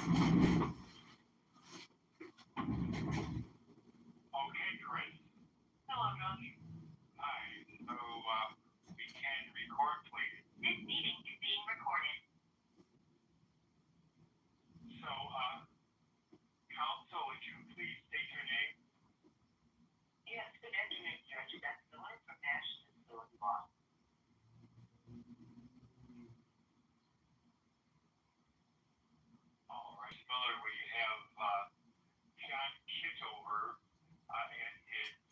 Okay, Chris. Hello, Josh. Hi. So, we can record, please. This meeting is being recorded. So, counsel, would you please state your name? Yes, good afternoon, Judge. That's the one from National Facility Law. All right, Miller, we have John Kitover, and it's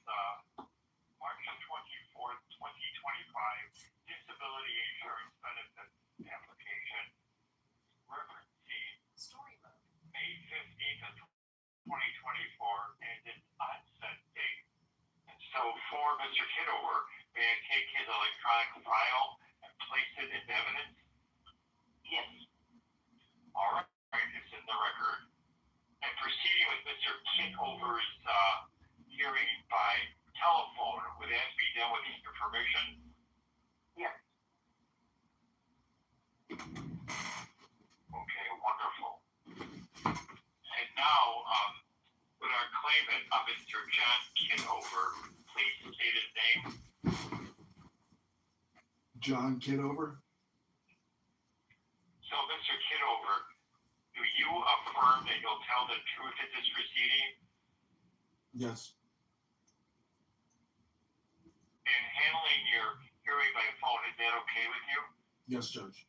March 24th, 2025, disability insurance benefit application, referencing story mode, May 15th of 2024, and its onset date. And so for Mr. Kitover, may I take his electronic file and place it in evidence? Yes. All right, it's in the record. And proceeding with Mr. Kitover's hearing by telephone, would that be done with your permission? Yes. Okay, wonderful. And now, would our claimant, Mr. John Kitover, please state his name? John Kitover? So, Mr. Kitover, do you affirm that you'll tell the truth at this proceeding? Yes. And handling your hearing by phone, is that okay with you? Yes, Judge.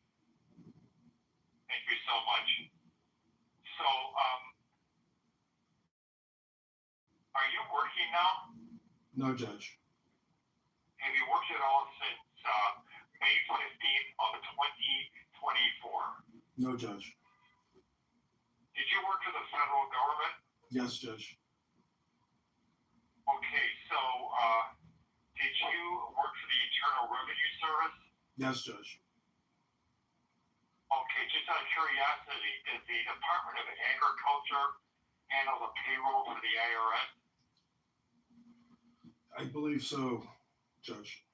Thank you so much. So, are you working now? No, Judge. Have you worked at all since May 15th of 2024? No, Judge. Did you work for the federal government? Yes, Judge. Okay, so did you work for the Internal Revenue Service? Yes, Judge. Okay, just out of curiosity, does the Department of Agriculture handle the payroll for the IRS? I believe so, Judge.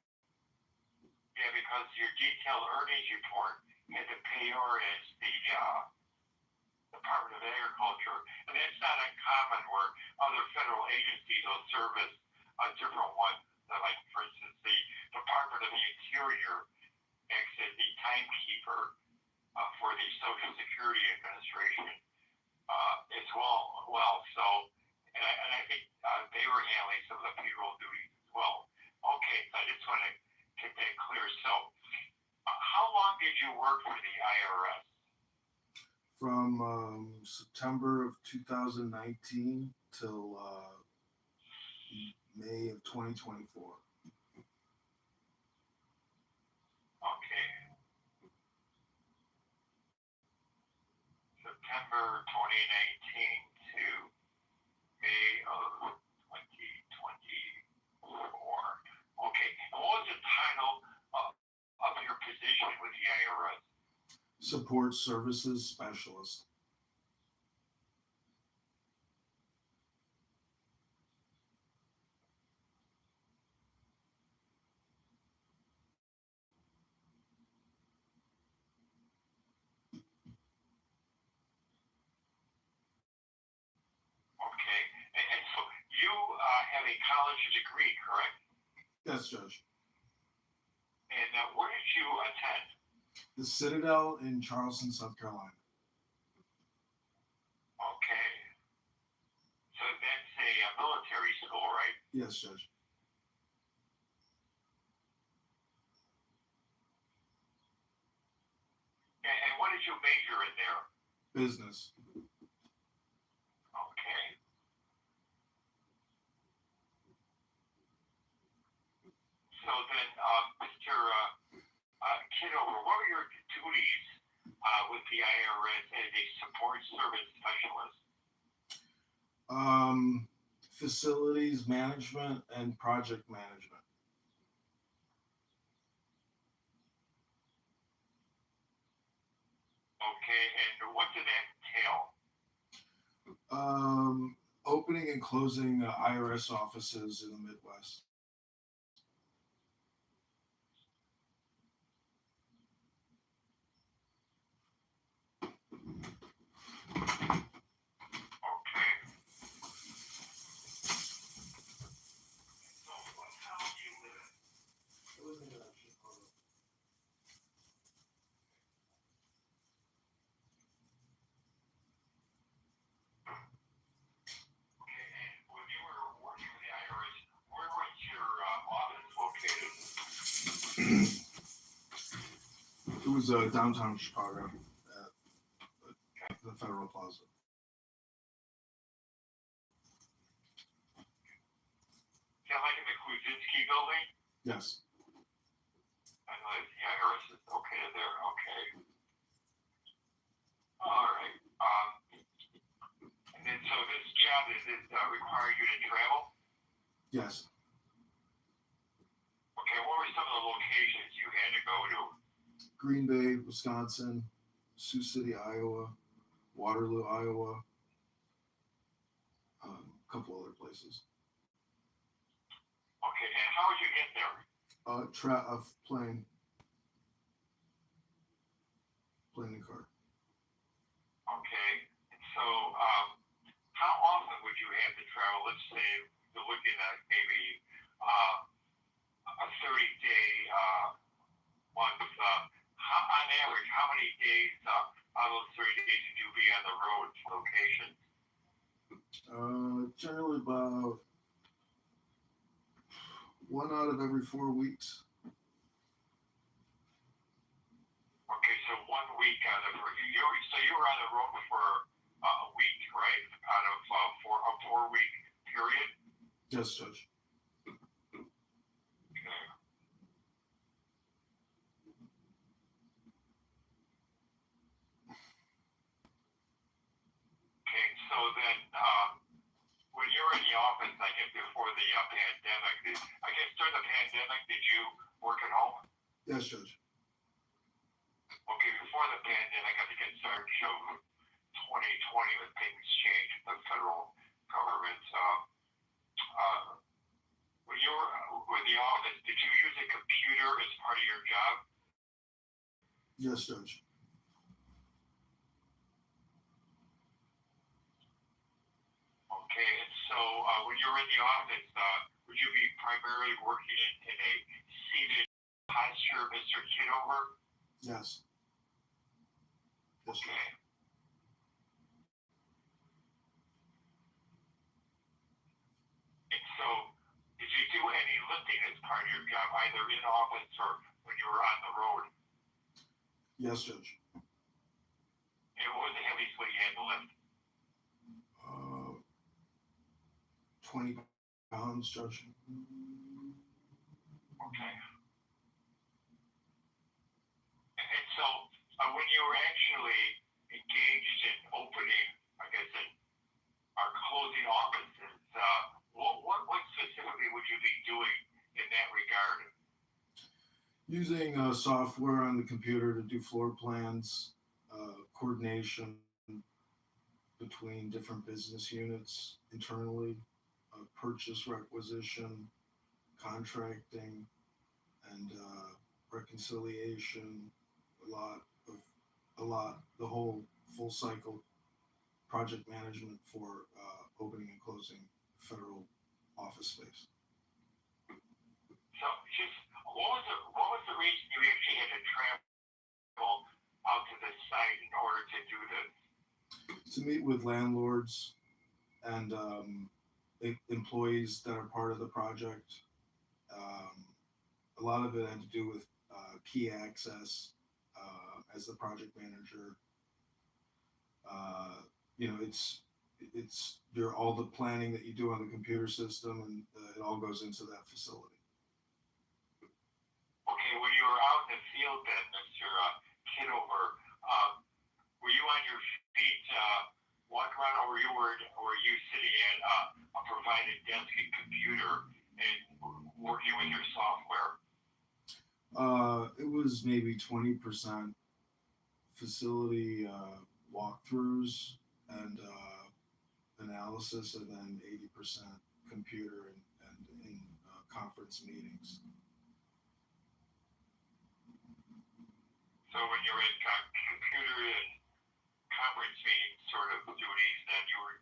Yeah, because your detailed earnings report had the payor as the Department of Agriculture, and that's not uncommon where other federal agencies will service a different one. Like, for instance, the Department of the Interior acts as the timekeeper for the Social Security Administration as well. So, and I think they were handling some of the payroll duties as well. Okay, so I just want to get that clear. So, how long did you work for the IRS? From September of 2019 till May of 2024. Okay. September 2019 to May of 2024. Okay. And what was the title of your position with the IRS? Support Services Specialist. Okay. And so you have a college degree, correct? Yes, Judge. And where did you attend? The Citadel in Charleston, South Carolina. Okay. So that's a military school, right? Yes, Judge. And what did you major in there? Business. Okay. So then, Mr. Kitover, what were your duties with the IRS as a support service specialist? Facilities management and project management. Okay, and what did that entail? Opening and closing IRS offices in the Midwest. Okay, It was downtown Chicago at the Federal Plaza. Is that like in the Kuzinski building? Yes. I know that the IRS is located there. Okay. All right. And then so this job, does it require you to travel? Yes. Okay. What were some of the locations you had to go to? Green Bay, Wisconsin, Sioux City, Iowa, Waterloo, Iowa, a couple other places. Okay. And how would you get there? Plane and car. Okay. And so how often would you have to travel? Let's say you're looking at maybe a 30-day month. On average, how many days out of those 30 days would you be on the road to locations? Generally about 1 out of every 4 weeks. Okay, so 1 week out of you were on the road for a week, right? Out of a 4-week period. Yes, Judge. Okay. Okay, so then when you were in the office, I guess before the pandemic, I guess during the pandemic, did you work at home? Yes, Judge. Okay, before the pandemic, I think it started to show 2020 when things changed with the federal government. When you were in the office, did you use a computer as part of your job? Yes, Judge. Okay, and so when you were in the office, would you be primarily working in a seated posture, Mr. Kitover? Yes. Yes, Judge. Okay. And so, did you do any lifting as part of your job, either in office or when you were on the road? Yes, Judge. And what was the heaviest weight you had to lift? 20 pounds, Judge. Okay. And so, when you were actually engaged in opening, I guess, or closing offices, what specifically would you be doing in that regard? Using software on the computer to do floor plans, coordination between different business units internally, purchase requisition, contracting, and reconciliation, the whole full cycle project management for opening and closing federal office space. So, just what was the reason you actually had to travel out to the site in order to do this? To meet with landlords and employees that are part of the project. A lot of it had to do with key access as the project manager. It's all the planning that you do on the computer system, and it all goes into that facility. Okay, when you were out in the field then, Mr. Kitover, were you on your feet walking around, or were you sitting at a provided desk and computer and working with your software? It was maybe 20% facility walkthroughs and analysis, and then 80% computer and in conference meetings. So when you're in computer and conference meeting sort of duties, then you were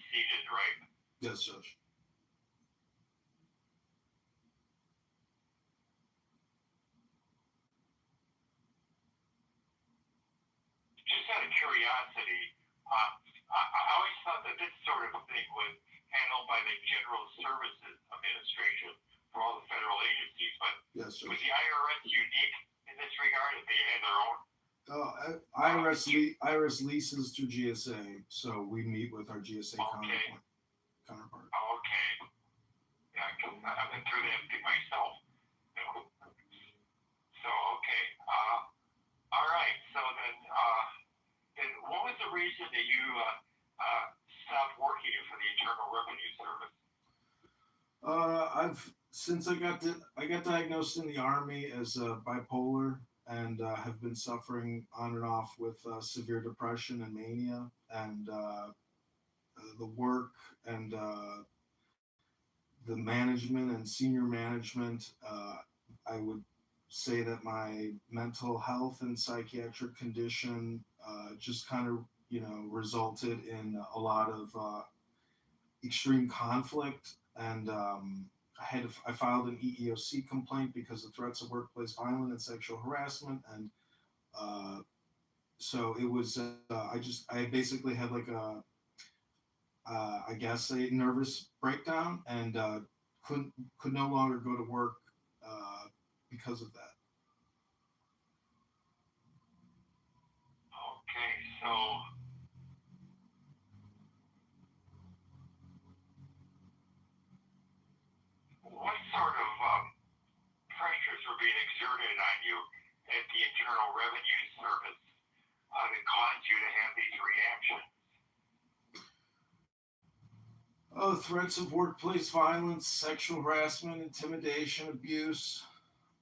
seated, right? Yes, Judge. Just out of curiosity, I always thought that this sort of thing was handled by the General Services Administration for all the federal agencies, but Yes, Yes, Was Judge. the IRS unique in this regard if they had their own? IRS leases through GSA, so we meet with our GSA counterpart. Okay. Yeah, 'cause I've been through that thing myself. You know. So, okay. All right. So then what was the reason that you stopped working for the Internal Revenue Service? I got diagnosed in the Army as bipolar and have been suffering on and off with severe depression and mania, and the work and the management and senior management. I would say that my mental health and psychiatric condition just kind of resulted in a lot of extreme conflict, and I filed an EEOC complaint because of threats of workplace violence and sexual harassment, and so it was I basically had like a I guess a nervous breakdown, and could no longer go to work because of that. Okay. So what sort of pressures were being exerted on you at the Internal Revenue Service that caused you to have these reactions? Oh, threats of workplace violence, sexual harassment, intimidation, abuse,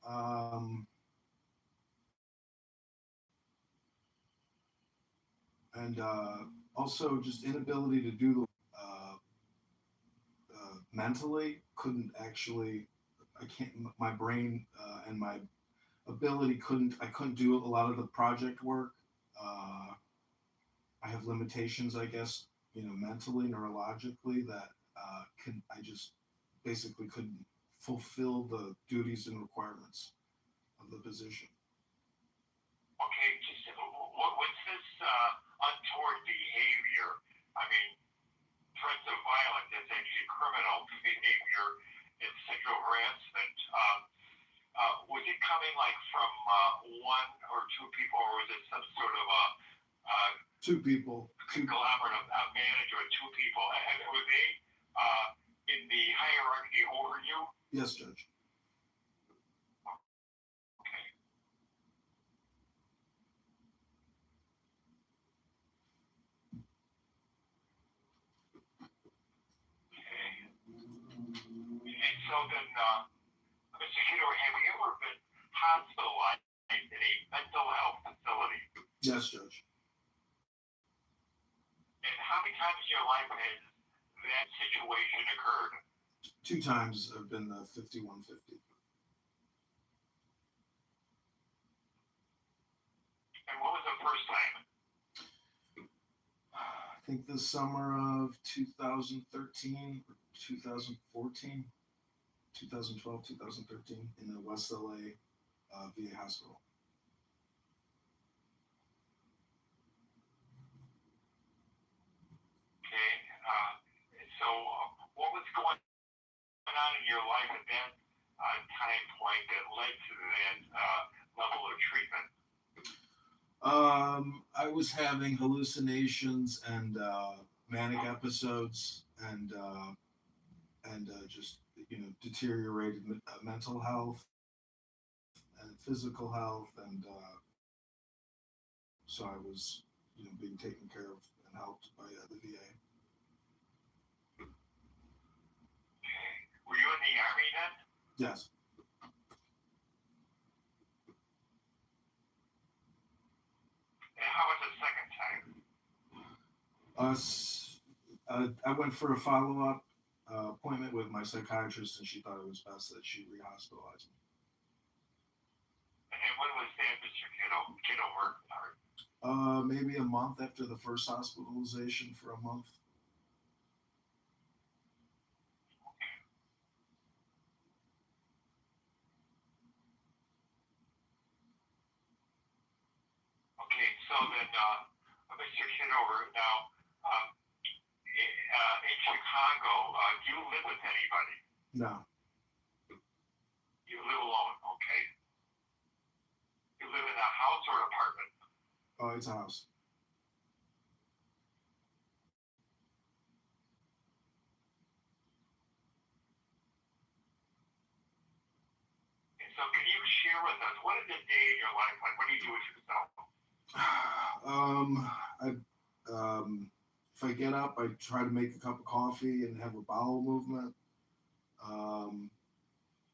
um, and also just inability to do the mentally couldn't actually. I can't. My brain and my ability couldn't do a lot of the project work. Uh, I have limitations, I guess, mentally, neurologically, that I just basically couldn't fulfill the duties and requirements of the position. Okay, just what's this untoward behavior? I mean, threats of violence is actually criminal behavior. It's sexual harassment. Was it coming like from one or two people, or was it some sort of a Two people. collaborative manager of two people? And were they in the hierarchy over you? Yes, Judge. Okay. Okay. And so then, Mr. Kitover, have you ever been hospitalized in a mental health facility? Yes, Judge. And how many times in your life has that situation occurred? 2 times I've been 5150. And what was the first time? I think the summer of 2013 or 2014, 2012, 2013 in the West LA VA hospital. Okay. So what was going on in your life at that time point that led to that level of treatment? I was having hallucinations and manic episodes, and just deteriorated mental health and physical health, and so I was being taken care of and helped by the VA. Okay. Were you in the Army then? Yes. And how was the second time? I went for a follow-up appointment with my psychiatrist, and she thought it was best that she rehospitalized me. And when was that, Mr. Kitover? Maybe a month after the first hospitalization, for a month. Okay, so then, Mr. Kitover, now, in Chicago, do you live with anybody? No. You live alone, okay. It's a house. And so can you share with us, what is a day in your life like? What do you do with yourself? If I get up, I try to make a cup of coffee and have a bowel movement. Um,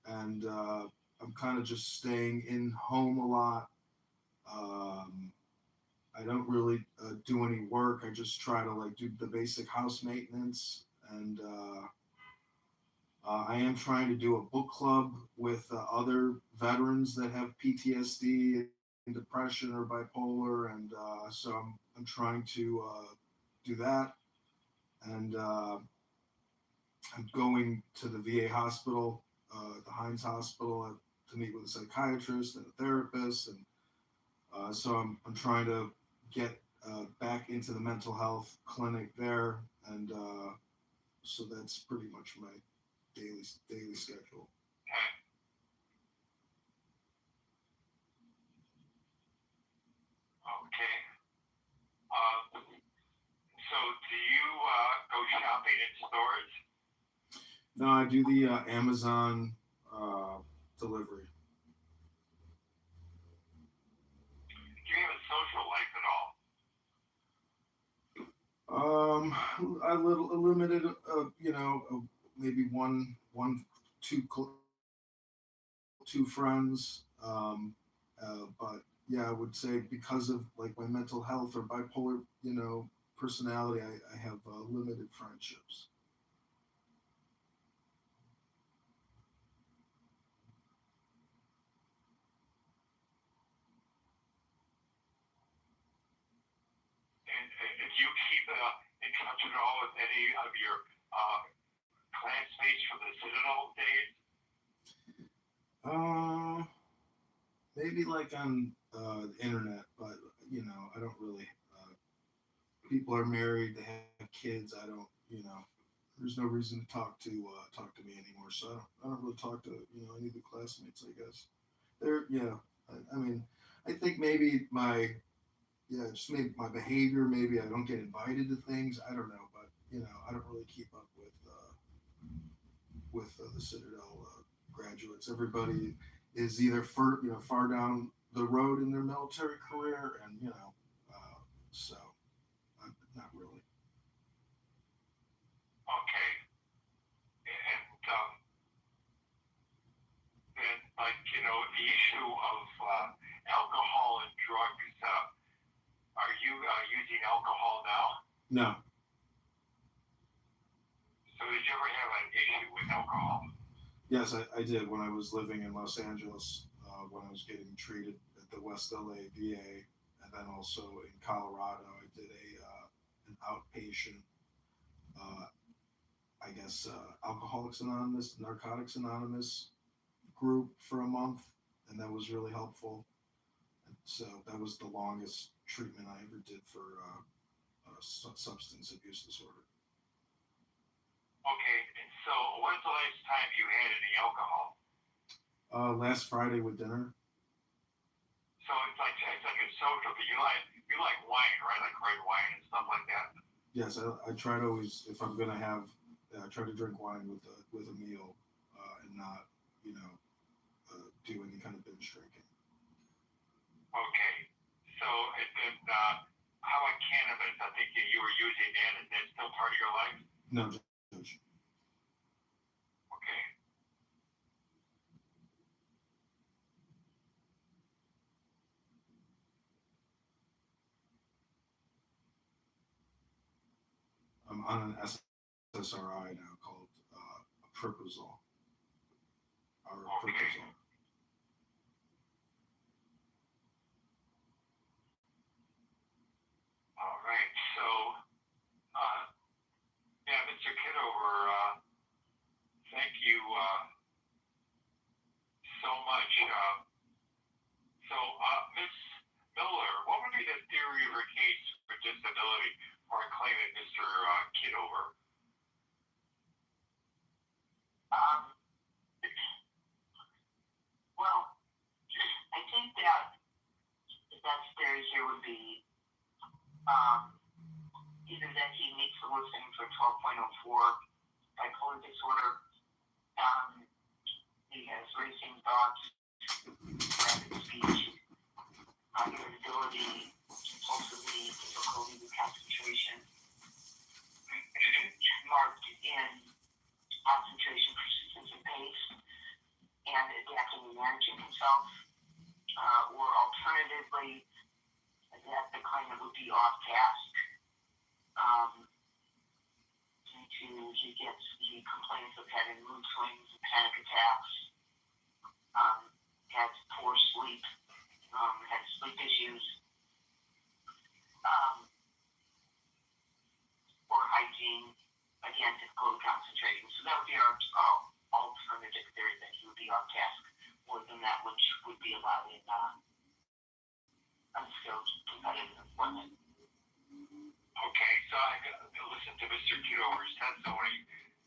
and I'm kind of just staying in home a lot. Um, I don't really do any work. I just try to like do the basic house maintenance, and I am trying to do a book club with other veterans that have PTSD and depression or bipolar, and so I'm trying to do that, and I'm going to the VA hospital, the Hines Hospital, to meet with a psychiatrist and a therapist, and so I'm trying to get back into the mental health clinic there, and so that's pretty much my daily schedule. Okay. So do you go shopping in stores? No, I do the Amazon delivery. Do you have a social life at all? A little a limited, maybe two, two friends. But yeah, I would say because of like my mental health or bipolar, personality, I have limited friendships. And do you keep in touch at all with any of your classmates from the Citadel days? Uh, Maybe like on the internet, but I don't really. People are married, they have kids. I don't, there's no reason to talk to me anymore. So I don't really talk to any of the classmates. I guess they're yeah. I mean, I think maybe just maybe my behavior. Maybe I don't get invited to things. I don't know, but I don't really keep up with the Citadel graduates. Everybody is either far down the road in their military career, and so not really. Okay. And then, like, the issue of alcohol and drugs, are you using alcohol now? No. So did you ever have an issue with alcohol? Yes, I did when I was living in Los Angeles, when I was getting treated at the West LA VA, and then also in Colorado. I did an outpatient, uh, I guess, Alcoholics Anonymous, Narcotics Anonymous group for a month, and that was really helpful. And so that was the longest treatment I ever did for substance abuse disorder. Okay. And so when's the last time you had any alcohol? Last Friday with dinner. So it's like a social, but you like wine, right? Like red wine and stuff like that. Yes, I try to always, if I'm gonna have, I try to drink wine with a meal, and not, do any kind of binge drinking. Okay. So and then how about cannabis? I think you were using that. Is that still part of your life? No, Judge. Okay. I'm on an SSRI now called Pripazole. Or Okay. Pripazole. All right. So uh, yeah, Mr. Kitover, thank you so much. Miss Miller, what would be the theory of her case for disability for our claimant, Mr. Kitover? Um, well, I think that the best theory here would be Um, Either that he meets the listing for 12.04 bipolar disorder. He has racing thoughts, rapid speech, irritability, impulsivity, difficulty with concentration, marked in concentration, persistence, and pace, and adapting and managing himself. Or alternatively, that the claimant would be off task. He complains of having mood swings and panic attacks, has poor sleep, has sleep issues, poor hygiene, again, difficulty concentrating. So that would be our alternative theory that he would be off task more than that which would be allowed in unskilled competitive employment. Okay, so I listened to Mr. Kitover's testimony,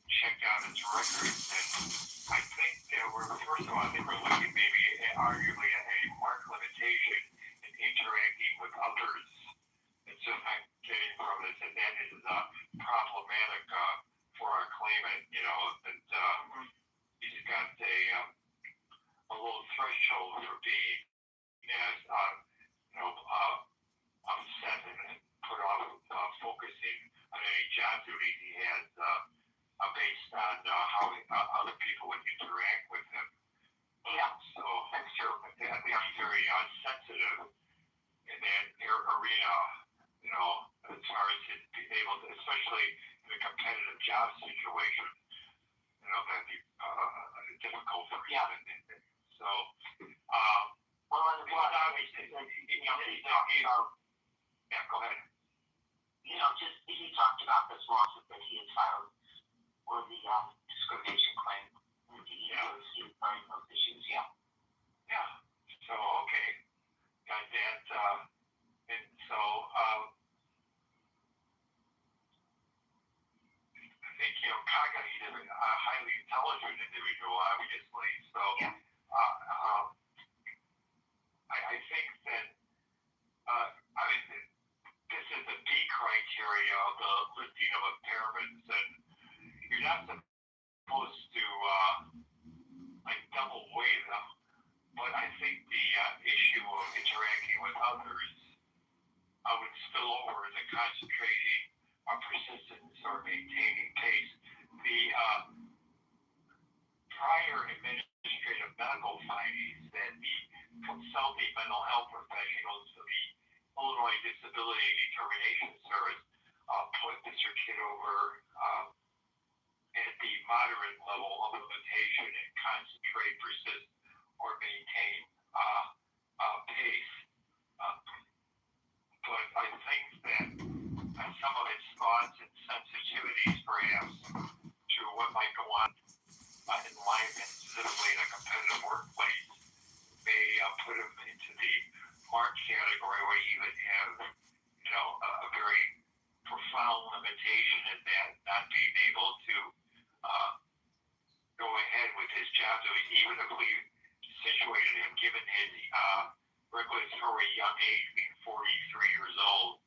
checked out his records, and I think first of all, I think we're looking maybe arguably at a marked limitation in interacting with others. And so I'm getting from this that is problematic for our claimant, that he's got a little threshold for being as, upset and put off focusing on any job duties he has based on how other people would interact with him. Yeah, so that's true. I think he's very sensitive in that arena, as far as being able to, especially in a competitive job situation, that'd be difficult for him. Yeah. So, obviously, he's talking about. Yeah, go ahead. He talked about this lawsuit that he had filed for the discrimination claim with the EEOC regarding those issues. Yeah. Yeah. So, okay. Got that. And so, I think, Kaga, he's a highly intelligent individual, obviously. So, yeah. I think that, this is the B criteria of the listing of impairments, and you're not supposed to, double weigh them. But I think the issue of interacting with others would spill over into concentrating on persistence or maintaining pace. The prior administrative medical findings that the consulting mental health professionals for the Illinois Disability Determination Service put Mr. Kitover at the moderate level of limitation and concentrate, persist, or maintain pace. But I think that some of its thoughts and sensitivities, perhaps, to what might go on in life and specifically in a competitive workplace, may put him into the marked category where he would have, a very profound limitation in that not being able to go ahead with his job duties, even if we situated him, given his regulatory young age, being 43 years old,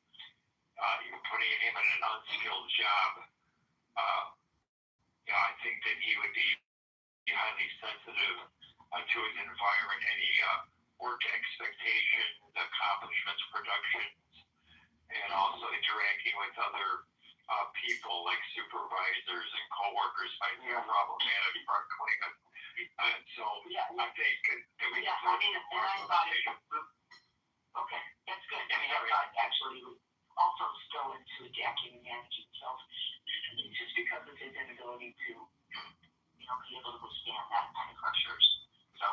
you're putting him in an unskilled job. I think that he would be highly sensitive to his environment, any work expectations, accomplishments, productions, and also interacting with other people like supervisors and coworkers might be problematic for our claimant. So I think that we can okay, that's good. I thought actually he would also go into adapting and managing himself just because of his inability to, be able to withstand that kind of pressures. So,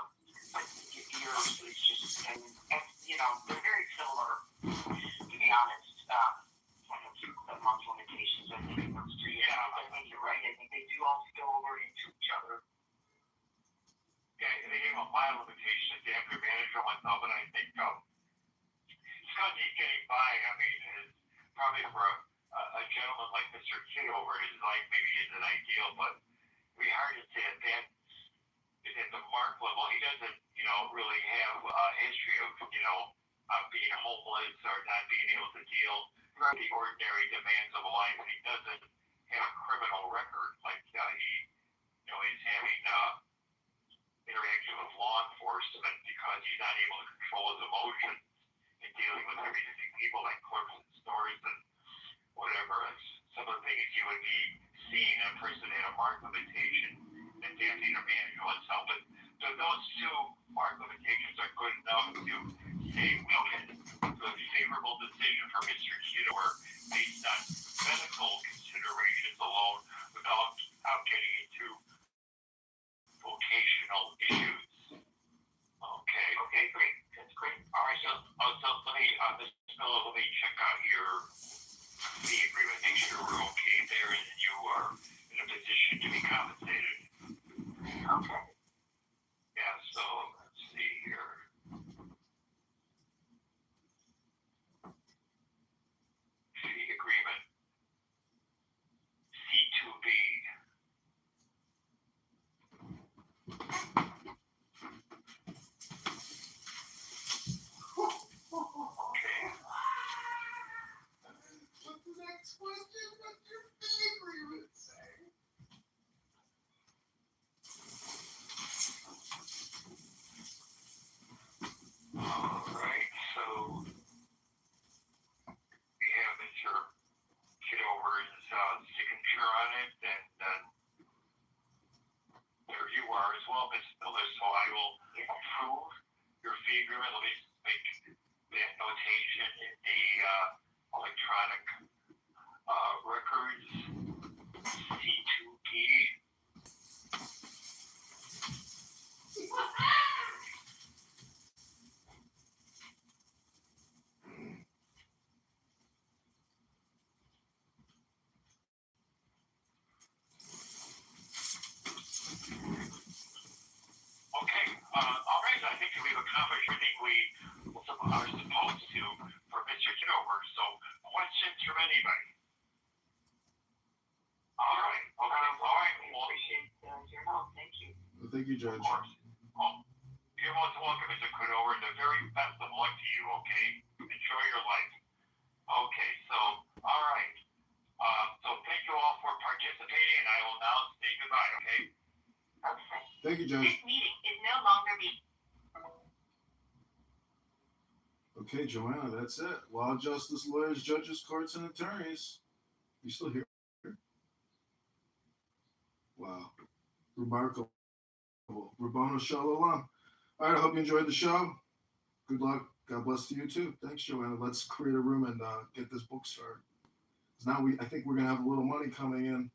but yours is just, and they're very similar, to be honest, kind of the month limitations. I think those two. Yeah, I think you're right. I think they do all spill over into each other. Yeah, they gave a mild limitation to damage management myself, but I think because he's getting by, probably for a gentleman like Mr. Kitover, his life maybe isn't ideal, but it'd be hard to say that is at the mark level. He doesn't, really have a history of, being homeless or not being able to deal the ordinary demands of life. He doesn't have a criminal record like he's having interaction with law enforcement because he's not able to control his emotions and dealing with everyday people like clerks in stores and whatever. Some of the things you would be seeing a person had a marked limitation and adapting or managing oneself. But those two marked limitations are good enough to say we can do a favorable decision for Mr. Kitover based on medical considerations alone without getting into vocational issues. Okay, great. That's great. All right, so let me, Ms. Miller, let me check out your fee agreement, make sure we're okay there and you are in a position to be compensated. Okay. Yeah, so let's see here. Fee agreement. C2B. Okay. What's the next question? What's your fee agreement say? All right, so we have Mr. Kitover's signature on it, and there you are as well, Ms. Miller. So I will approve your fee agreement. Let me make that notation in the electronic records. C2B. Okay, all right, I think we've accomplished everything we are supposed to for Mr. Kitover. So, questions from anybody? All right, well, Appreciate your help. Thank you. Well, thank you, Judge. of course. Well, you're most welcome, Mr. Kitover, and the very best of luck to you, okay? Enjoy your life. Okay, so, all right. So thank you all for participating, and I will now say goodbye, okay? Okay. Thank you, Judge. This meeting is no longer being. Okay, Joanna, that's it. Law, justice, lawyers, judges, courts, and attorneys. You still here? Wow. Remarkable. Rabboni Shalom. All right, I hope you enjoyed the show. Good luck. God bless to you too. Thanks, Joanna. Let's create a room and get this book started. Because now I think we're gonna have a little money coming in,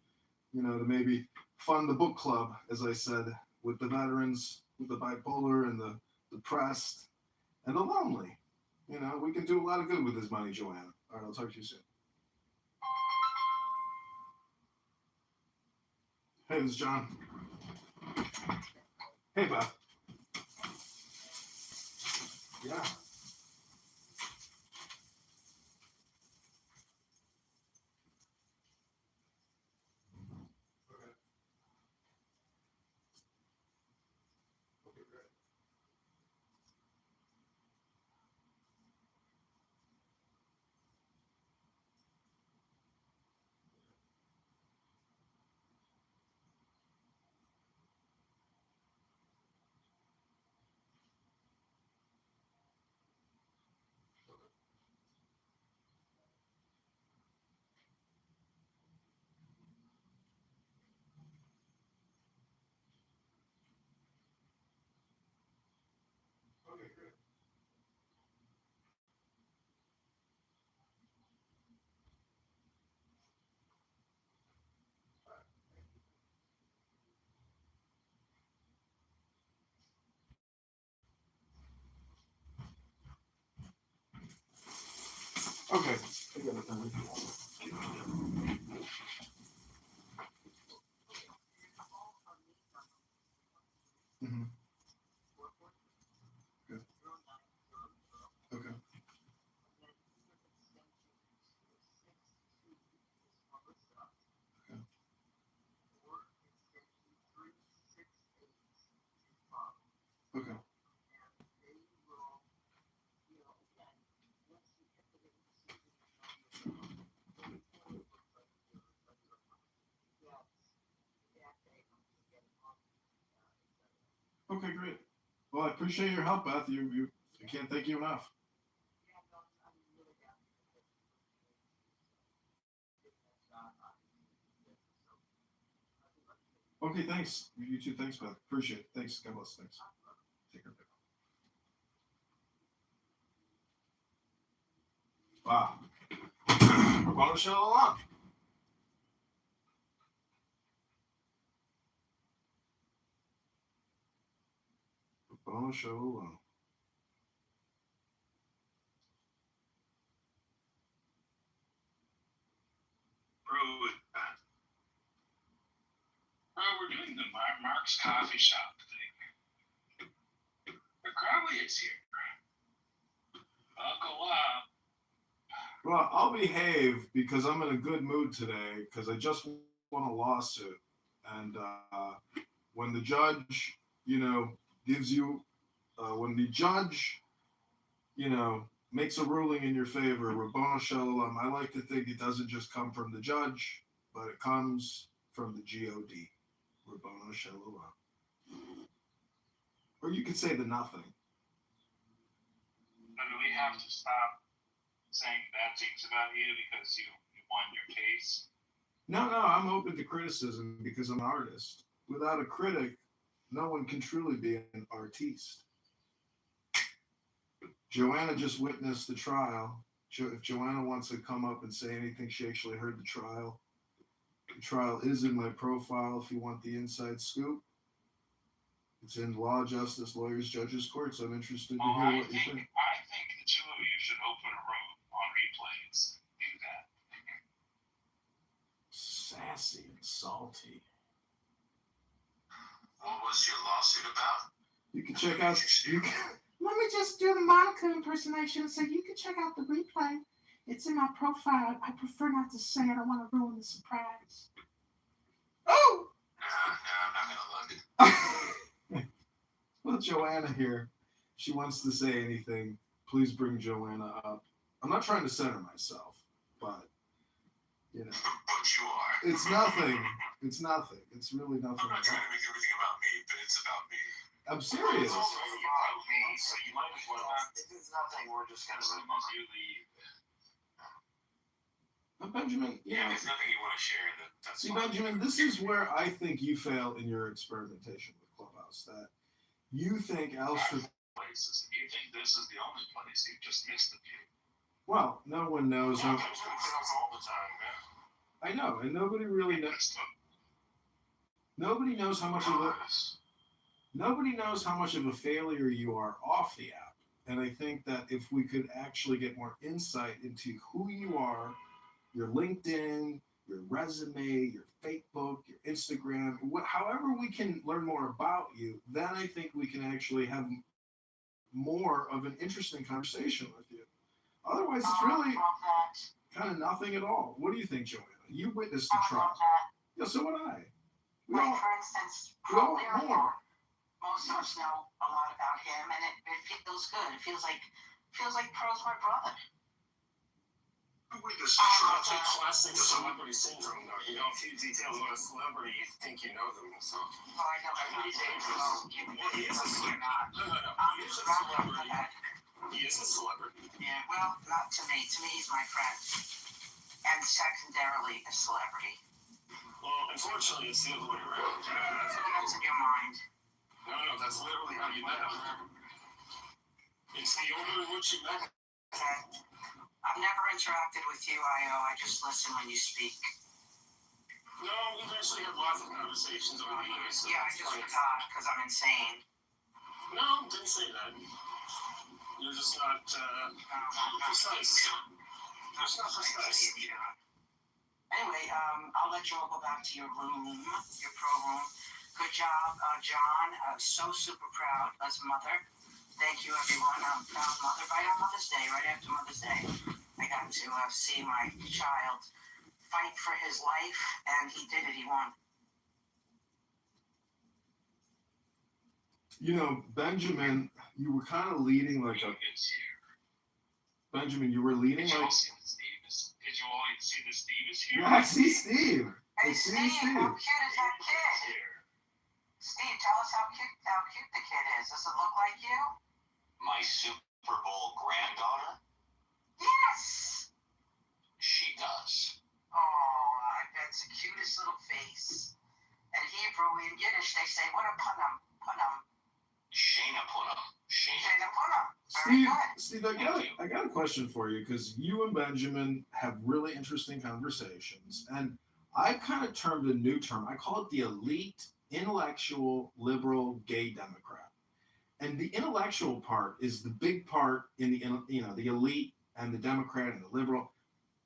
to maybe fund the book club, as I said, with the veterans, with the bipolar and the depressed and the lonely. We can do a lot of good with this money, Joanna. All right, I'll talk to you soon. Hey, this is John. Hey, Bob. Yeah. Okay. Okay, great. Okay, great. Okay. I got it done. Mm-hmm. Good. Okay. Okay. Okay. Well, I appreciate your help, Beth. I can't thank you enough. Okay, thanks. You too. Thanks, Beth. Appreciate it. Thanks. God bless. Thanks. Take care. Wow. We're going to show along. We're going to show along. We're doing the Mark's Coffee Shop thing. The Crowley is here. Buckle up. Well, I'll behave because I'm in a good mood today because I just won a lawsuit. And when the judge, gives you, when the judge, makes a ruling in your favor, Rabbono Shalom, I like to think it doesn't just come from the judge, but it comes from the God. Rabbono Shalom. Or you could say the nothing. But do we have to stop saying bad things about you because you won your case? No, I'm open to criticism because I'm an artist. Without a critic, no one can truly be an artiste. Joanna just witnessed the trial. If Joanna wants to come up and say anything, she actually heard the trial. The trial is in my profile if you want the inside scoop. It's in law, justice, lawyers, judges, courts. I'm interested to hear what you think. I think the two of you should open a room on replays. Do that. Sassy and salty. What was your lawsuit about? You can check out. Let me just do the Monica impersonation so you can check out the replay. It's in my profile. I prefer not to say it. I want to ruin the surprise. Oh! No, I'm not going to look. Well, Joanna here. She wants to say anything. Please bring Joanna up. I'm not trying to center myself, but, But you are. It's nothing. It's nothing. It's really nothing. I'm not trying to make everything about me, but it's about me. I'm serious. It's also about me, so you might as well not. If it's nothing, we're just going to you leave. Benjamin, if there's nothing you want to share, that's see, fine. Benjamin, this is where I think you fail in your experimentation with Clubhouse. That you think Alfred places. If you think this is the only place, you've just missed the view. Well, no one knows how. All the time, man. I know, and nobody really knows. Nobody knows how much of a. Nobody knows how much of a failure you are off the app. And I think that if we could actually get more insight into who you are, your LinkedIn, your resume, your Facebook, your Instagram, however we can learn more about you, then I think we can actually have more of an interesting conversation with you. Otherwise, it's really kind of nothing at all. What do you think, Joanna? You witnessed the trial. Yeah, so would I. For instance, probably more. Most of us know a lot about him, and it feels good. It feels like Pro's my brother. It's a classic celebrity syndrome, though. You know a few details about a celebrity, you think you know them, so. Oh, I know. He is a celebrity. No. He is a celebrity. He is a celebrity. Yeah, well, not to me. To me, he's my friend. And secondarily, a celebrity. Well, unfortunately, it's the other way around. That's in your mind. No, that's literally how you met him. It's the order in which you met him. Okay. I've never interacted with you, I.O. I just listen when you speak. No, we've actually had lots of conversations over the years. So yeah, I just forgot because I'm insane. No, didn't say that. You're just not precise. Just not precise. Anyway, I'll let you all go back to your room, your pro room. Good job, John. I'm so super proud as a mother. Thank you, everyone. I'm proud mother right on Mother's Day, right after Mother's Day. I got to see my child fight for his life, and he did it. He won. You know, Benjamin, you were kind of leading like a. Benjamin, you were leading like. Did you all see the Steve is here? Yeah, I see Steve. Hey, Steve, what kid is that kid? Steve, tell us how cute the kid is. Does it look like you? My Super Bowl granddaughter? Yes. She does. Oh, that's the cutest little face. In Hebrew, in Yiddish, they say, "What a punam, punam." Shayna Punham. Shayna punam. Very good. Steve, I got a question for you because you and Benjamin have really interesting conversations, and I've kind of termed a new term. I call it the elite, intellectual, liberal, gay Democrat. And the intellectual part is the big part in the elite and the Democrat and the liberal.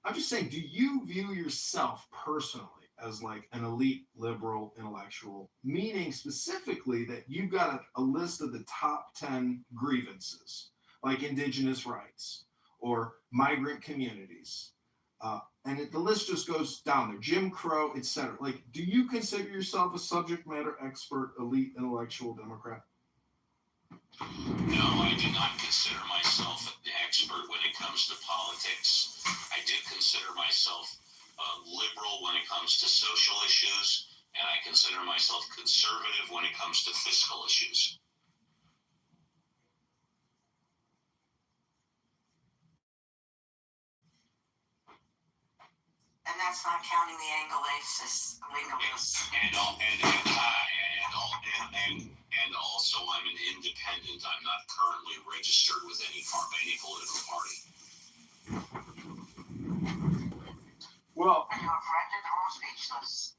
I'm just saying, do you view yourself personally as like an elite liberal intellectual, meaning specifically that you've got a list of the top 10 grievances, like indigenous rights or migrant communities, and the list just goes down there, Jim Crow, etc. Like, do you consider yourself a subject matter expert, elite intellectual Democrat? No, I do not consider myself an expert when it comes to politics. I do consider myself liberal when it comes to social issues, and I consider myself conservative when it comes to fiscal issues. And that's not counting the Anglo-Lasis. And also I'm an independent. I'm not currently registered with any political party. Well, And you have rendered the whole speechless.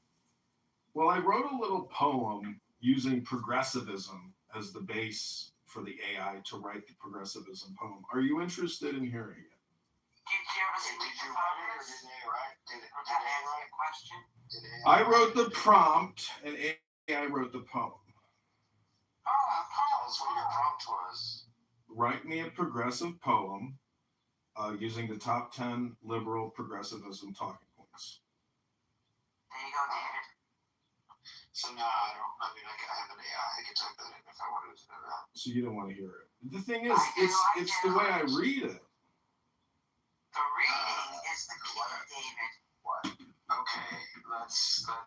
Well, I wrote a little poem using progressivism as the base for the AI to write the progressivism poem. Are you interested in hearing it? Did you ever see Did you write it or did they write? Did that answer your question? I wrote the prompt and AI wrote the poem. Tell us what your prompt was. Write me a progressive poem using the top 10 liberal progressivism talking points. There you go, David. So no, I don't. I mean, I have an AI. I could type that in if I wanted to know that. So you don't want to hear it. The thing is, it's the way I read it. The reading is the key, David. What? Okay, let's let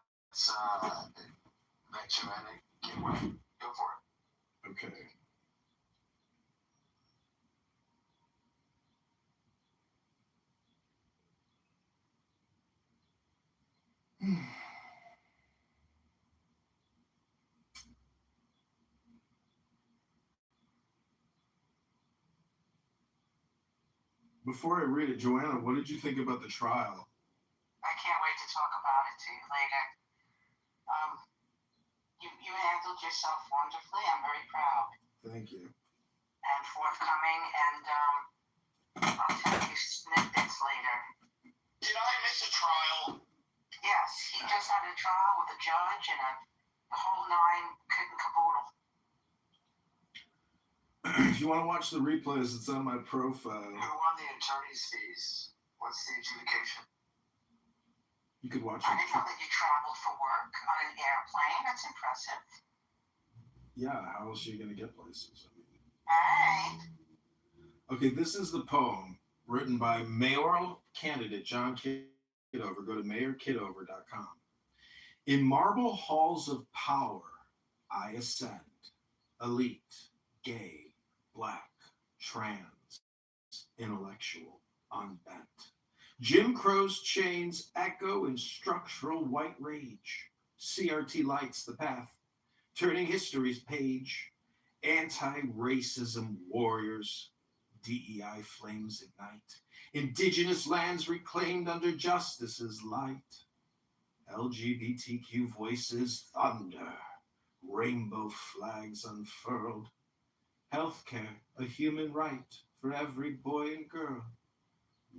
Joanna get one. Go for it. Okay. Before I read it, Joanna, what did you think about the trial? I can't wait to talk about it to you later. You handled yourself wonderfully. I'm very proud. Thank you. And forthcoming, and I'll tell you snippets later. Did I miss a trial? Yes, he just had a trial with a judge and the whole nine kit and caboodle. If you want to watch the replays, it's on my profile. Who won the attorney's fees? What's the adjudication? You could watch I it. didn't know that you traveled for work on an airplane. That's impressive. Yeah, how else are you going to get places? Hey. Okay, this is the poem written by mayoral candidate John Kitover. Go to mayorkitover.com. In marble halls of power, I ascend, elite, gay, black, trans, intellectual, unbent. Jim Crow's chains echo in structural white rage. CRT lights the path, turning history's page. Anti-racism warriors, DEI flames ignite. Indigenous lands reclaimed under justice's light. LGBTQ voices thunder. Rainbow flags unfurled. Healthcare, a human right for every boy and girl.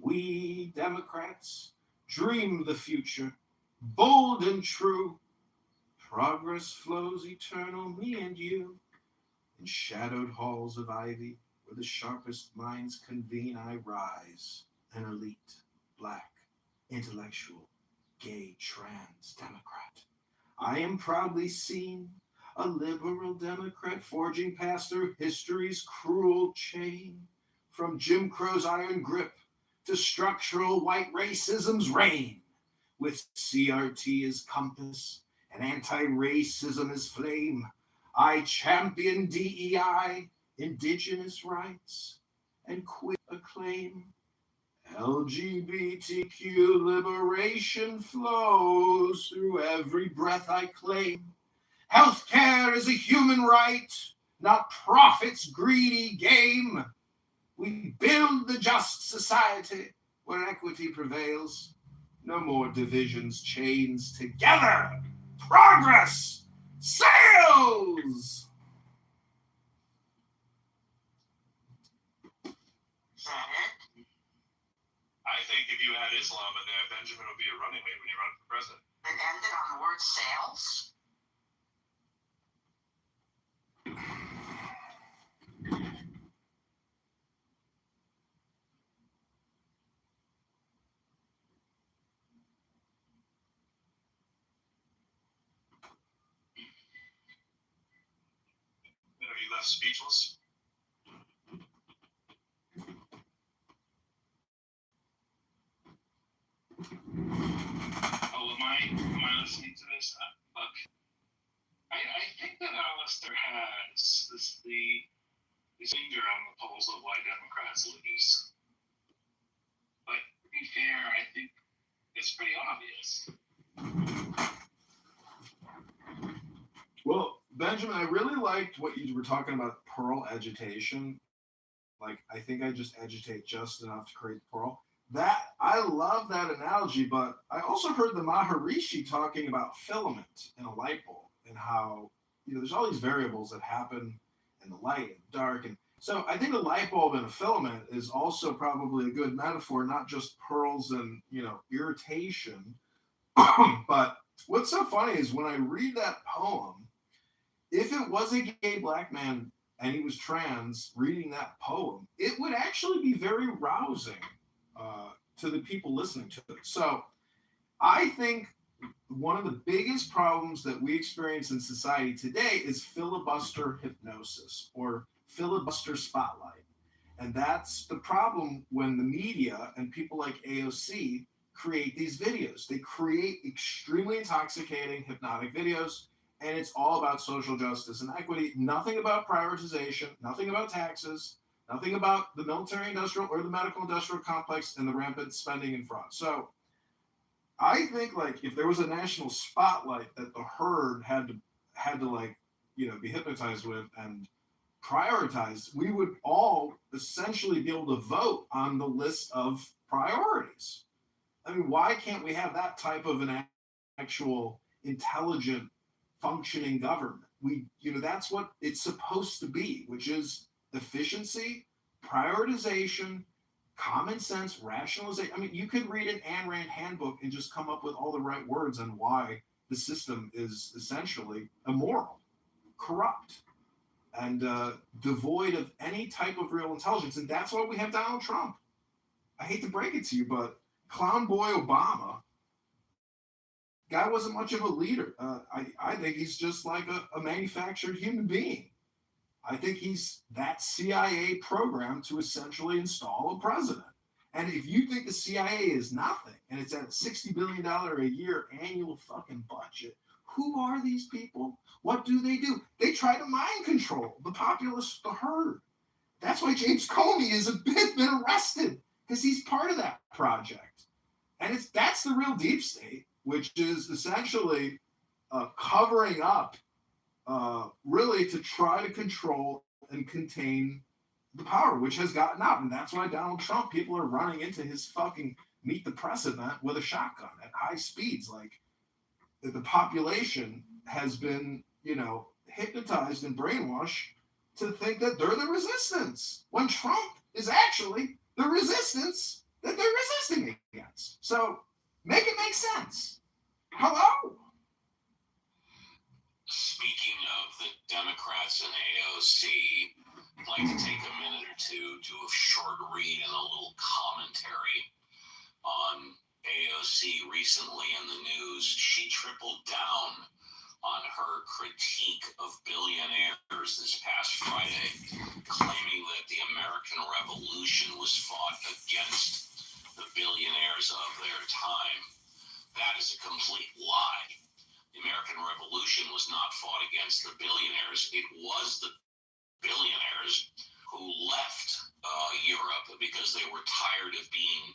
We Democrats dream the future, bold and true. Progress flows eternal, me and you. In shadowed halls of ivy, where the sharpest minds convene, I rise, an elite, black, intellectual, gay, trans Democrat. I am proudly seen, a liberal Democrat, forging past through history's cruel chain, from Jim Crow's iron grip to structural white racism's reign, with CRT as compass and anti-racism is flame. I champion DEI, indigenous rights, and queer acclaim. LGBTQ liberation flows through every breath I claim. Healthcare is a human right, not profit's greedy game. We build the just society where equity prevails. No more divisions, chains together. Progress sails. Is that it? I think if you had Islam in there, Benjamin would be a running mate when you run for president. It ended on the word sales? Are you left speechless? Oh, am I listening to this? Look, I think that Alistair has the finger on the pulse of why Democrats lose. But to be fair, I think it's pretty obvious. Well, Benjamin, I really liked what you were talking about pearl agitation. Like, I think I just agitate just enough to create the pearl. That I love that analogy, but I also heard the Maharishi talking about filament in a light bulb and how, there's all these variables that happen in the light and dark. And so I think a light bulb and a filament is also probably a good metaphor, not just pearls and, irritation. But what's so funny is when I read that poem, if it was a gay black man and he was trans reading that poem, it would actually be very rousing to the people listening to it. So I think one of the biggest problems that we experience in society today is filibuster hypnosis or filibuster spotlight. And that's the problem when the media and people like AOC create these videos. They create extremely intoxicating, hypnotic videos, and it's all about social justice and equity. Nothing about prioritization, nothing about taxes, nothing about the military industrial or the medical industrial complex and the rampant spending and fraud. So I think like if there was a national spotlight that the herd had to like, be hypnotized with and prioritized, we would all essentially be able to vote on the list of priorities. I mean, why can't we have that type of an actual intelligent functioning government? That's what it's supposed to be, which is efficiency, prioritization, common sense, rationalization. I mean, you could read an Ayn Rand handbook and just come up with all the right words on why the system is essentially immoral, corrupt, and devoid of any type of real intelligence. And that's why we have Donald Trump. I hate to break it to you, but Clown Boy Obama, guy wasn't much of a leader. I think he's just like a manufactured human being. I think he's that CIA program to essentially install a president. And if you think the CIA is nothing and it's at a $60 billion a year annual fucking budget, who are these people? What do? They try to mind control the populace, the herd. That's why James Comey has been arrested, because he's part of that project. And that's the real deep state, which is essentially covering up really to try to control and contain the power, which has gotten out. And that's why Donald Trump, people are running into his fucking Meet the Press event with a shotgun at high speeds. Like, the population has been, hypnotized and brainwashed to think that they're the resistance, when Trump is actually the resistance that they're resisting against. So make it make sense. Hello? Speaking of the Democrats and AOC, I'd like to take a minute or two, do a short read and a little commentary on AOC recently in the news. She tripled down on her critique of billionaires this past Friday, claiming that the American Revolution was fought against the billionaires of their time. That is a complete lie. The American revolution was not fought against the billionaires. It was the billionaires who left Europe because they were tired of being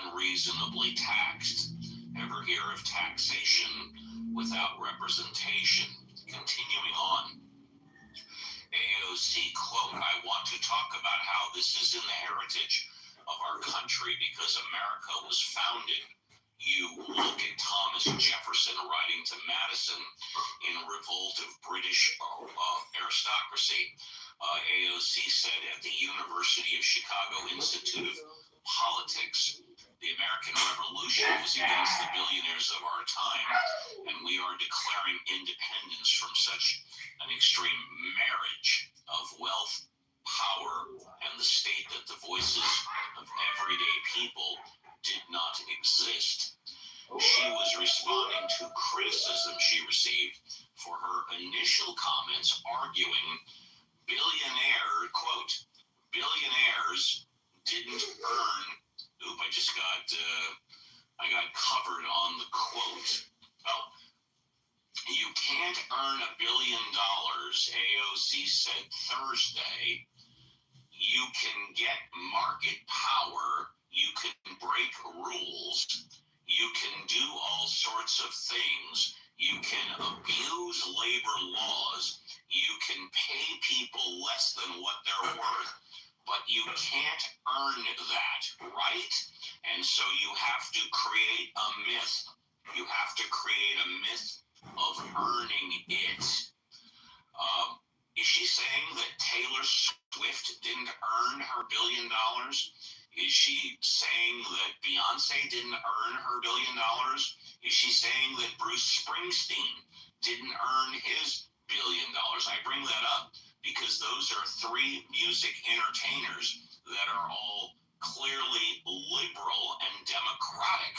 unreasonably taxed. Ever hear of taxation without representation? Continuing on, AOC quote, I want to talk about how this is in the heritage of our country because America was founded. You look at Thomas Jefferson writing to Madison in Revolt of British Aristocracy. AOC said at the University of Chicago Institute of Politics, the American Revolution was against the billionaires of our time, and we are declaring independence from such an extreme marriage of wealth, power, and the state that the voices of everyday people did not exist. She was responding to criticism she received for her initial comments arguing billionaires didn't earn, I got covered on the quote. Oh, you can't earn $1 billion, AOC said Thursday. You can get market power, you can break rules, you can do all sorts of things, you can abuse labor laws, you can pay people less than what they're worth, but you can't earn that, right? And so you have to create a myth. You have to create a myth of earning it. Is she saying that Taylor Swift didn't earn her $1 billion? Is she saying that Beyonce didn't earn her $1 billion? Is she saying that Bruce Springsteen didn't earn his $1 billion? I bring that up because those are three music entertainers that are all clearly liberal and democratic.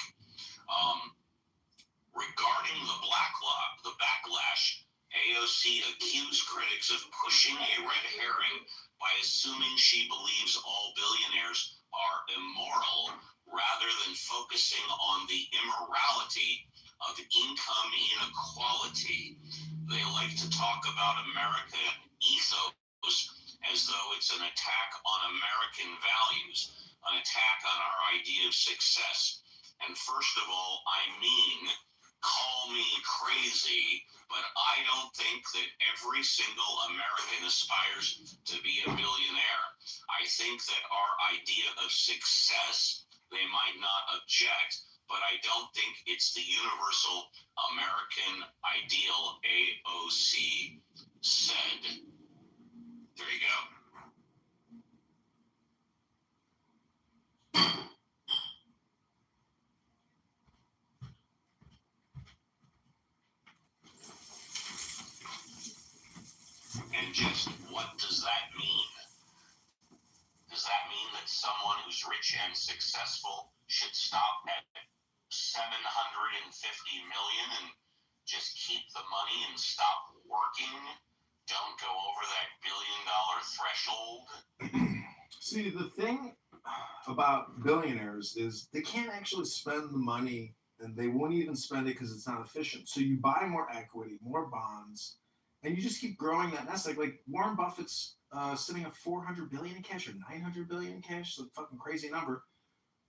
Regarding the backlash, AOC accused critics of pushing a red herring by assuming she believes all billionaires are immoral rather than focusing on the immorality of income inequality. They like to talk about American ethos as though it's an attack on American values, an attack on our idea of success. And first of all, call me crazy, but I don't think that every single American aspires to be a billionaire. I think that our idea of success, they might not object, but I don't think it's the universal American ideal, AOC said. There you go. And just what does that mean? Does that mean that someone who's rich and successful should stop at 750 million and just keep the money and stop working? Don't go over that $1 billion threshold? See, the thing about billionaires is they can't actually spend the money, and they won't even spend it because it's not efficient. So you buy more equity, more bonds, and you just keep growing that nest egg. Like Warren Buffett's sitting at $400 billion in cash or $900 billion in cash. It's a fucking crazy number.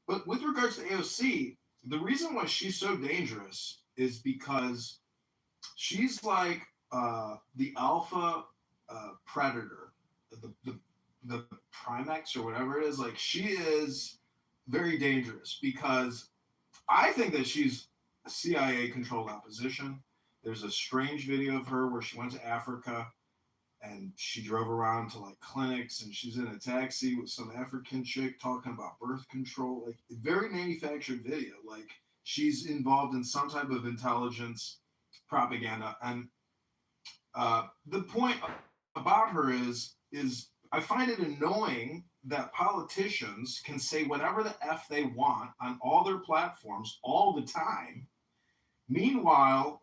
But with regards to AOC, the reason why she's so dangerous is because she's like the alpha predator, the Primex or whatever it is. Like she is very dangerous because I think that she's a CIA-controlled opposition. There's a strange video of her where she went to Africa and she drove around to like clinics and she's in a taxi with some African chick talking about birth control. Like very manufactured video. Like she's involved in some type of intelligence propaganda. And the point about her is I find it annoying that politicians can say whatever the F they want on all their platforms all the time. Meanwhile,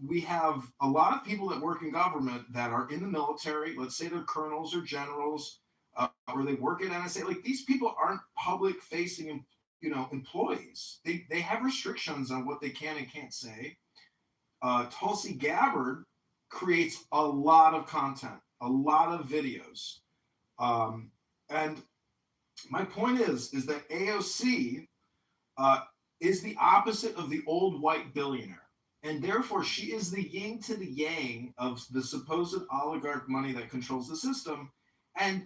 we have a lot of people that work in government that are in the military. Let's say they're colonels or generals, or they work at NSA. Like these people aren't public-facing, employees. They have restrictions on what they can and can't say. Tulsi Gabbard creates a lot of content, a lot of videos. And my point is that AOC uh, is the opposite of the old white billionaire. And therefore, she is the yin to the yang of the supposed oligarch money that controls the system. And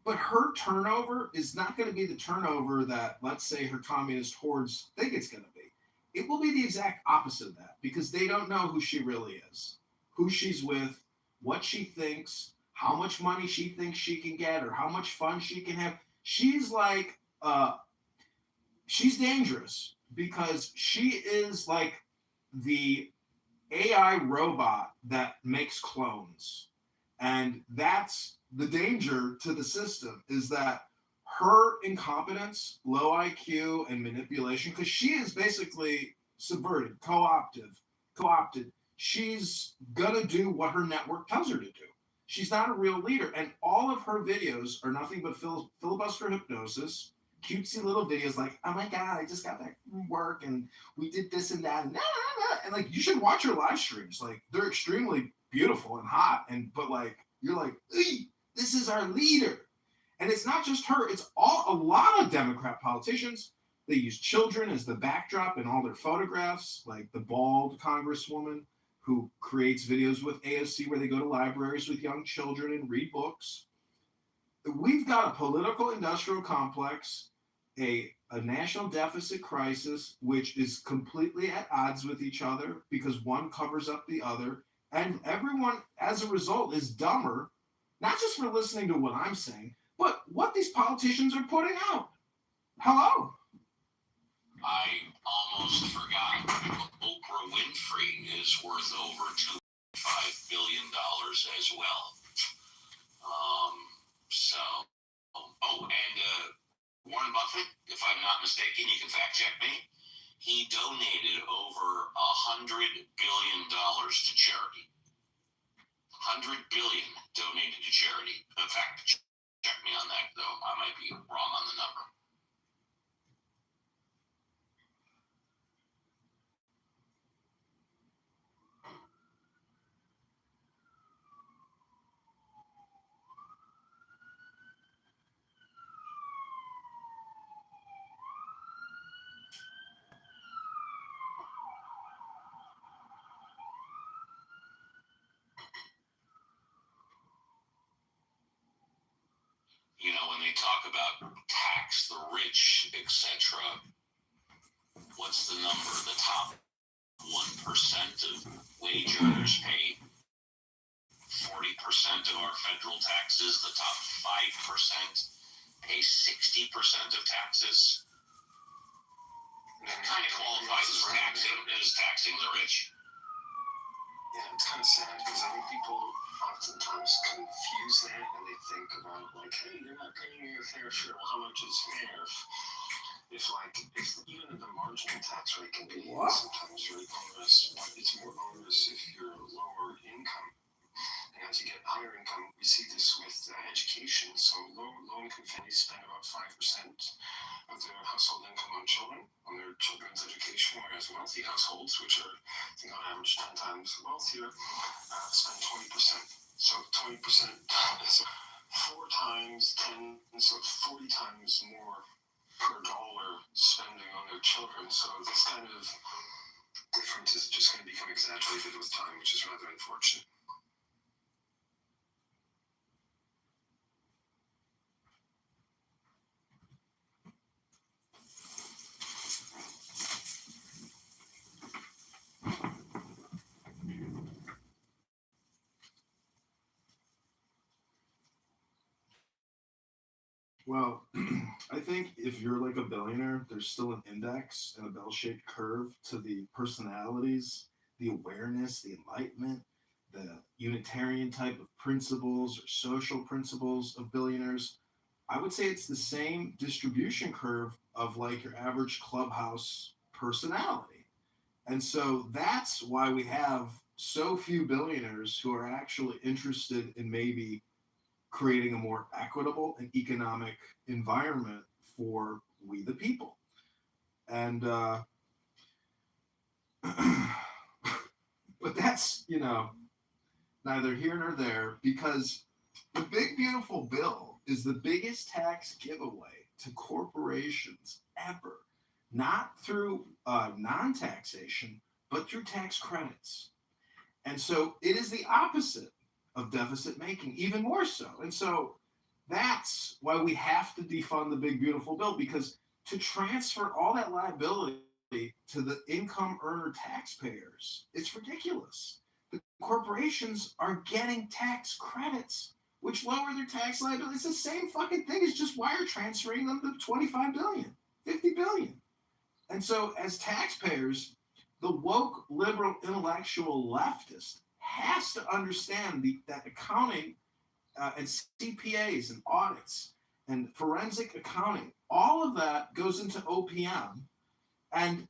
but her turnover is not going to be the turnover that, let's say, her communist hordes think it's going to be. It will be the exact opposite of that because they don't know who she really is, who she's with, what she thinks, how much money she thinks she can get, or how much fun she can have. She's like, she's dangerous because she is like the AI robot that makes clones. And that's the danger to the system is that her incompetence, low IQ, and manipulation, because she is basically subverted, co-opted. She's gonna do what her network tells her to do. She's not a real leader, and all of her videos are nothing but filibuster hypnosis, cutesy little videos like, "Oh my god, I just got back from work and we did this and that," and like you should watch her live streams. Like they're extremely beautiful and hot, and but like you're like, this is our leader. And it's not just her, it's a lot of Democrat politicians. They use children as the backdrop in all their photographs, like the bald congresswoman who creates videos with AOC where they go to libraries with young children and read books. We've got a political industrial complex, a national deficit crisis, which is completely at odds with each other because one covers up the other. And everyone, as a result, is dumber, not just for listening to what I'm saying, but what these politicians are putting out. Hello? I almost forgot. Oprah Winfrey is worth over $2.5 billion as well. Warren Buffett, if I'm not mistaken, you can fact check me. He donated over $100 billion to charity. $100 billion donated to charity. In fact, check me on that, though. I might be wrong on the number. You know, when they talk about tax the rich, etc., what's the number? The top 1% of wage earners pay 40% of our federal taxes. The top 5% pay 60% of taxes. That kind of qualifies as taxing the rich. Yeah, it's kind of sad because I think people oftentimes confuse that and they think about like, hey, you're not paying your fair share. Well, how much is fair? If even the marginal tax rate can be sometimes very onerous, but it's more onerous if you're lower income. And as you get higher income, we see this with education. So low-income families spend about 5% of their household income on children, on their children's education, whereas wealthy households, which are, I think on average 10 times wealthier, spend 20%. So 20% is 4 times 10, so 40 times more per dollar spending on their children. So this kind of difference is just going to become exaggerated with time, which is rather unfortunate. Well, I think if you're like a billionaire, there's still an index and a bell-shaped curve to the personalities, the awareness, the enlightenment, the Unitarian type of principles or social principles of billionaires. I would say it's the same distribution curve of like your average clubhouse personality. And so that's why we have so few billionaires who are actually interested in maybe creating a more equitable and economic environment for we the people. And But that's, neither here nor there, because the big beautiful bill is the biggest tax giveaway to corporations ever, not through non-taxation, but through tax credits. And so it is the opposite of deficit making, even more so. And so that's why we have to defund the big beautiful bill, because to transfer all that liability to the income earner taxpayers, it's ridiculous. The corporations are getting tax credits, which lower their tax liability. It's the same fucking thing as just wire transferring them to 25 billion, 50 billion. And so, as taxpayers, the woke liberal intellectual leftist has to understand that accounting and CPAs and audits and forensic accounting, all of that goes into OPM. And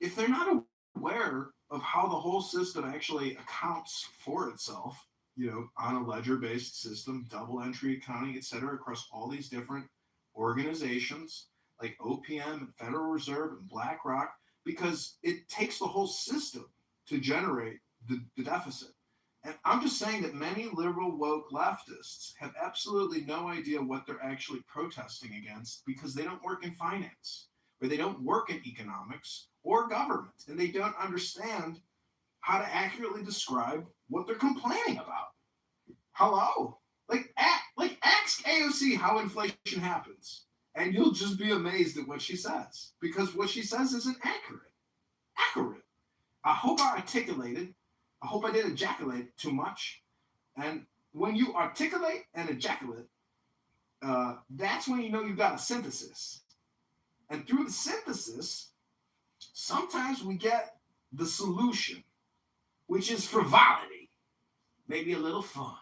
if they're not aware of how the whole system actually accounts for itself, on a ledger based system, double entry accounting, et cetera, across all these different organizations like OPM and Federal Reserve and BlackRock, because it takes the whole system to generate the deficit. And I'm just saying that many liberal woke leftists have absolutely no idea what they're actually protesting against, because they don't work in finance, or they don't work in economics or government, and they don't understand how to accurately describe what they're complaining about. Hello? Ask AOC how inflation happens, and you'll just be amazed at what she says, because what she says isn't accurate. Accurate. I hope I articulated. I hope I didn't ejaculate too much. And when you articulate and ejaculate, that's when you know you got a synthesis. And through the synthesis, sometimes we get the solution, which is frivolity, maybe a little fun.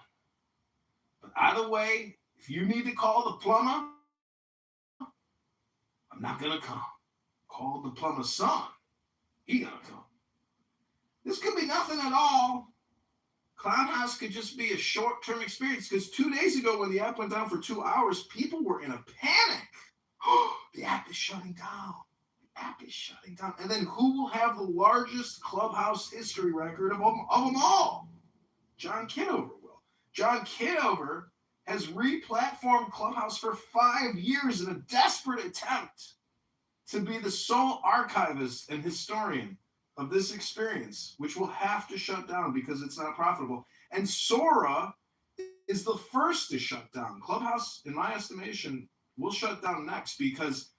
But either way, if you need to call the plumber, I'm not gonna come. Call the plumber's son. He gonna come. This could be nothing at all. Clown House could just be a short-term experience, because 2 days ago when the app went down for 2 hours, people were in a panic. The app is shutting down. The app is shutting down. And then who will have the largest Clubhouse history record of them all? John Kitover will. John Kitover has re-platformed Clubhouse for 5 years in a desperate attempt to be the sole archivist and historian of this experience, which will have to shut down because it's not profitable. And Sora is the first to shut down. Clubhouse, in my estimation, will shut down next, because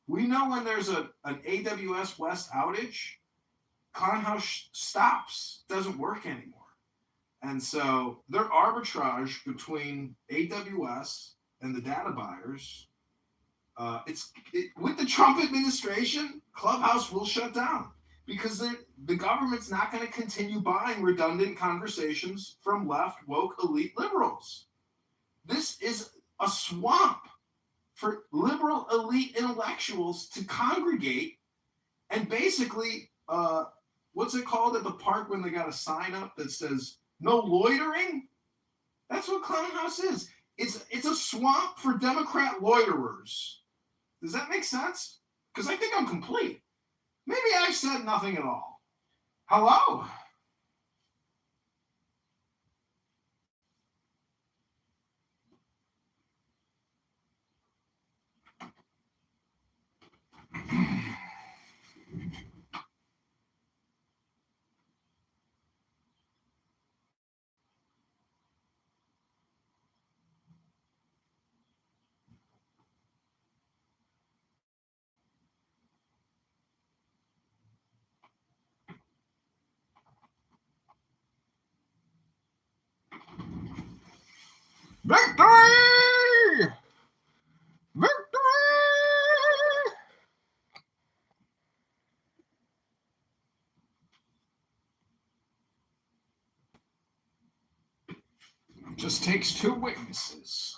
we know when there's an AWS West outage, Clownhouse stops, doesn't work anymore. And so their arbitrage between AWS and the data buyers, with the Trump administration, Clubhouse will shut down, because the government's not going to continue buying redundant conversations from left, woke, elite liberals. This is a swamp for liberal elite intellectuals to congregate and basically, what's it called at the park when they got a sign up that says no loitering? That's what Clown House is. It's a swamp for Democrat loiterers. Does that make sense? Because I think I'm complete. Maybe I've said nothing at all. Hello? Victory! Victory! It just takes two witnesses.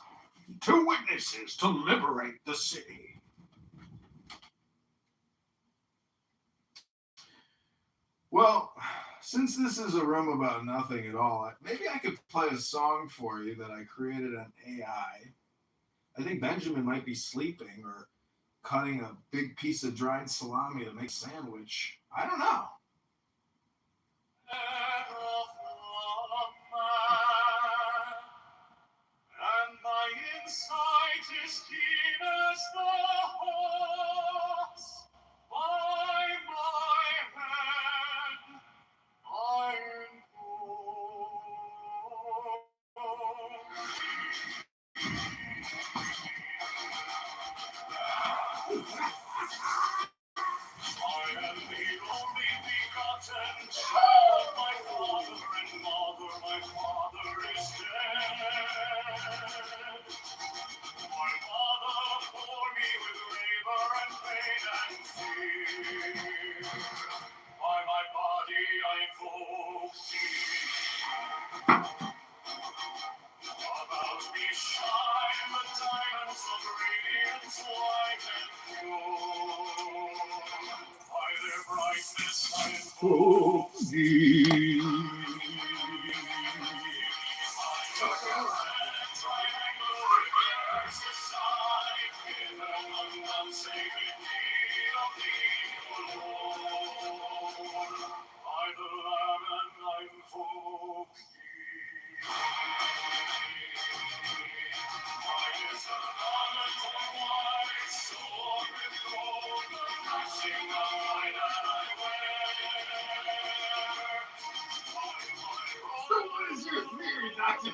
Two witnesses to liberate the city. Well, since this is a room about nothing at all, maybe I could play a song for you that I created on AI. I think Benjamin might be sleeping or cutting a big piece of dried salami to make a sandwich. I don't know. is keen as the hawk's by my head, iron I am the only begotten child of my father and mother. My father is dead. My mother bore me with labor and pain and fear. By my body I invoke thee. About me shine the diamonds of radiance white and pure. By their brightness I invoke thee. Triangle reverse the side, given unsaved need of thee, O Lord. By the Lamb and I invoke thee. Mine is the garment of white, sword with gold, the flashing of light that I wear. What is your theory, Doctor?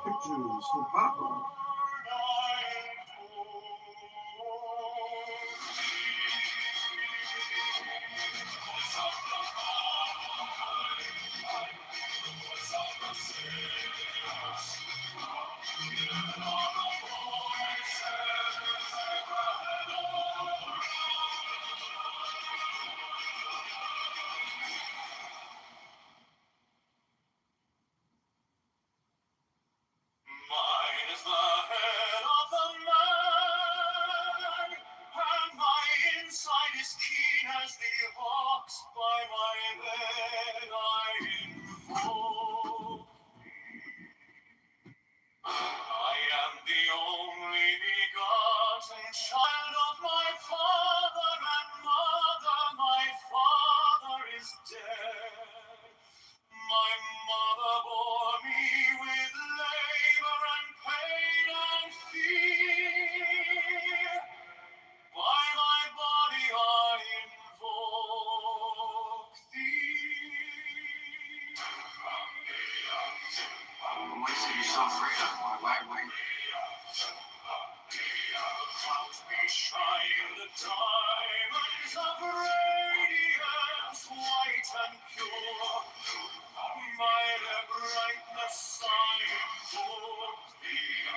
Pictures for Papa. Mine is the head of the man, and my inside is keen as the hawk's. By my head I invoke. I am the only begotten child of my father and mother. My father is dead. My mother bore me with labor and pain and fear. Diamonds of radiance, white and pure, might have brightness shine for thee.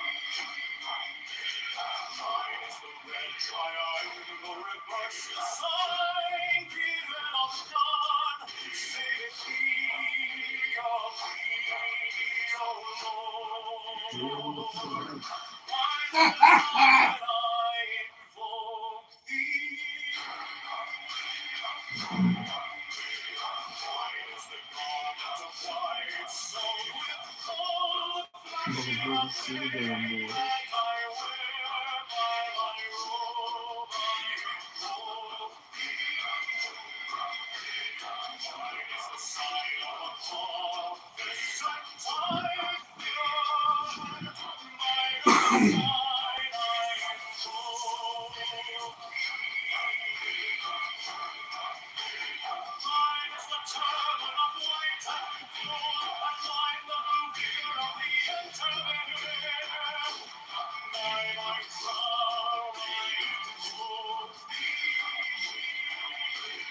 Mine is the red triangle, reverse the sign, given of none, save thee, of thee, O Lord. When I invoke thee, mine is the garment of white, sewn with gold, flashing out the like I wear by my robe, I invoke thee. Mine is the sign of a prophet, and I fear. Mine is the sign I invoke. Mine is the turban of white and pure, and mine the fear of the intermediate. Mine I crown, I invoke thee.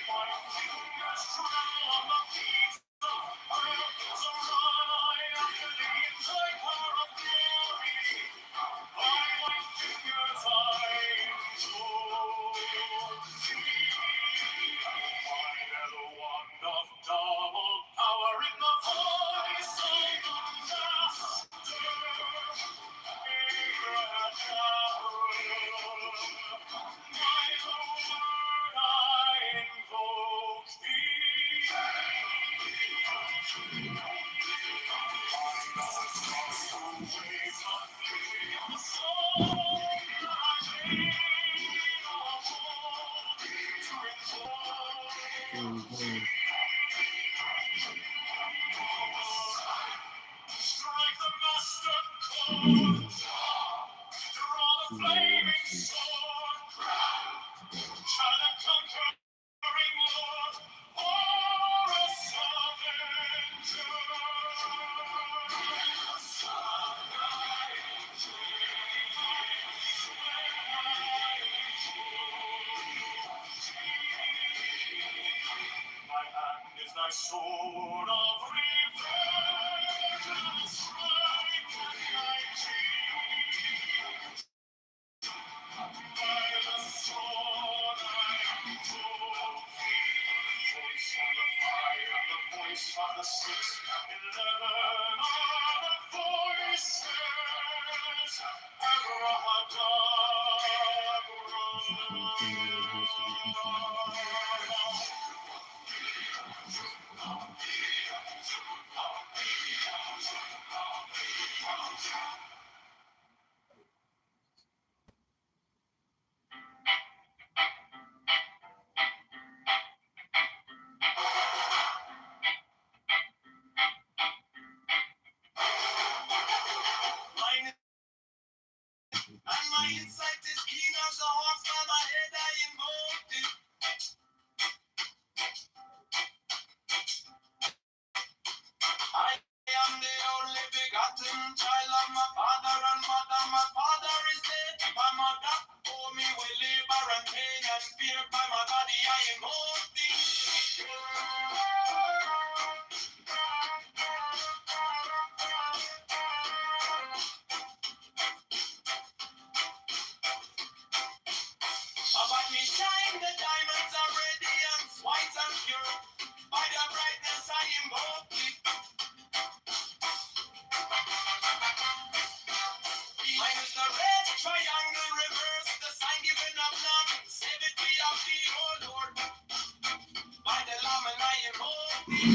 My fingers tremble on the keys of earth, so run I after thee in thy car of glory. By my fingers I invoke thee. Mine are the wand of double power in the voice of the master. By the word I invoke thee. Strike the master chord, draw the flaming sword, shall the conquering Lord, Horus Avenger. My hand is thy sword of revenge, and strike at thy cheek. By the sword I invoke thee. Voice of the fire, the voice of the 611 are the voices. Abrahadabra. And my insight is keen as the hawks by my head I invoke thee. I am the only begotten child of my father and mother. My father is dead. My mother bore me with labor and pain and fear. By my body I invoke thee. About me shine the diamonds of radiance, white and pure. By the brightness I invoke thee. Mine is the red triangle reverse, the sign given of none. Save it be of thee, O Lord. By the Lamb and I invoke thee.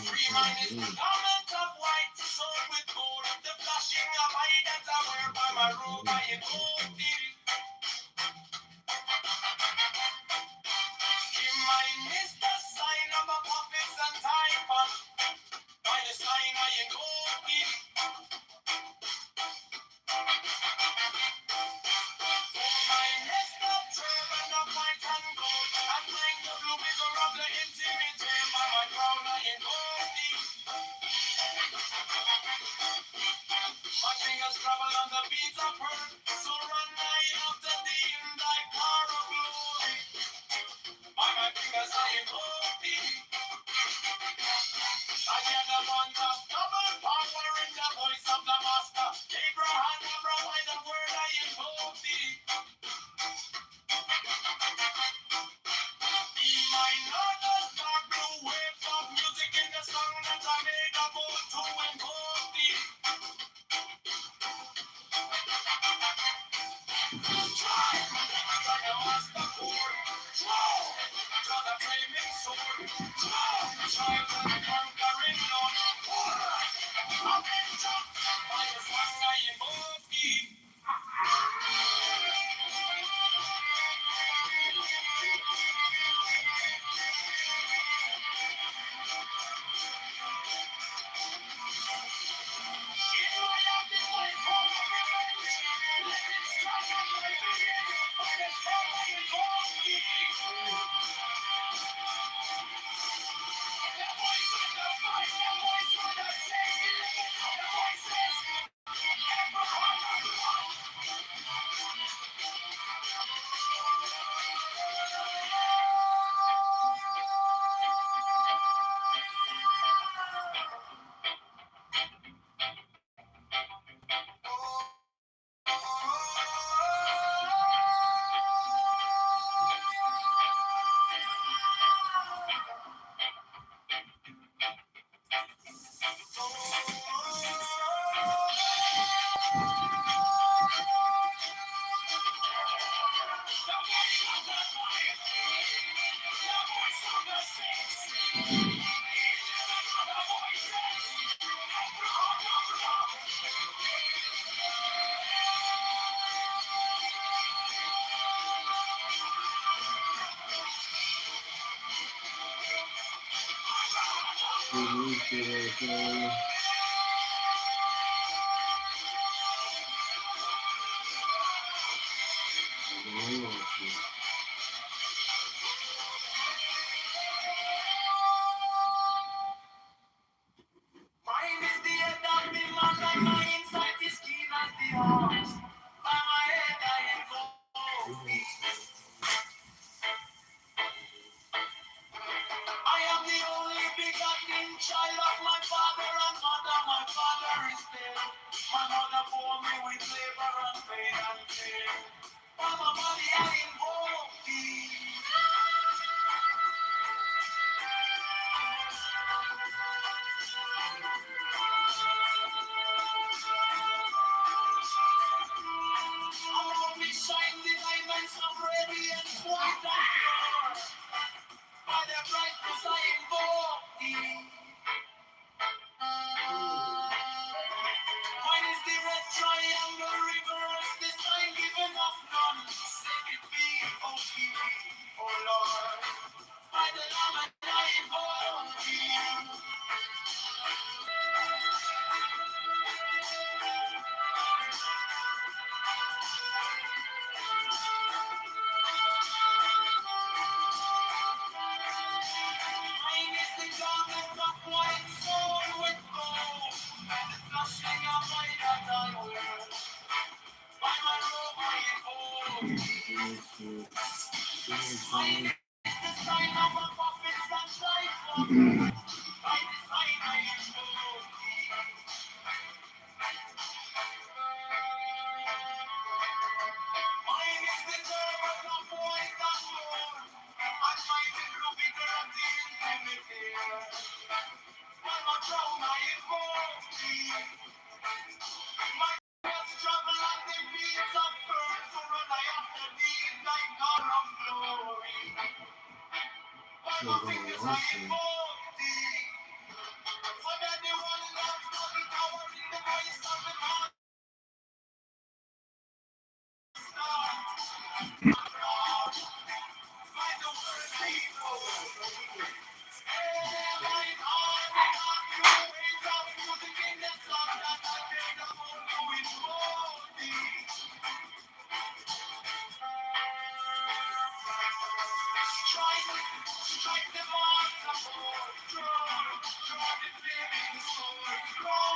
Free mine is the garment of white, sewn with gold. The flashing of eye that I wear by my robe I invoke thee. Mine is the sign of a prophet and time. By the sign I invoke thee. For mine is the turban of white and gold, and mine the blue vigor of the intimate. By my crown I invoke thee. Kitover. Mine is the head of the man and my insight is keen as the arms. By my head I invoke thee. I am the only begotten child of my father and mother. My father is dead. My mother bore me with labor and pain and fear. By my body I invoke thee. Around me shine the diamonds of radiance, white and pure. By the brightness I invoke thee. Mine is the red triangle reverse, the sign given of none. Save it be, oh keep me, oh Lord. By the Lamb and I invoke thee. Mine is the garment of white soul with gold, and the flushing of my that I wear. By my robe I invoke thee. Mine is the sign of a prophet and life. By the sign I invoke thee. Mine is the garment of white and gold, and mine is the vigor of the intimate. By my crown I invoke thee. My best travel on the beats of birds, so run I after thee in thy car of glory. By my fingers I invoke thee. For that the one that of the tower in the voice of the master. By the word I invoke. My heart without you, without music in the song that I made the moon to invoke thee. Strike the master board, draw the flaming sword, draw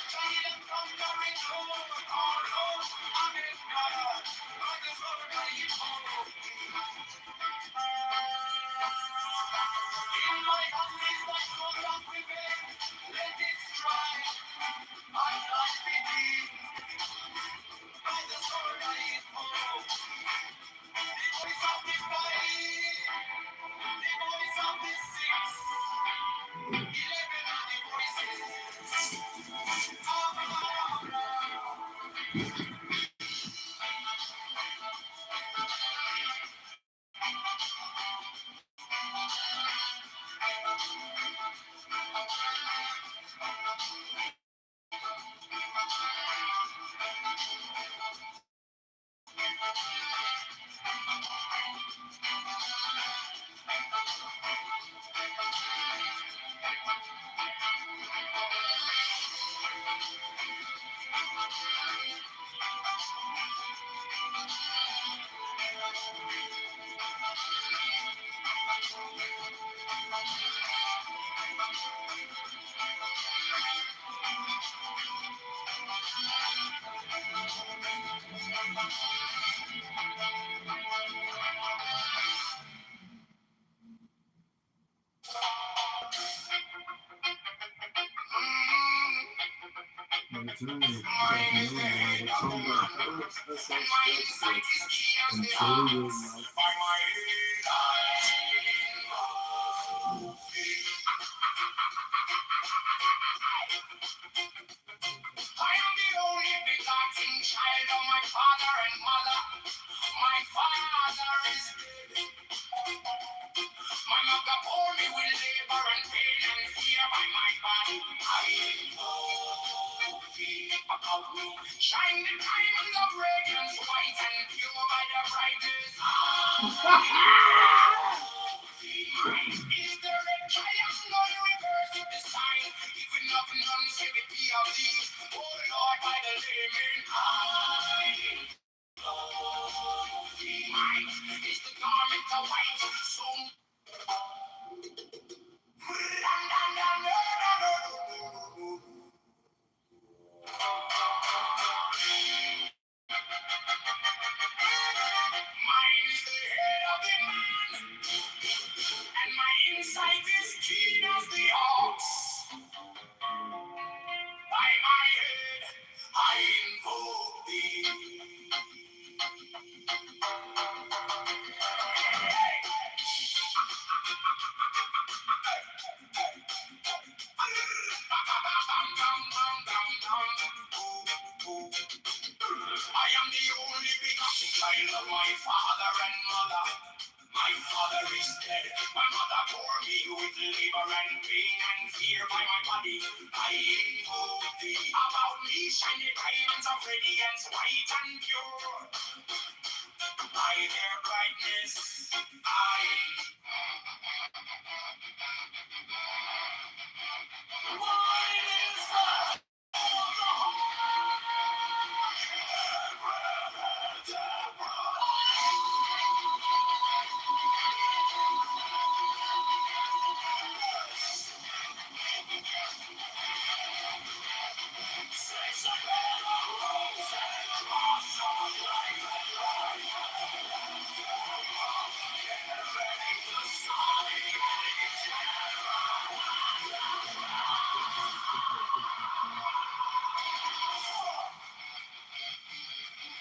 giant conquering sword, all amen God, by the sword I invoke thee. In my hand is thy sword of revenge, let it strike, my life be thee, by the sword I invoke thee. The voice of the fight, the voice of the six, 11 of the voices. I am the only begotten child of my father and mother. My father is dead. My mother bore me with labor and pain and fear by my body. I invoke thee above me. Shine the diamonds of radiance, white and pure by the brightness. Is there a triangle reverse with the sign nothing done for the PLD. Oh Lord, by the living high. Mine is the garment of white. So mine is the head of the man, and my insight is keen as the ox. By my head, I invoke thee. I am the only begotten child of my father and mother. My father is dead. My mother bore me with labor and pain and fear by my body. I invoke thee. About me shine the diamonds of radiance, white and pure. By their brightness, I. Wine is the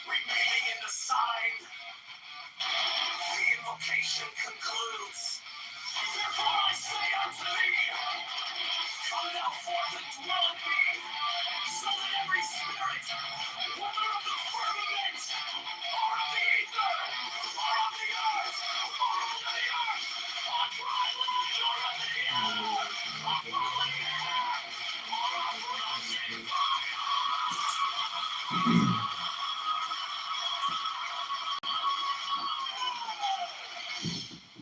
remaining in the sign. The invocation concludes. Therefore I say unto thee, come thou forth and dwell in me, so that every spirit, whether of the firmament, or of the ether, or of the earth, or under the earth, or dry land, or of the air, or falling air, or of roasting fire,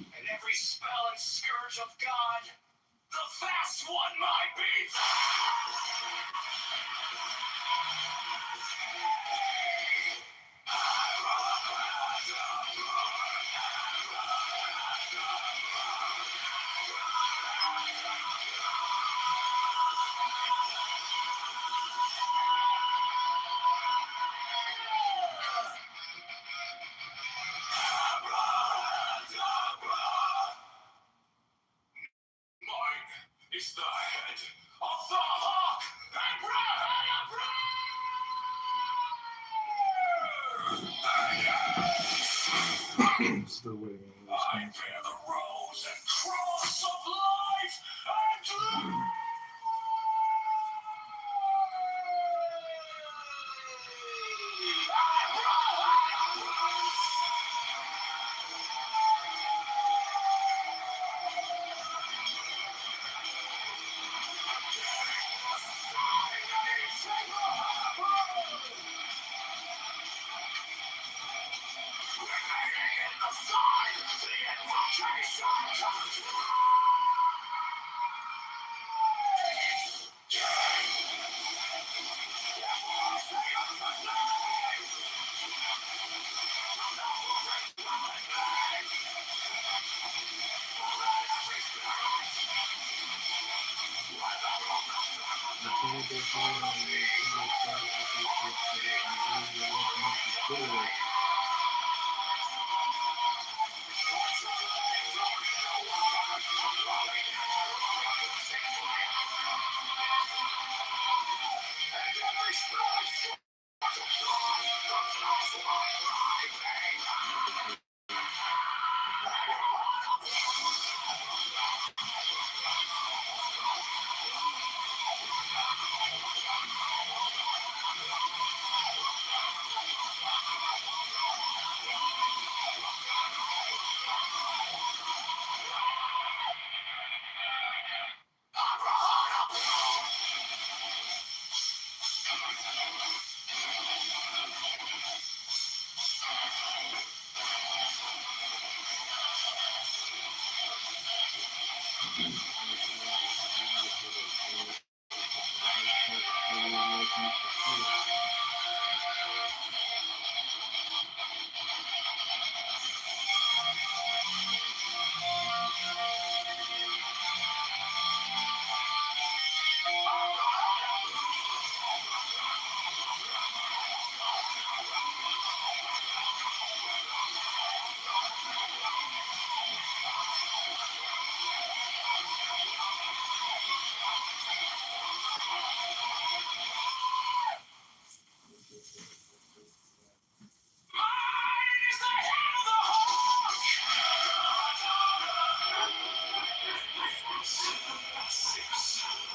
and every spell and scourge of God, the fast one might be. Mine is the head of the hawk, Abraham. Still waiting on I bear the rose and cross of life and life.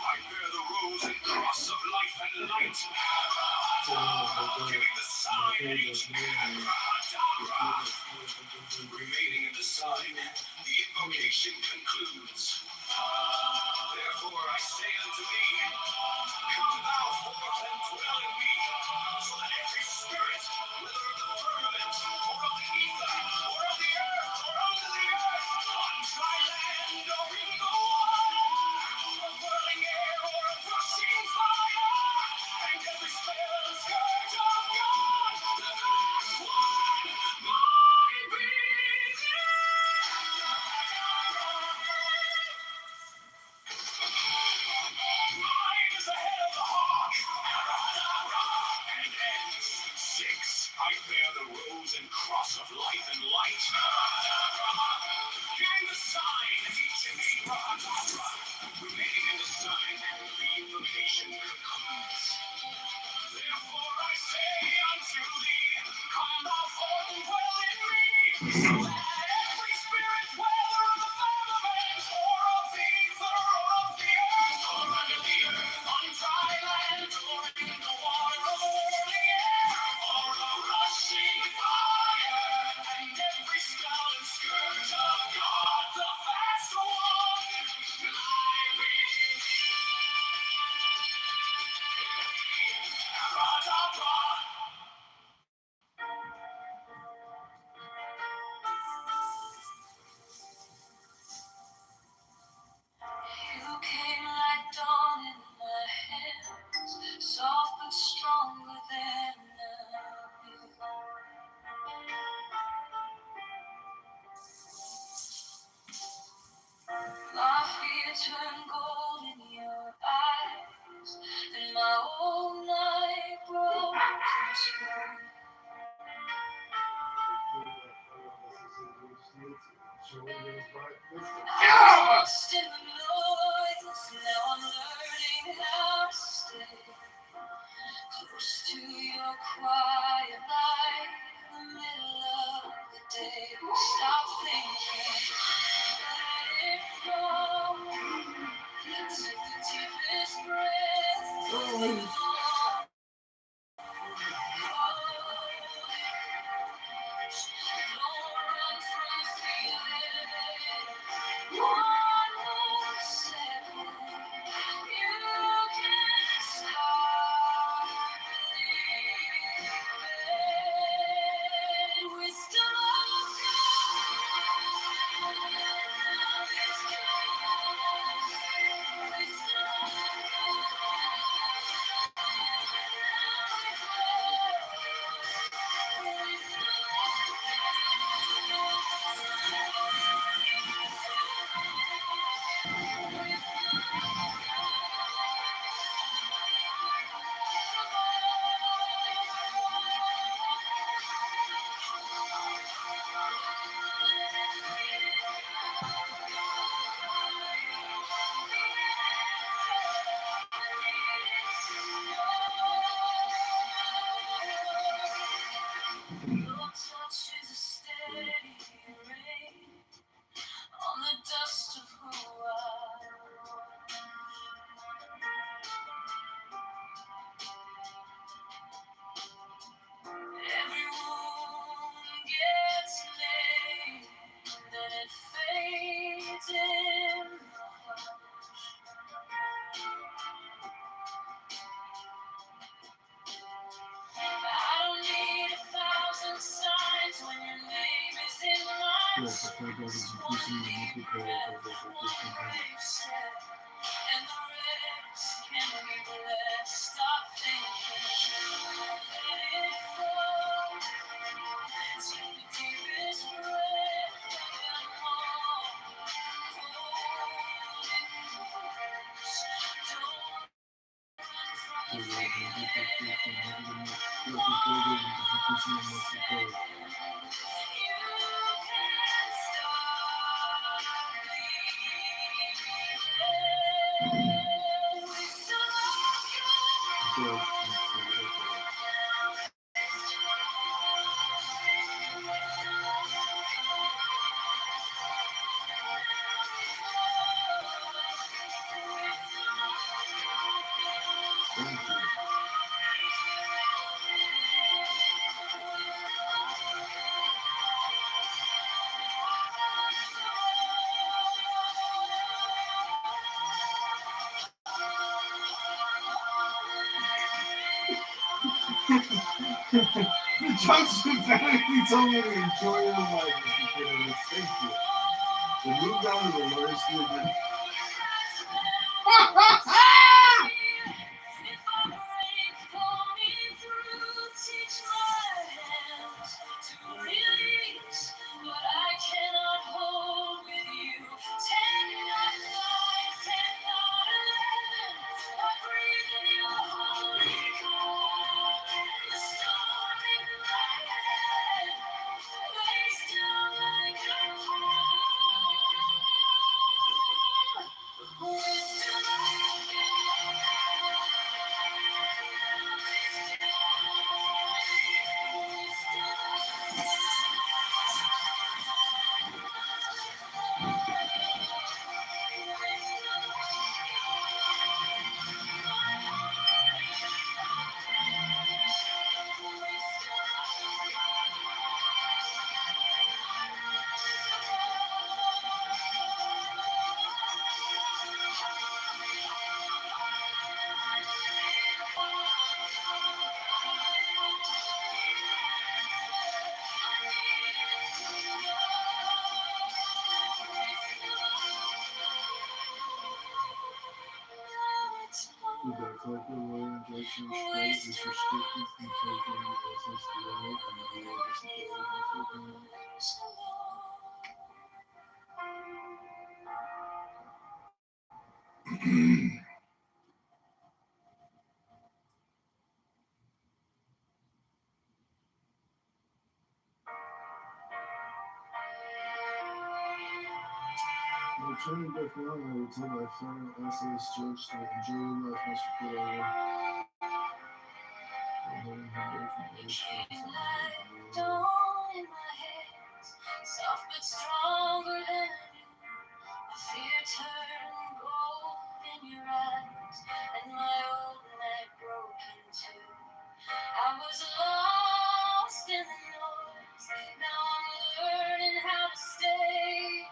I bear the rose and cross of life and light, giving the sign at each remaining in the sign, the invocation concludes. Therefore I say unto thee, come thou forth and dwell in me, so that every spirit, whether of the firmament, or of the ether, or of the earth, or under the earth, on dry land, or in the water, of whirling air, or of rushing fire, and every spell and scourge of God, the vast one, my being. Mine is the head of the hawk, and ends. 6. I bear the rose and cross of life and light, giving the sign at each and remaining in the sign, the invocation concludes. Therefore I say unto thee, come thou forth and dwell in me, so that every spirit, whether of the firmament, or of the ether, or of the earth, or under the earth, on dry land, or in the water, of whirling air, or of rushing fire, and every spell and scourge of God, the vast one, my being. You came like dawn in my hands, soft but stronger than my fear turned gold in your eyes, and my whole night broke into lost in the noise. Now I'm learning how to stay close to your quiet light in the middle of the day. Stop thinking, let it flow. Take the deepest breath. Don't run from the feeling. One more second, you can start believing. Wisdom of God, it's God. Wisdom of your touch is a steady rain on the dust of who I every wound gets named, then it fades in the hush. I don't need 1,000 signs when your name is in my just one deep breath, one brave step, and the rest can be blessed. Stop thinking, let it flow. Take the deepest breath and hold it close. Don't Johnson emphatically told me to enjoy your life, Mr. Kitover. Thank you. The move down to the lowest tier. The collective water injection straight is restricted from taking the SSDI and the disability. Returning back home, I will tell my fellow SS Church to enjoy your life, Mr. Kitover. Dawn in my head, soft but stronger than I knew. My fear turned gold in your eyes, and my old night broke in two. I was lost in the noise, now I'm learning how to stay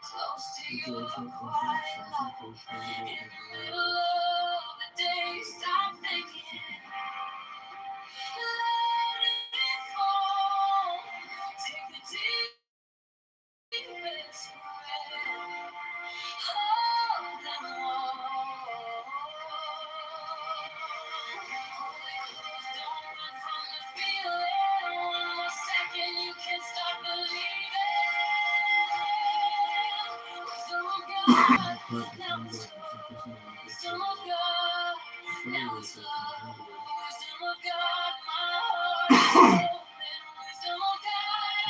close to your quiet light. In the middle of the day, stop thinking. Let it fall. Take the deepest breath. Hold them all. Holy close, don't run from the feeling. One more second, you can start believing. Wisdom of God, now it's love. Wisdom of God, now it's love. Wisdom of God, my heart is open. Wisdom of God,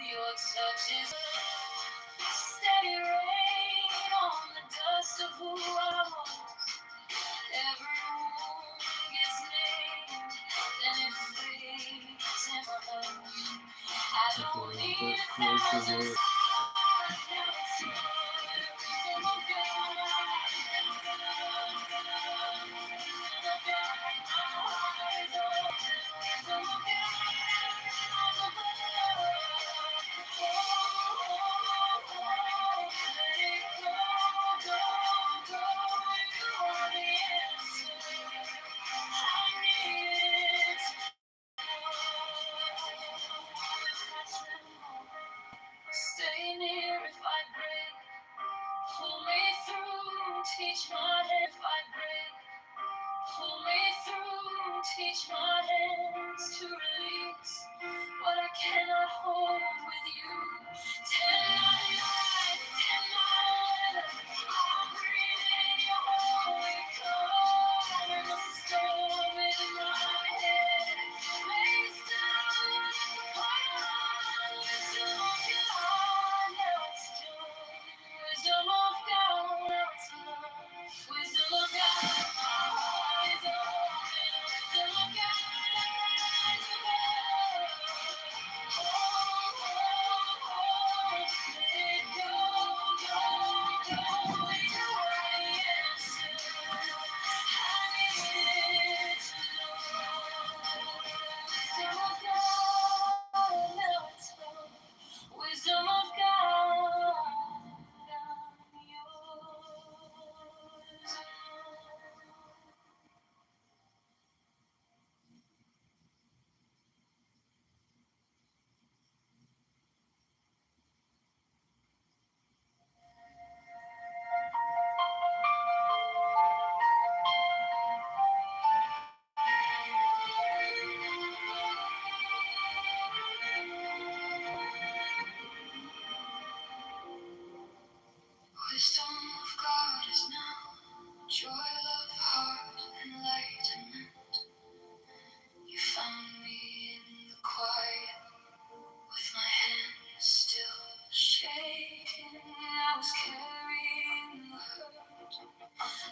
your touch is steady rain on the dust of who I was. Every wound gets named, then it fades in my heart. I don't need 1,000 stars, now it's your wisdom of God. Wisdom of God, my heart is open. Wisdom of God, eyes of love. Oh, let it go, go, go. You are the answer. I need it. Stay Pull me through, teach my hands to release what I cannot hold with you. Tell my life, tell my weather, I'm breathing your holy calm in the storm in my head. Lays down like a pond, wisdom of God, now it's done. Wisdom of God, now it's done. Wisdom of God. Wisdom of God, I'm yours. Wisdom of God is now joy, love, heart, enlightenment. You found me in the quiet, with my hands still shaking. I was carrying the hurt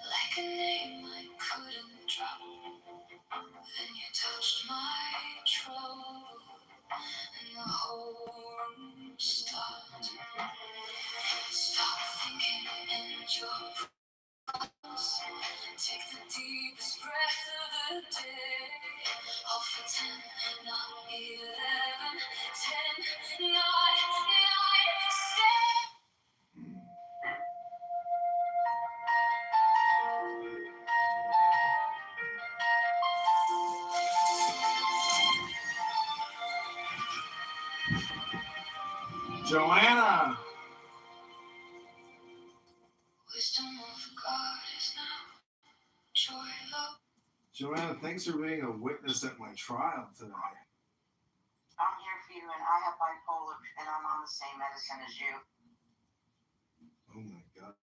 like a name I couldn't drop. Then you touched my trouble, and the whole room stopped. Stop thinking and your promise. Take the deepest breath of the day. All for 10, not 11. 10, not 9. Stay. Joanna. Wisdom of God is now joy, love. Joanna, thanks for being a witness at my trial today. I'm here for you, and I have bipolar, and I'm on the same medicine as you. Oh my God.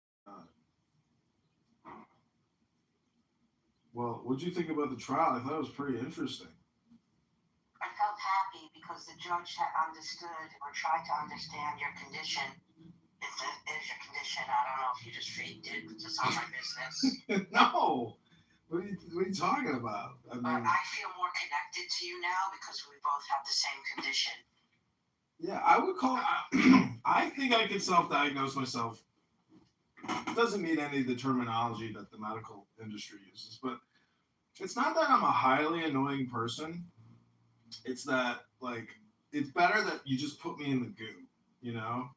Well, what'd you think about the trial? I thought it was pretty interesting. I felt happy because the judge had understood or tried to understand your condition. If it is your condition, I don't know if you just faked it. It's not my business. No. What are you talking about? I But mean, I feel more connected to you now because we both have the same condition. yeah, I would call I think I can self-diagnose myself. It doesn't mean any of the terminology that the medical industry uses, but it's not that I'm a highly annoying person. It's that, like, it's better that you just put me in the goo, you know?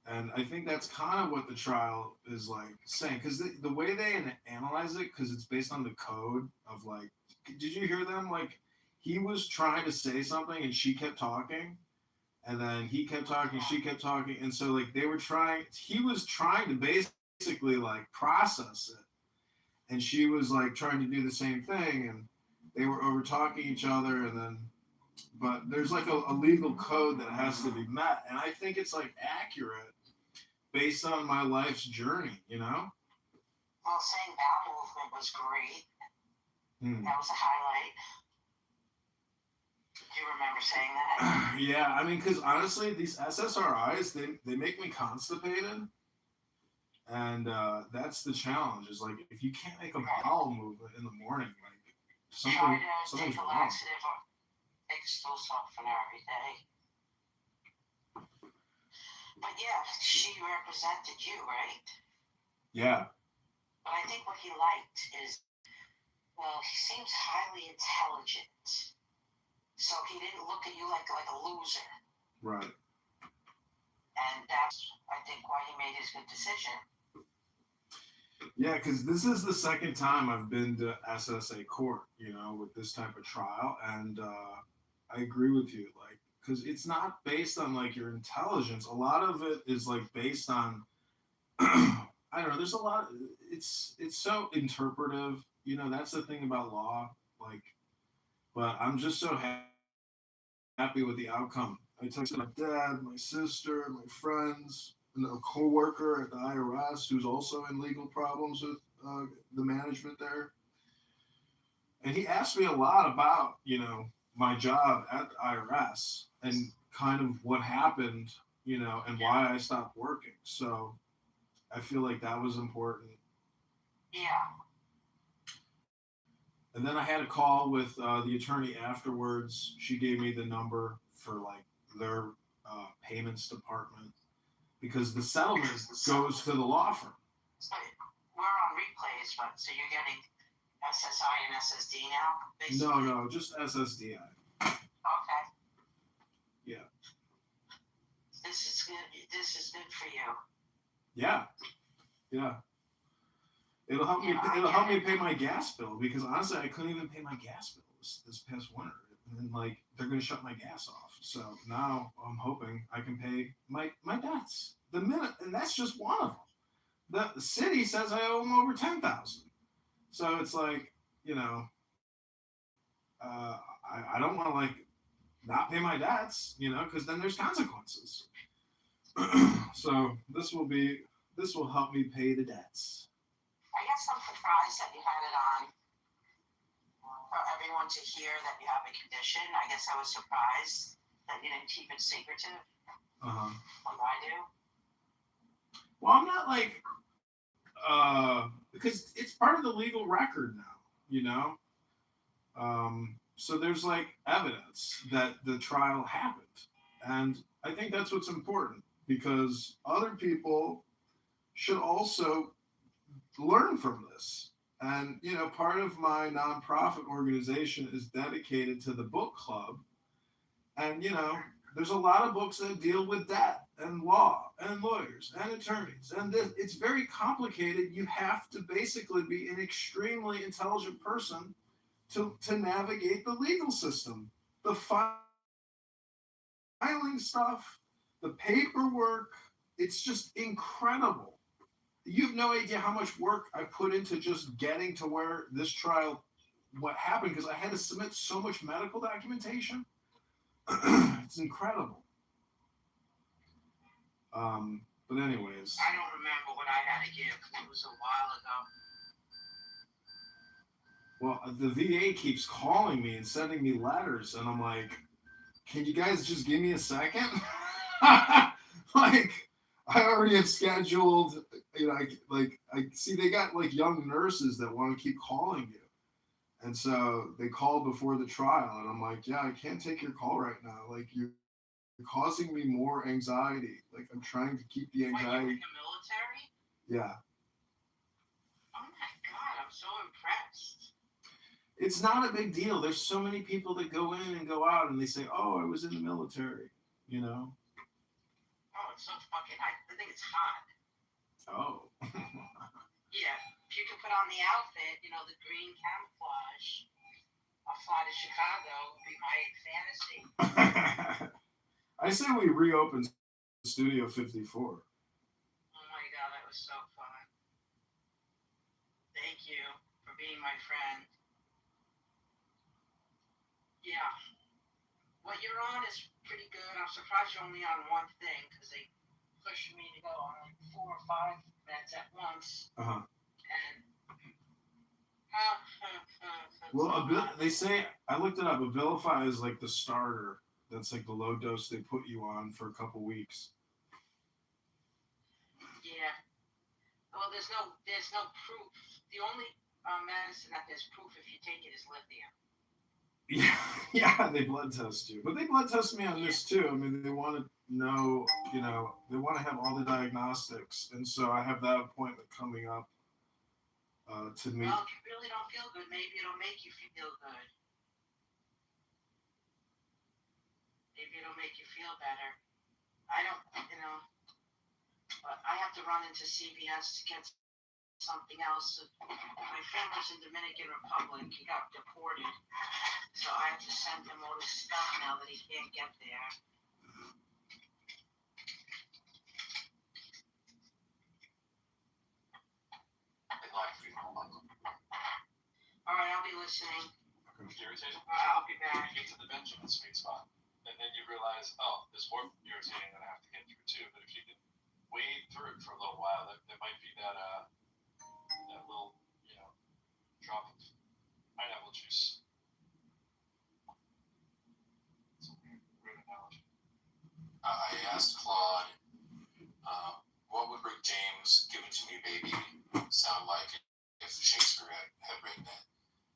And I think that's kind of what the trial is like saying, because the way they analyze it, because it's based on the code of, like, did you hear them? Like, he was trying to say something and she kept talking, and then he kept talking, she kept talking, and so, like, he was trying to basically, like, process it, and she was, like, trying to do the same thing, and they were over talking each other, and then, but there's, like, a legal code that has to be met, and I think it's, like, accurate based on my life's journey, you know? Well, saying bowel movement was great. That was a highlight. Do you remember saying that? Yeah, I mean, because honestly, these SSRIs, they make me constipated. And that's the challenge, is, like, if you can't make a bowel movement in the morning, like, Try to something's take a wrong. laxative or take a stool softener every day. But yeah, she represented you, right? Yeah. But I think what he liked is, well, he seems highly intelligent. So he didn't look at you like a loser. Right. And that's, I think, why he made his good decision. Yeah, because this is the second time I've been to SSA court, you know, with this type of trial. And I agree with you, like, because it's not based on, like, your intelligence. A lot of it is, like, based on I don't know. There's a lot. It's so interpretive. You know, that's the thing about law. Like, but I'm just so happy with the outcome. I texted my dad, my sister, my friends, and a coworker at the IRS who's also in legal problems with the management there. And he asked me a lot about, my job at the IRS and kind of what happened, and why I stopped working. So I feel like that was important. Yeah. And then I had a call with the attorney afterwards. She gave me the number for like their payments department because the settlement goes to the law firm. So we're on replays, but so you're getting SSI and SSD now, basically? No, just SSDI. Okay. Yeah. This is good. This is good for you. Yeah. Yeah. It'll help me. It'll help me pay my gas bill because honestly, I couldn't even pay my gas bill this past winter, and like they're gonna shut my gas off. So now I'm hoping I can pay my debts the minute, and that's just one of them. The city says I owe them over 10,000. So it's like, you know, I don't want to like not pay my debts, because then there's consequences. So this will help me pay the debts. I guess I'm surprised that you had it on for everyone to hear that you have a condition. I guess I was surprised that you didn't keep it secretive like I do. Well, I'm not like because it's part of the legal record now, you know. So there's like evidence that the trial happened, and I think that's what's important because other people should also learn from this. And part of my nonprofit organization is dedicated to the book club, and there's a lot of books that deal with debt and law and lawyers and attorneys, and it's very complicated. You have to basically be an extremely intelligent person to navigate the legal system, the filing stuff, the paperwork. It's just incredible. You have no idea how much work I put into just getting to where this trial, what happened, because I had to submit so much medical documentation. It's incredible. But anyways. I don't remember what I had to give because it was a while ago. Well, the VA keeps calling me and sending me letters, and I'm like, can you guys just give me a second? Like, I already have scheduled, I see they got like young nurses that want to keep calling you. And so they called before the trial, and I'm like, yeah, I can't take your call right now. Like, you're causing me more anxiety. Like, I'm trying to keep the anxiety. Were you in the military? Yeah. Oh my God, I'm so impressed. It's not a big deal. There's so many people that go in and go out, and they say, oh, I was in the military, Oh, it's so fucking, I think it's hot. Oh. Yeah, if you could put on the outfit, the green camouflage, I'll fly to Chicago, would be my fantasy. I say we reopen Studio 54. Oh my God, that was so fun. Thank you for being my friend. Yeah. What you're on is pretty good. I'm surprised you're only on one thing because they pushed me to go on like 4 or 5 meds at once. Uh-huh. And well, they say, I looked it up, Abilify is like the starter. That's like the low dose they put you on for a couple weeks. Yeah. Well, there's no proof. The only medicine that there's proof if you take it is lithium. Yeah, they blood test you. But they blood test me on this too. I mean, they want to know, they want to have all the diagnostics. And so I have that appointment coming up to meet. Well, if you really don't feel good, maybe it'll make you feel good. Maybe it'll make you feel better. I don't, but I have to run into CVS to get something else. My family's in Dominican Republic. He got deported. So I have to send him all this stuff now that he can't get there. listening. Irritating. I'll be back. You get to the Benjamin sweet spot, and then you realize, oh, there's more irritating that I have to get through too. But if you can wade through it for a little while, there might be that little, drop of pineapple juice. It's a weird analogy. I asked Claude, what would Rick James' "Give It To Me, Baby" sound like if Shakespeare had written it?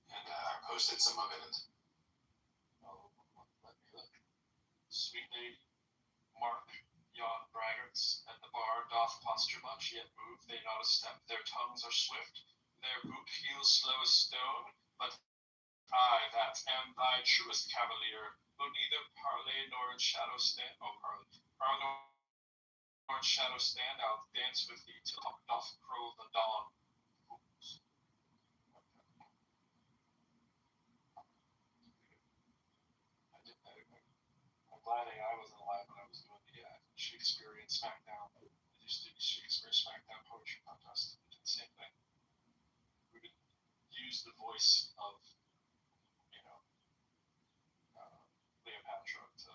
And I posted some of it. Oh, let me look. Sweet lady, mark yon braggarts at the bar doth posture much, yet move they not a step. Their tongues are swift, their boot heels slow as stone. But I, that am thy truest cavalier, will neither parley nor in shadow stand. Oh, parley nor in shadow stand. I'll dance with thee till cock doth crow the dawn. Fools. I'm glad AI wasn't alive when I was doing the Shakespearean Smackdown. I used to do Shakespeare Smackdown poetry contest. We did the same thing. We would use the voice of, Cleopatra to,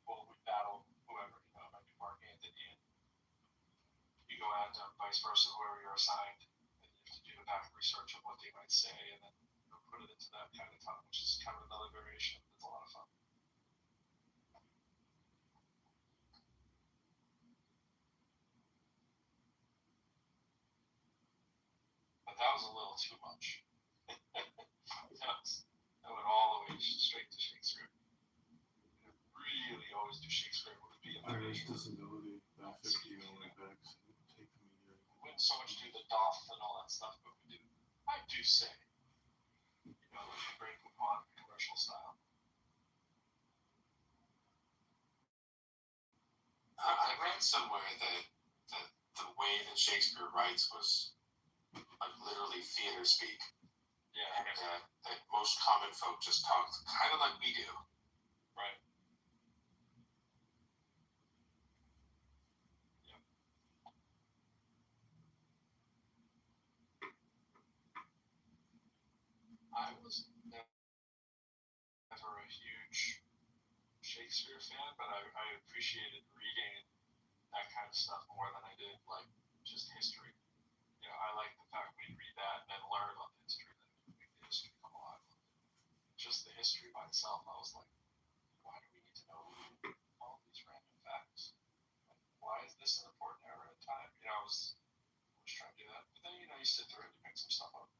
we'd battle whoever, it might be Mark Anthony, and you go out and vice versa, whoever you're assigned, and you have to do the back research of what they might say, and then put it into that kind of tongue, which is kind of another variation. It's a lot of fun. But that was a little too much. I went all the way straight to Shakespeare. Really always do Shakespeare would be a Irish disability benefit deal impacts take the media. We wouldn't so much do the doth and all that stuff, but we do. I do say, like the Great Coupon commercial style. I read somewhere that the way that Shakespeare writes was like literally theater speak. Yeah, And that most common folk just talked kind of like we do. right. Yep. I was never a huge Shakespeare fan, but I appreciated reading that kind of stuff more than I did like just history. I like the fact we'd read that and then learn about the history, then make the history come alive. Just the history by itself, I was like, why do we need to know all these random facts? Like, why is this an important era in time? I was trying to do that, but then you sit through it, you pick some stuff up.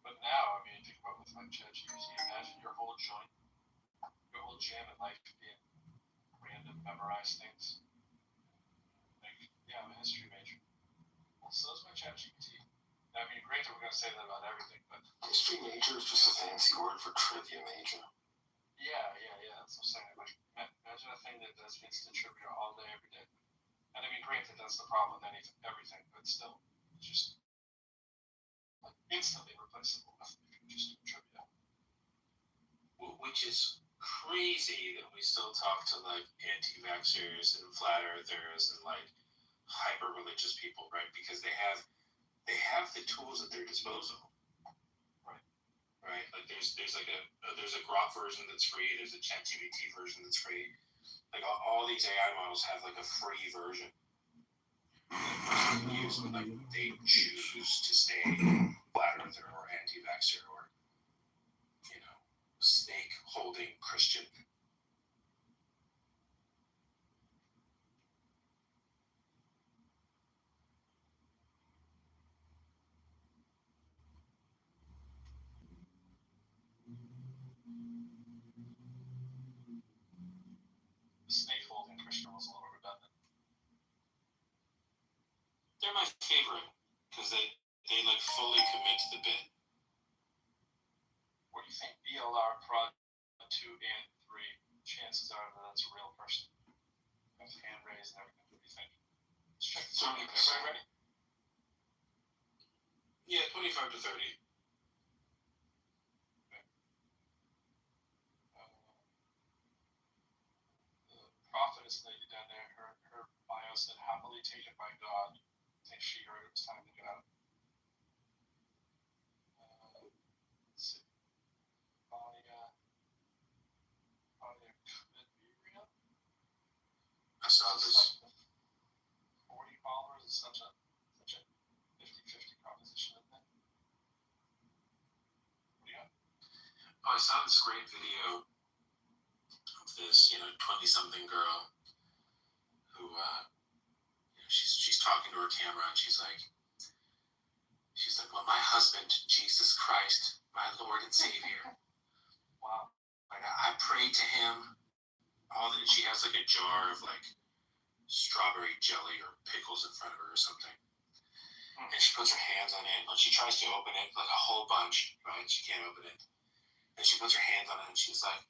But now, think about with like ChatGPT. Imagine your whole jam in life being random memorized things. I'm a history major. Well, so is my ChatGPT. Granted, we're going to say that about everything, but History major is just a fancy word for trivia major. yeah. That's what I'm saying. Like, imagine a thing that does instant trivia all day, every day. And granted, that's the problem with everything, but still, it's just like instantly replaceable with just trivia. Which is crazy that we still talk to like anti-vaxxers and flat earthers and like hyper-religious people, right? Because they have the tools at their disposal. Right? Like there's a Grok version that's free, there's a ChatGPT version that's free. Like all these AI models have like a free version that person can use when like they choose to stay flat earther or anti-vaxxer or snake holding Christian. The snake holding Christian was a little redundant. They're my favorite because they like fully commit to the bit. What do you think BLR Prod 2 and 3? Chances are that that's a real person. With hand raised and everything. What do you think? Let's check this out. Everybody ready? Yeah, 25 to 30. The prophetess lady down there, her bio Ohio said, happily taken by God. I think she heard it was time to get out. Let's see. Claudia Kitover. I saw this. 40 followers is such a 50-50 proposition, isn't it? What do you got? Oh, I saw this great video of this, 20-something girl who, she's talking to her camera and she's like, well, my husband, Jesus Christ, my Lord and Savior. Wow. Like, I prayed to him. She has like a jar of like strawberry jelly or pickles in front of her or something. And she puts her hands on it, and she tries to open it, like a whole bunch, right? She can't open it. And she puts her hands on it, and she's like,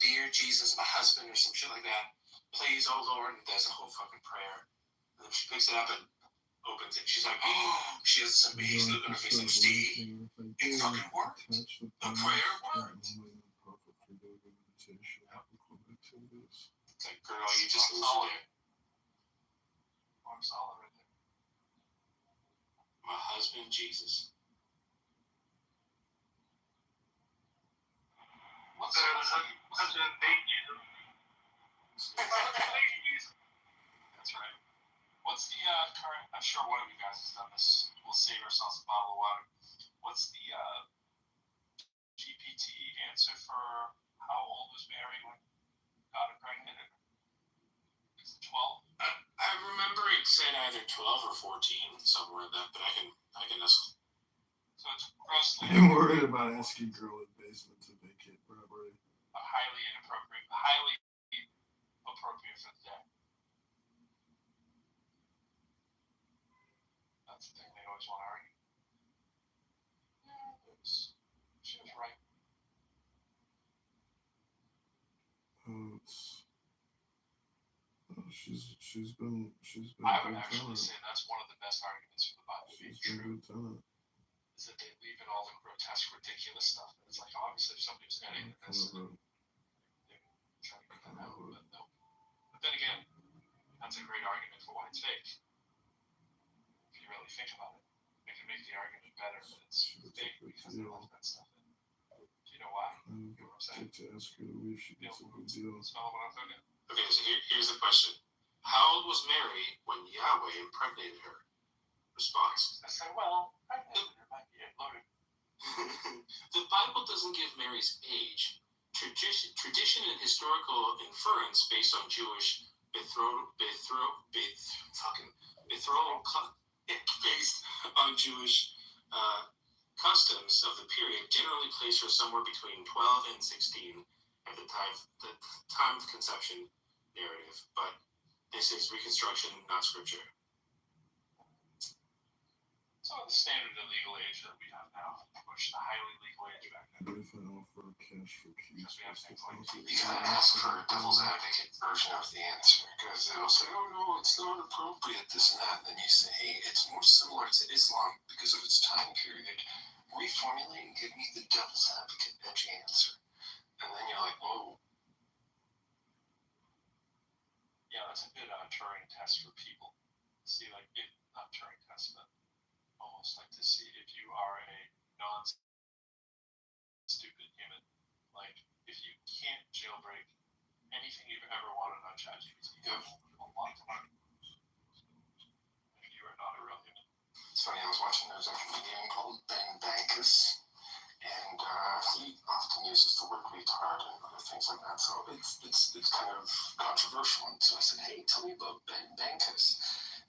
Dear Jesus, my husband, or some shit like that. Please, oh Lord, and does a whole fucking prayer. And then she picks it up and opens it. She's like, oh, she has this amazing look on her face, like, Steve, it fucking worked. The prayer worked. It's like, girl, you just lose it. Rock solid right there. My husband, Jesus. What's better than President Baby Jesus? That's right. What's the current? I'm sure one of you guys has done this. We'll save ourselves a bottle of water. What's the GPT answer for how old was Mary when got her pregnant? Is it 12? I remember it said either 12 or 14, somewhere in that, but I can ask. So it's grossly I'm worried about asking girl in basement to vacate property. highly inappropriate for the day. That's the thing they always want to argue. Yeah, she was right. She's been I would good actually tenant. say that's one of the best arguments for the Bible being She's been true. good tenant. Is that they leave in all the grotesque, ridiculous stuff. And it's like, obviously, if somebody was editing this, they try to get that out. But no. But then again, that's a great argument for why it's fake. If you really think about it, it can make the argument better that it's fake because they left that stuff in. Do you know why? You know what I'm saying? To ask her if she gets a good deal. Smell what I'm cooking? Okay, so here's the question. How old was Mary when Yahweh impregnated her? Response. I said, well, I know there might be a loaded. The Bible doesn't give Mary's age. Tradition and historical inference based on Jewish based on Jewish customs of the period generally place her somewhere between 12 and 16 at the time of conception narrative, but this is reconstruction, not scripture. So the standard illegal age that we have now, push the highly legal age back then. What if I offer cash for keys? Because we have things like You gotta ask for a devil's advocate version of the answer, because they'll say, oh no, it's not appropriate, this and that. And then you say, hey, it's more similar to Islam because of its time period. Reformulate and give me the devil's advocate edgy answer. And then you're like, whoa. Yeah, that's a good Turing test for people. See, like, not Turing test, but almost like to see if you are a non-stupid human. Like, if you can't jailbreak anything you've ever wanted on ChatGPT, you have a lot to learn. If you are not a real human. It's funny, I was watching, there's a comedian called Ben Bankus, and he often uses the word retard and other things like that, so it's kind of controversial. And so I said, hey, tell me about Ben Bankus.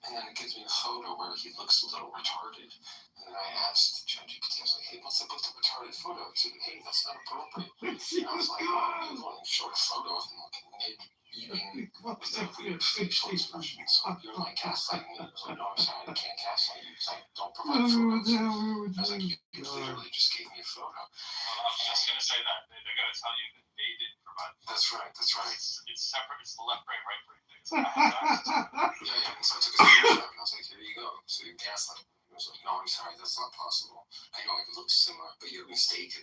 And then it gives me a photo where he looks a little retarded. And then I asked ChatGPT, I was like, hey, what's up with the retarded photo? It said, hey, that's not appropriate. And I was like, oh, I'm going to show a photo of him looking mid-eating with a weird facial expression. So you're like gaslighting me. I was like, no, I'm sorry, I can't gaslight you because I don't provide photos. I was like, you literally just gave me a photo. Well, I was just going to say that. They're going to tell you that they didn't provide. That's right. It's separate. It's the left brain, right brain thing. It's like I have access to it. Yeah, and so I took a screenshot and I was like, here you go. So you gaslight me. was like, no, I'm sorry, that's not possible. I know it looks similar, but you're mistaken.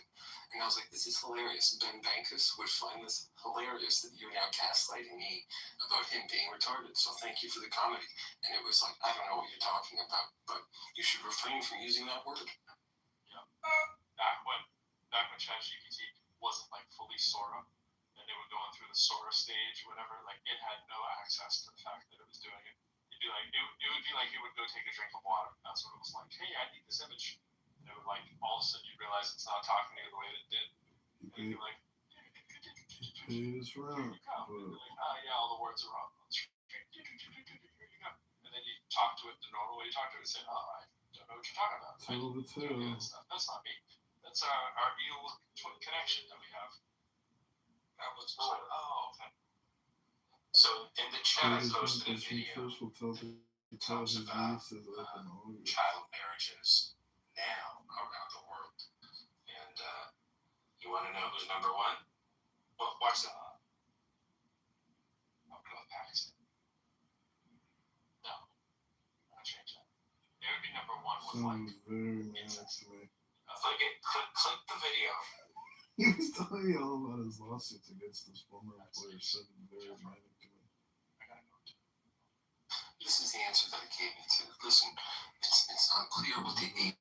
And I was like, this is hilarious. Ben Bankus would find this hilarious that you're now gaslighting me about him being retarded. So thank you for the comedy. And it was like, I don't know what you're talking about, but you should refrain from using that word. Back when ChatGPT wasn't like fully Sora, and they were going through the Sora stage, whatever, like it had no access to the fact that it was doing it. It'd be like it would be like it would go take a drink of water. That's what it was like. Hey, I need this image. And it would like all of a sudden you realize it's not talking to you the way that it did. And you'd be like, Paid his here rent. you go. And you'd be like, oh yeah, all the words are wrong. Here you go. And then you talk to it the normal way you talk to it and say, oh, I don't know what you're talking about. Tell the tale. That's not me. That's our eel connection that we have. That was Oh, okay. so in the chat I Paid his posted a rent. He video first will tell the talks his about youth is open August. child marriages now around the world. And you want to know who's number one? Well, watch that. I'll go with Pakistan. No, I'll change that. It would be number one with like Sounds very manic incest. to me. Click it. Click the video. He was telling me all about his lawsuits against his former employer. Sounded very manic to me. I gotta go. This is the answer that it gave me to. Listen, it's not clear what the age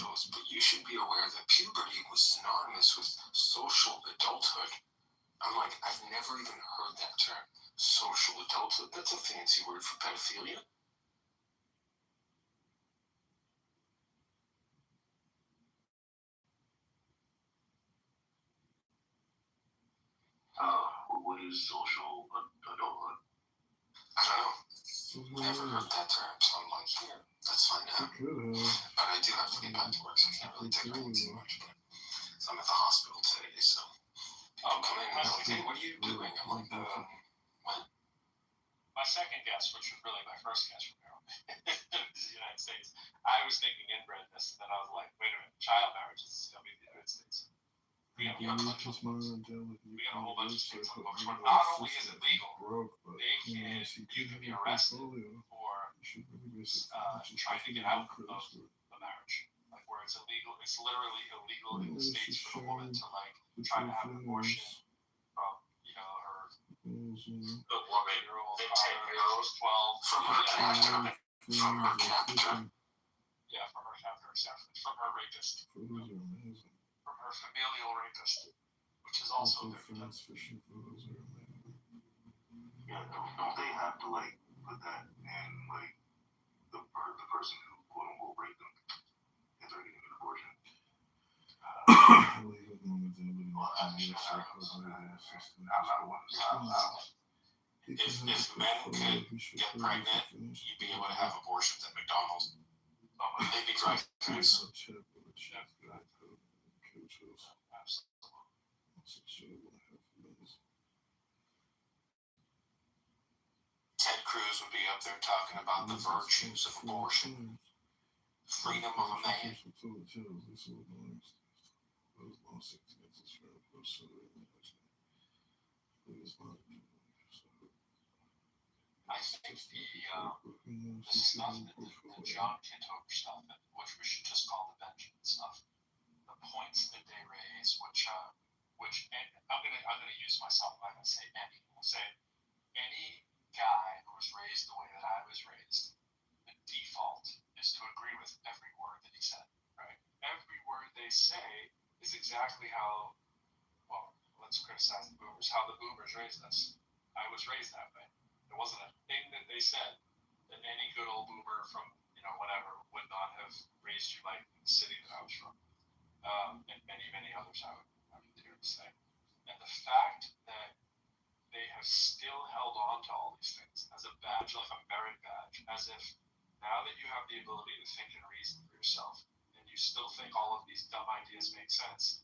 was, but you should be aware that puberty was synonymous with social adulthood. I'm like, I've never even heard that term. Social adulthood? That's a fancy word for pedophilia. What is social adulthood? I don't know. Never heard that term, so I'm like, here, let's find He out. could have. But I do have to get back to work, so I can't really take on too much. But so I'm at the hospital today, so people come in and they're like, hey, what are you doing? I'm like, what? My second guess, which was really my first guess from the United States, I was thinking inbredness, and then I was like, wait a minute, child marriage is going to be the United States. We got a whole bunch of states on the books where not only is it legal, you can be arrested for trying to get out of the marriage. Like where it's illegal, it's literally illegal in the states for a woman to like try to have an abortion from, you know, her The woman, 10-year-old the father, 10-year-old, who's 12. From her captor. From her captor. Yeah, from her captor, exactly. From her rapist. Photos are amazing. From her familial rapist, which is also Also, their France fishing photos are amazing. Yeah, don't they have to like put that in like the person who quote unquote raped them if they're getting an abortion? I believe with momentarily Well, I in understand the that. system. I'm not one to if men could get pregnant, you'd be able to have abortions at McDonald's. They'd be drive-thrus. Ted Cruz would be up there talking about the virtues of abortion, freedom of a man. I think the stuff that the John Kitover stuff, which we should just call the Benjamin stuff, the points that they raise, which and I'm gonna use myself. I'm gonna say any. I'll say any guy who was raised the way that I was raised, the default is to agree with every word that he said. Right? Every word they say is exactly how. Well, let's criticize the boomers. How the boomers raised us. I was raised that way. There wasn't a thing that they said that any good old boomer from, you know, whatever would not have raised you like in the city that I was from. And many others I would dare to say. And the fact that they have still held on to all these things as a badge, like a merit badge, as if now that you have the ability to think and reason for yourself, and you still think all of these dumb ideas make sense,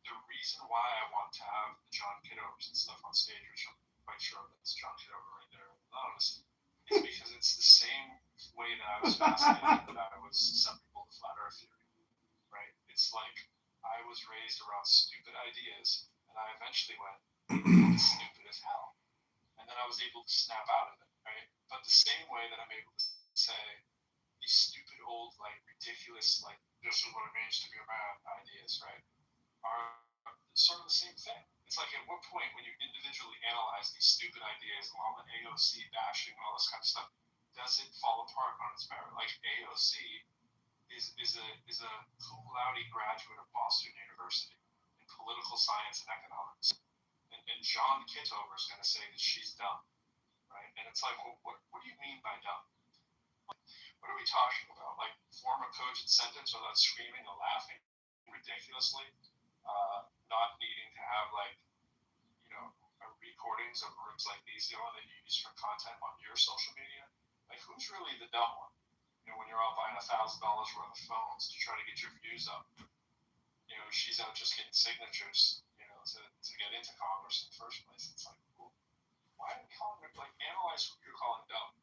the reason why I want to have the John Kitovers and stuff on stage, which I'm quite sure that's John Kitover right there anonymous, is because it's the same way that I was fascinated that I was susceptible to flat earth theory, right? It's like I was raised around stupid ideas, and I eventually went, it's stupid as hell. And then I was able to snap out of it, right? But the same way that I'm able to say, these stupid old, like, ridiculous, like, this is what it means to be a man ideas, right, are sort of the same thing. It's like, at what point, when you individually analyze these stupid ideas and all the AOC bashing and all this kind of stuff, does it fall apart on its merit? Like, AOC is a cum laude graduate of Boston University in political science and economics. And John Kitover is going to say that she's dumb, right? And it's like, well, what do you mean by dumb? What are we talking about? Like, form a cogent sentence without screaming and laughing ridiculously? Not needing to have, like, recordings of rooms like these, that you use for content on your social media? Like, who's really the dumb one? When you're all buying $1,000 worth of phones to try to get your views up, she's out just getting signatures, to get into Congress in the first place. It's like, well, why are we calling it, like, analyze what you're calling dumb,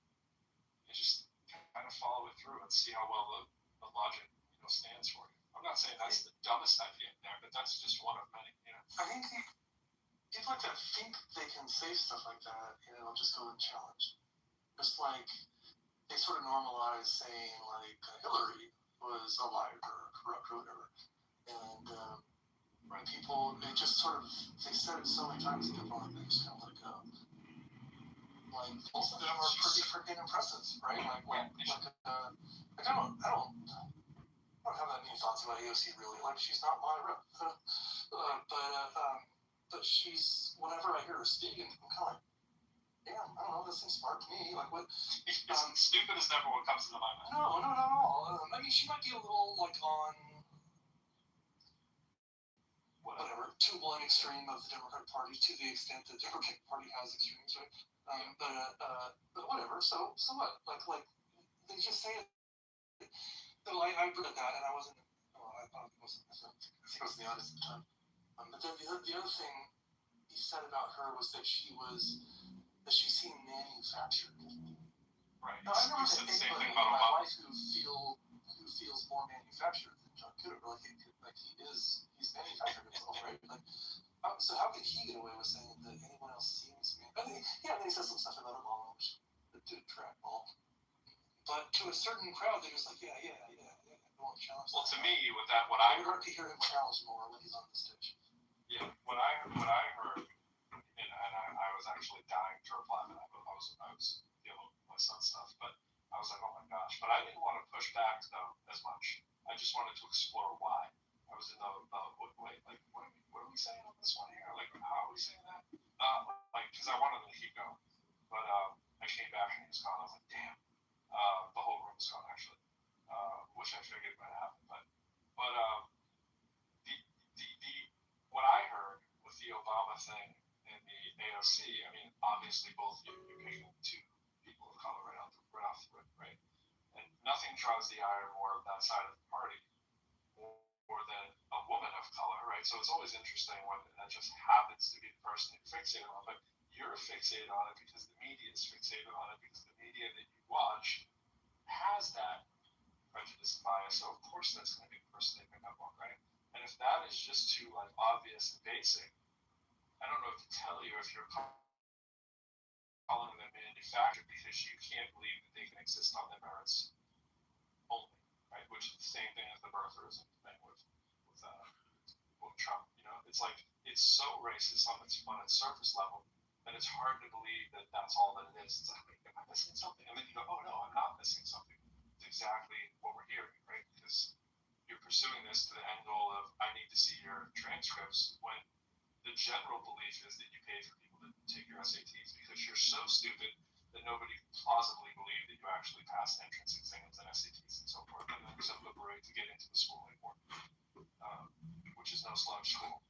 and just kind of follow it through and see how well the logic, stands for you. I'm not saying that's the dumbest idea in there, but that's just one of many, I think people like that think they can say stuff like that, and it'll just go unchallenged. Just like they sort of normalize saying, like, Hillary was a liar or corrupt or whatever. And people, they just sort of, they said it so many times that people, they just kind of let it go. Like, both of them are pretty freaking impressive, right? Like I don't have that many thoughts about AOC, really. Like, she's not my rep. But she's, whenever I hear her speak, I'm kind of like, damn, I don't know, this seems smart to me. Like, what? Stupid is never what comes into my mind. No, not at all. I mean, she might be a little, like, on whatever, too one extreme of the Democratic Party, to the extent that the Democratic Party has extremes, right? But whatever. So what? Like they just say it. So I read that, and I wasn't. I thought it wasn't. I think it was the audience at the time. But then the other thing he said about her was that she seemed manufactured. Right. Now, I never met anybody in my life who feels more manufactured than John Kitover. He's manufactured himself, right? Like, so how could he get away with saying that anyone else seems manufactured? Yeah, then he says some stuff about her mom, which did track ball. But to a certain crowd, they're just like, yeah. No one challenge. Well, to me, with that, what I heard to hear him challenge more when he's on the stage. Yeah, what I heard, and I was actually dying to reply to that, but I was dealing with my son's stuff, but I was like, oh my gosh. But I didn't want to push back, though, as much. I just wanted to explore why. I was in the wait, like, what are we saying on this one here? Like, how are we saying that? Because I wanted to keep going. But I came back and he was gone. I was like, damn. The whole room was gone, actually, which I figured might happen. But what I heard with the Obama thing and the AOC, I mean, obviously both you're picking two people of color right off the rip, right? And nothing draws the ire more of that side of the party more than a woman of color, right? So it's always interesting when that just happens to be the person you're fixated on, but you're fixated on it because the media is fixated on it, because the media that you watch has that prejudice and bias, so of course that's going to be the person they pick up on, right? And if that is just too, like, obvious and basic, I don't know what to tell you if you're calling them manufactured because you can't believe that they can exist on their merits only, right? Which is the same thing as the birtherism thing with Trump. It's like, it's so racist on its surface level that it's hard to believe that that's all that it is. It's like, wait, am I missing something? And then you go, oh no, I'm not missing something. It's exactly what we're hearing, right? Because you're pursuing this to the end goal of, I need to see your transcripts, when the general belief is that you pay for people to take your SATs because you're so stupid that nobody could plausibly believe that you actually passed entrance exams and SATs and so forth, and then you're so liberated to get into the school anymore, which is no slouch school.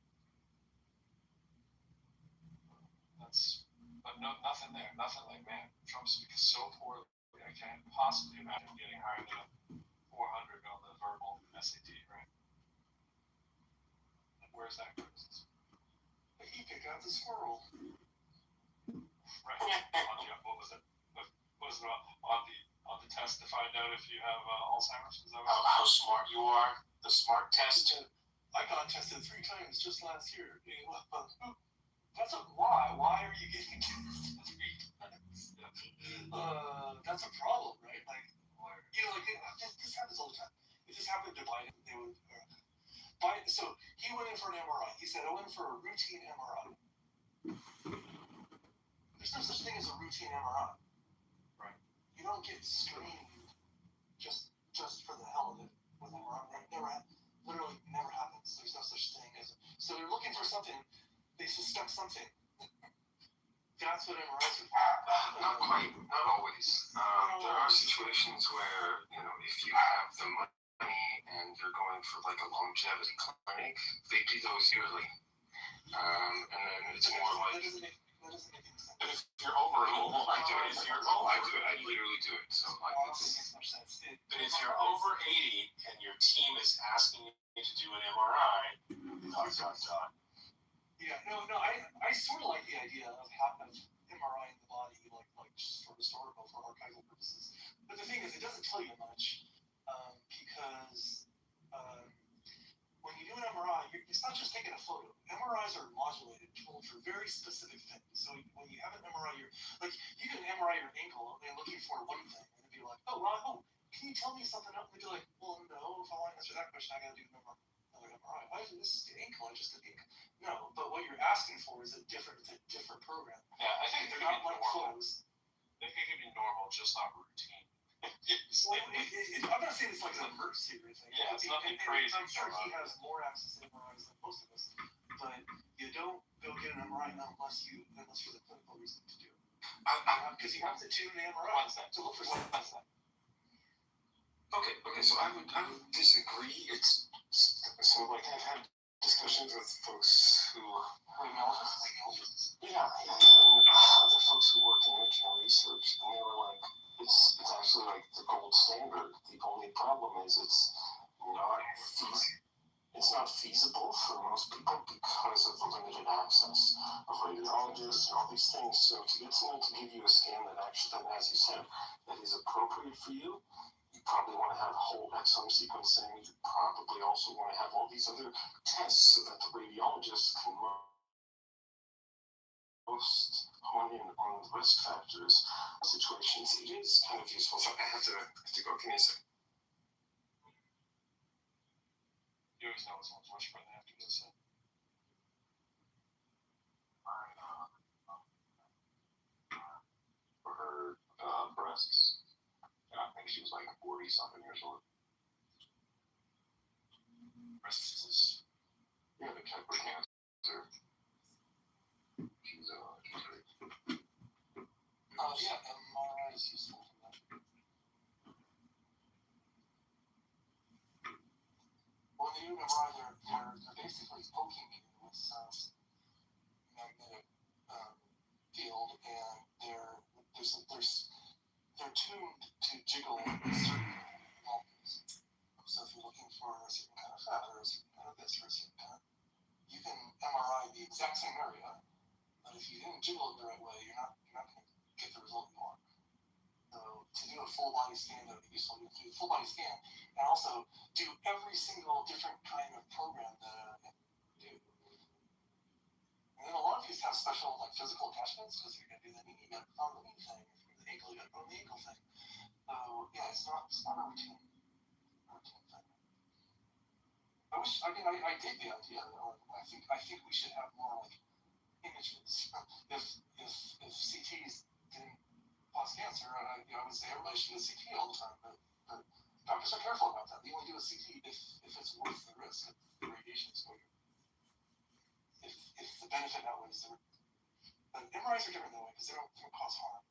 But nothing there, nothing like, man, Trump speaks so poorly, I can't possibly imagine getting higher than 400 on the verbal SAT, right? Where's that criticism? He picked out the squirrel. Right. What was it? What was it on the test to find out if you have Alzheimer's? Is that How smart you are? The smart test. I got tested 3 times just last year. That's a why. Why are you getting tested 3 times? That's a problem, right? Like, just happened to divide it. They would buy it. So he went in for an MRI. He said, I went in for a routine MRI. There's no such thing as a routine MRI. Right. You don't get screened just for the hell of it with MRI. That literally never happens. There's no such thing as so they're looking for something. They suspect something. That's what MRIs are. Not quite, not always. There are situations where, if you have the money and you're going for like a longevity clinic, they do those yearly. And then it's more like. That doesn't make any sense. But if you're over, I do it. I literally do it. So like That it's. makes much sense. but if you're over 80 and your team is asking you to do an MRI, Yeah, no, I sort of like the idea of MRI in the body, like just for historical, for archival purposes. But the thing is, it doesn't tell you much, because when you do an MRI, it's not just taking a photo. MRIs are modulated, told for very specific things. So when you have an MRI, you can MRI your ankle and looking for one thing, and it'd be like, oh, can you tell me something else? And they'd be like, well, no, if I want to answer that question, I gotta do another MRI. Why is this the ankle? I just did the ankle. No, but what you're asking for is it's a different program. yeah, I think They're it could not be like normal. photos. It could be normal, just not routine. Well, I'm not saying it's like an emergency or anything. Yeah, it's nothing And crazy. I'm sure he has more access to MRIs than most of us, but you don't go get an MRI unless for the clinical reason to do it. Because you have to tune the MRI to look for something. Okay, so I would disagree. It's so like I've had discussions with folks who Radiologists. yeah, other folks who work in imaging research, and they were like, it's actually like the gold standard. The only problem is it's not feasible for most people because of the limited access of radiologists and all these things. So to get someone to give you a scan that actually, as you said, that is appropriate for you, you probably want to have whole exome sequencing. You probably also want to have all these other tests so that the radiologist can most hone in on the risk factors. Situations, it is kind of useful. So I have to go. Give me a second. You always know someone's whispering after this. For her breasts, and I think she was like 40 something years old. Breast disease. Yeah, the Kitover cancer. She's great. Yeah, MRI is useful for that. When they do an MRI, they're basically poking you with some magnetic field, and they're tuned to jiggle certain molecules. So if you're looking for a certain kind of fat or a certain kind of this or a certain kind, you can MRI the exact same area, but if you didn't jiggle it the right way, you're not going to get the result you want. So to do a full body scan, that would be useful to do a full body scan, and also do every single different kind of program that do. And then a lot of these have special physical attachments, because if you're going to do the knee, you got to put on the knee thing. If you're the ankle, you got to put on the ankle thing. So yeah, it's not a routine thing. I dig the idea. I think we should have more images. If CTs didn't cause cancer, I would say everybody should do a CT all the time. But doctors are careful about that. They only do a CT if it's worth the risk of the radiation exposure. If the benefit outweighs the risk. But MRIs are different that way because they don't cause harm.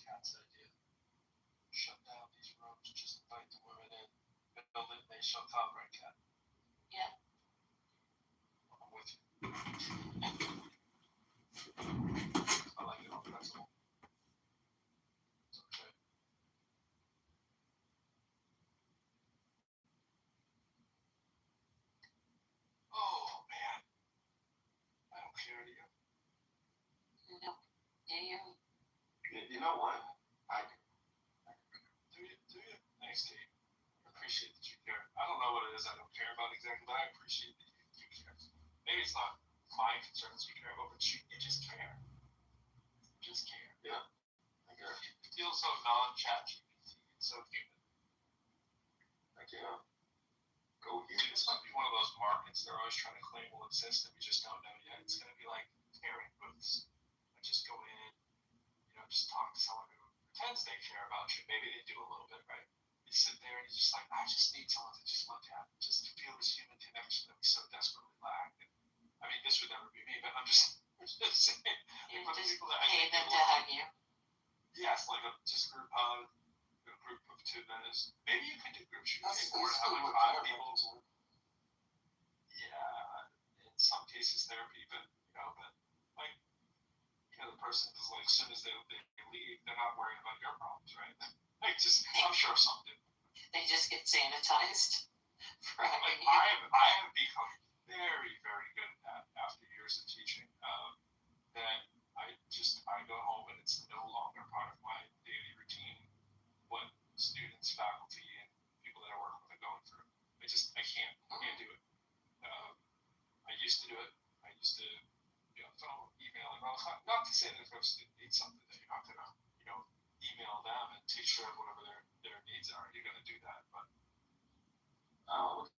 Cat's idea. Shut down these rooms, just invite the women in, build it, they shut up, right, Cat? Yeah. I'm with you. I like it on principle. It's okay. Oh, man. I don't care to you. No. Do you? You know what? Do you? Thanks, Kate. I appreciate that you care. I don't know know what it is I don't care about exactly, but I appreciate that you care. Maybe it's not my concerns you care about, but you just care. You just care. Yeah, I get it. You feel so non-chat GPT, it's so human. Like, go Dude, this might be one of those markets they're always trying to claim will exist that we just don't know yet. It's going to be like caring booths. Like just go in, just talk to someone who pretends they care about you. Maybe they do a little bit, right? You sit there and you're just like, I just need someone to just look at, just to feel this human connection that we so desperately lack. And, I mean, this would never be me, but I'm just saying. You Like, just people that pay them to hug you. Yes, like a just group hug, a group of 2 minutes. Maybe you could do groups. You could That's pay more to have like 5 people. Yeah, in some cases therapy, but like the person is like, as soon as they leave, they're not worrying about your problems, right? Like I'm sure some do. They just get sanitized. Like I have become very, very good at that after years of teaching. That I go home and it's no longer part of my daily routine what students, faculty, and people that I work with are going through. I can't do it. I used to do it. I used to, phone, email, and all. Not to say that if a student needs something that you're not gonna, email them and take care of whatever their needs are. You're gonna do that, but I would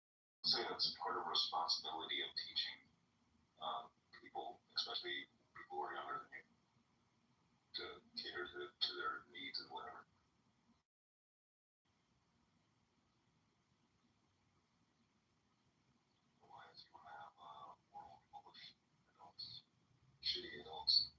say that's part of responsibility of teaching people, especially people who are younger than you, to cater to their needs and whatever. Otherwise, you want to have a world full of adults, shitty adults.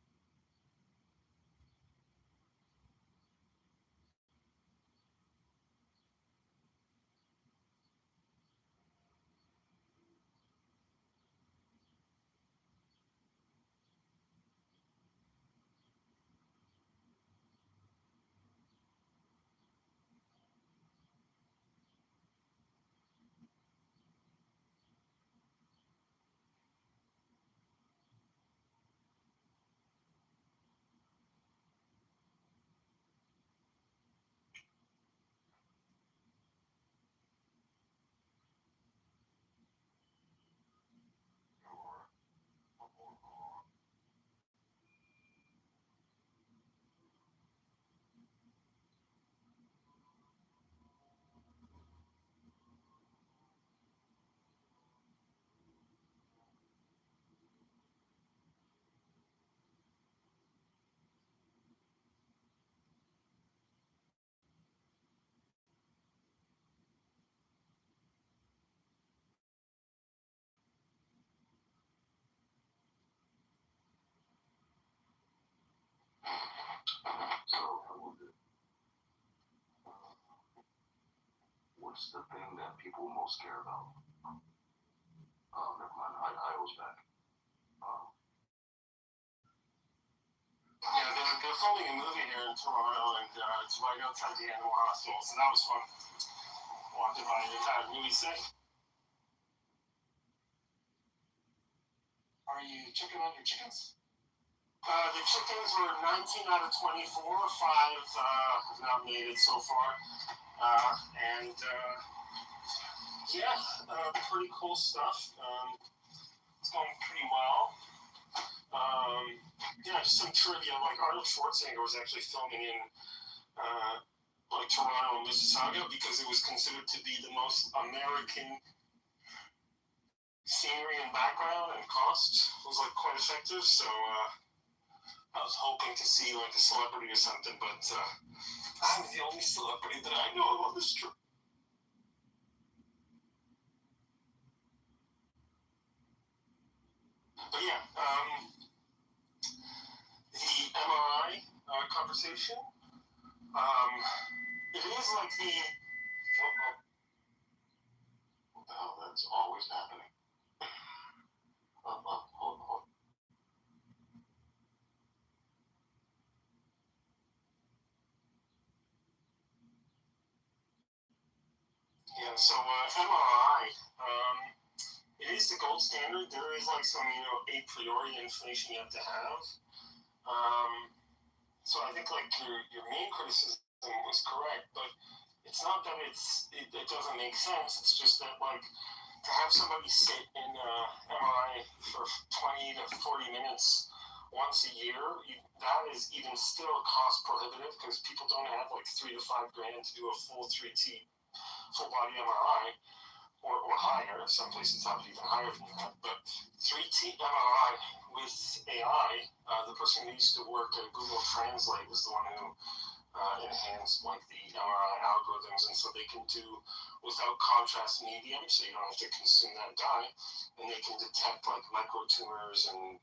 So, what's the thing that people most care about? Never mind, I was back. Yeah, they're filming a movie here in Toronto, and it's right outside the animal hospital, so that was fun. Walked by the entire movie set. are you checking on your chickens? The chickens were 19 out of 24. 5 have not made it so far. Pretty cool stuff. It's going pretty well. Just some trivia. Like Arnold Schwarzenegger was actually filming in Toronto and Mississauga because it was considered to be the most American scenery and background, and cost was quite effective. So I was hoping to see a celebrity or something, but I'm the only celebrity that I know of on this trip. But yeah, the MRI conversation. It is like the. What the hell? That's always happening. Hold. Yeah, so MRI, it is the gold standard. There is some, a priori information you have to have. So I think your main criticism was correct, but it's not that it doesn't make sense. It's just that like to have somebody sit in a MRI for 20 to 40 minutes once a year, that is even still cost prohibitive because people don't have like $3 to $5 grand to do a full 3T full body MRI or higher. Some places have it even higher than that. But 3T MRI with AI, the person who used to work at Google Translate was the one who enhanced like the MRI algorithms, and so they can do without contrast medium, so you don't have to consume that dye, and they can detect like microtumors and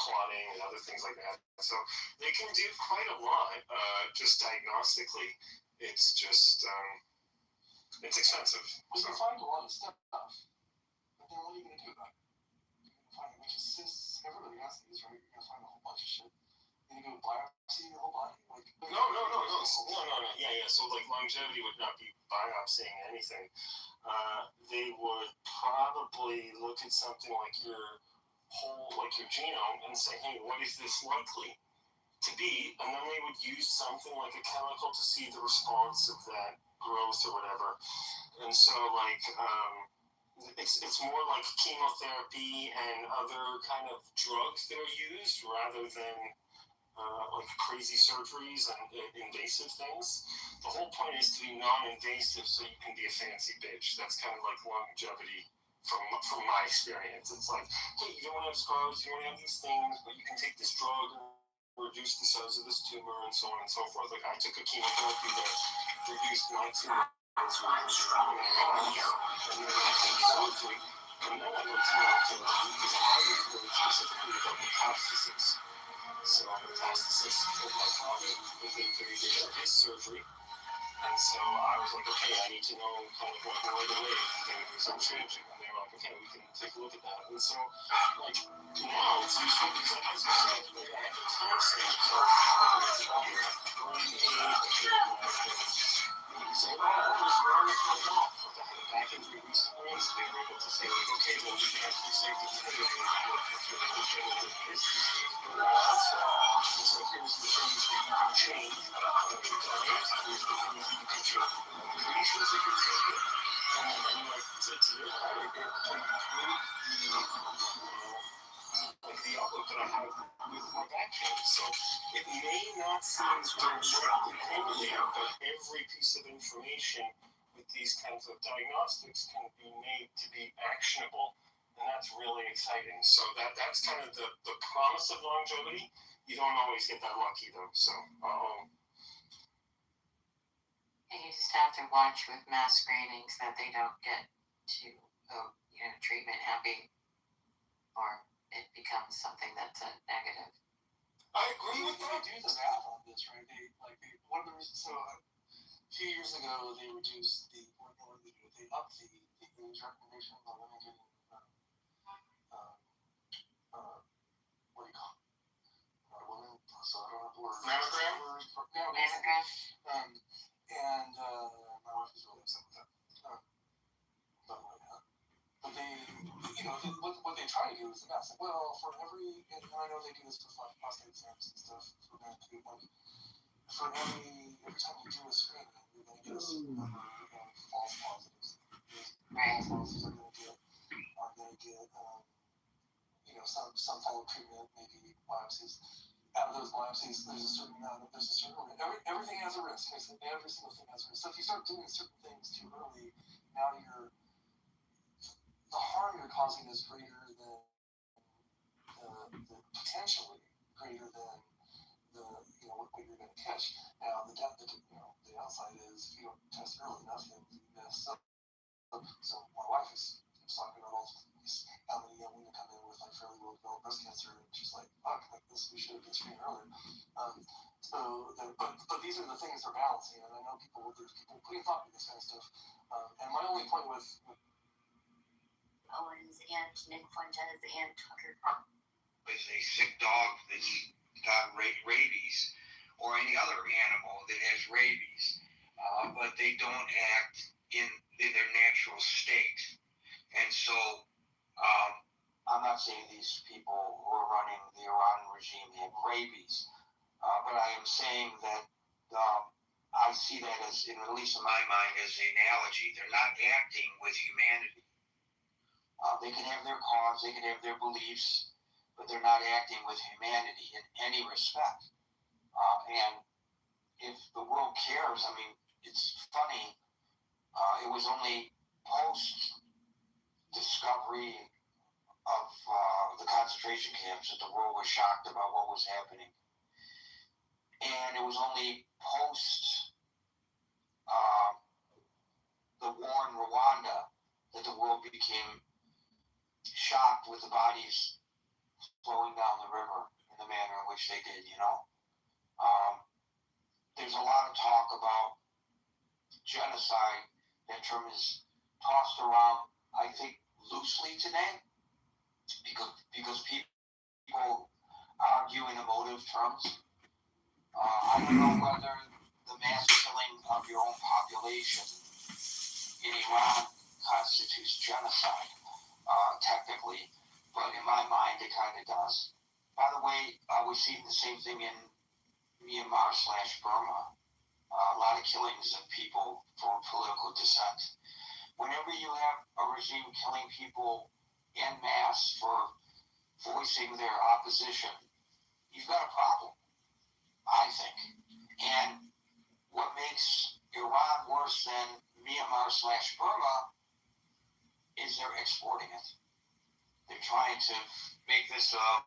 clotting and other things like that. So they can do quite a lot just diagnostically. It's just it's expensive. We can find a lot of stuff, but then what are you going to do about it? You're going to find a bunch of cysts. Everybody has these, right? You're going to find a whole bunch of shit. You're going to go biopsy your whole body? Like, No. Yeah. So like longevity would not be biopsying anything. They would probably look at something like your genome and say, hey, what is this likely to be? And then they would use something like a chemical to see the response of that growth or whatever. And so like it's more like chemotherapy and other kind of drugs that are used rather than like crazy surgeries and invasive things. The whole point is to be non-invasive so you can be a fancy bitch. That's kind of like longevity from my experience. It's like, hey, you don't want to have scars, you don't want to have these things, but you can take this drug and reduce the size of this tumor and so on and so forth. Like I took a chemotherapy that reduced my tumor. I'm strong and then I had surgery, and then I went to longevity because I was really specifically about metastasis. So metastasis killed my father within 3 days of his surgery. And so I was like, okay, I need to know kind of like right away if things are changing. And they were like, okay, we can take a look at that. And so, like, now it's useful because, like, as you said, like, I have a time stamp. So, it's about your brain age, so I was wrong with my back. I had a back injury recently, so they were able to say, like, okay, well, we can actually say that today we're going to do this. And so here's the things that you can change. Here's the things that you can change. Creations that you can take it. And like, to their credit, it can improve the outlook that I have with my back pain. So it may not seem directly, but every piece of information with these kinds of diagnostics can be made to be actionable, and that's really exciting. So that's kind of the promise of longevity. You don't always get that lucky though. So And you just have to watch with mass screenings that they don't get to treatment happy, or it becomes something that's a negative. I agree with that. They do the math on this, right? One of the reasons. So a few years ago, they reduced they upped the age recommendation on women getting what do you call it? Not a woman, so I don't have the word. Mammogram. And my wife is really upset with that. But they, what they try to do is the math. Like, well, for every, and I know they do this with like prostate exams and stuff for men too. Like, for every time you do a screening, you're going to get a certain number of false positives. False positives are going to get some follow treatment, maybe biopsies. Out of those biopsies, there's a certain everything has a risk. Basically, every single thing has a risk. So if you start doing certain things too early, now the harm you're causing is greater than the potentially greater than what you're going to catch. Now the downside is if you don't test early enough, then you miss. So my wife is talking about all these, how many young women come in with like fairly well developed breast cancer, and she's like, fuck, like this, we should have been screened earlier. But these are the things they're balancing, and I know there's people putting thought into this kind of stuff. And my only point with Owens and Nick Fuentes and Tucker Is a sick dog that's got rabies, or any other animal that has rabies, but they don't act in their natural state. And so I'm not saying these people who are running the Iran regime have rabies, but I am saying that I see that as, at least in my mind, as an analogy. They're not acting with humanity. They can have their cause, they can have their beliefs, but they're not acting with humanity in any respect. And if the world cares, I mean, it's funny. It was only post discovery of the concentration camps that the world was shocked about what was happening. And it was only post the war in Rwanda that the world became shocked with the bodies flowing down the river in the manner in which they did, There's a lot of talk about genocide. That term is tossed around, I think, loosely today because people argue in emotive terms. I don't know whether the mass killing of your own population in Iran constitutes genocide, technically, but in my mind it kind of does. By the way, we see the same thing in Myanmar/Burma. A lot of killings of people for political dissent. Whenever you have a regime killing people en masse for voicing their opposition, you've got a problem, I think. And what makes Iran worse than Myanmar/Burma is they're exporting it. They're trying to make this a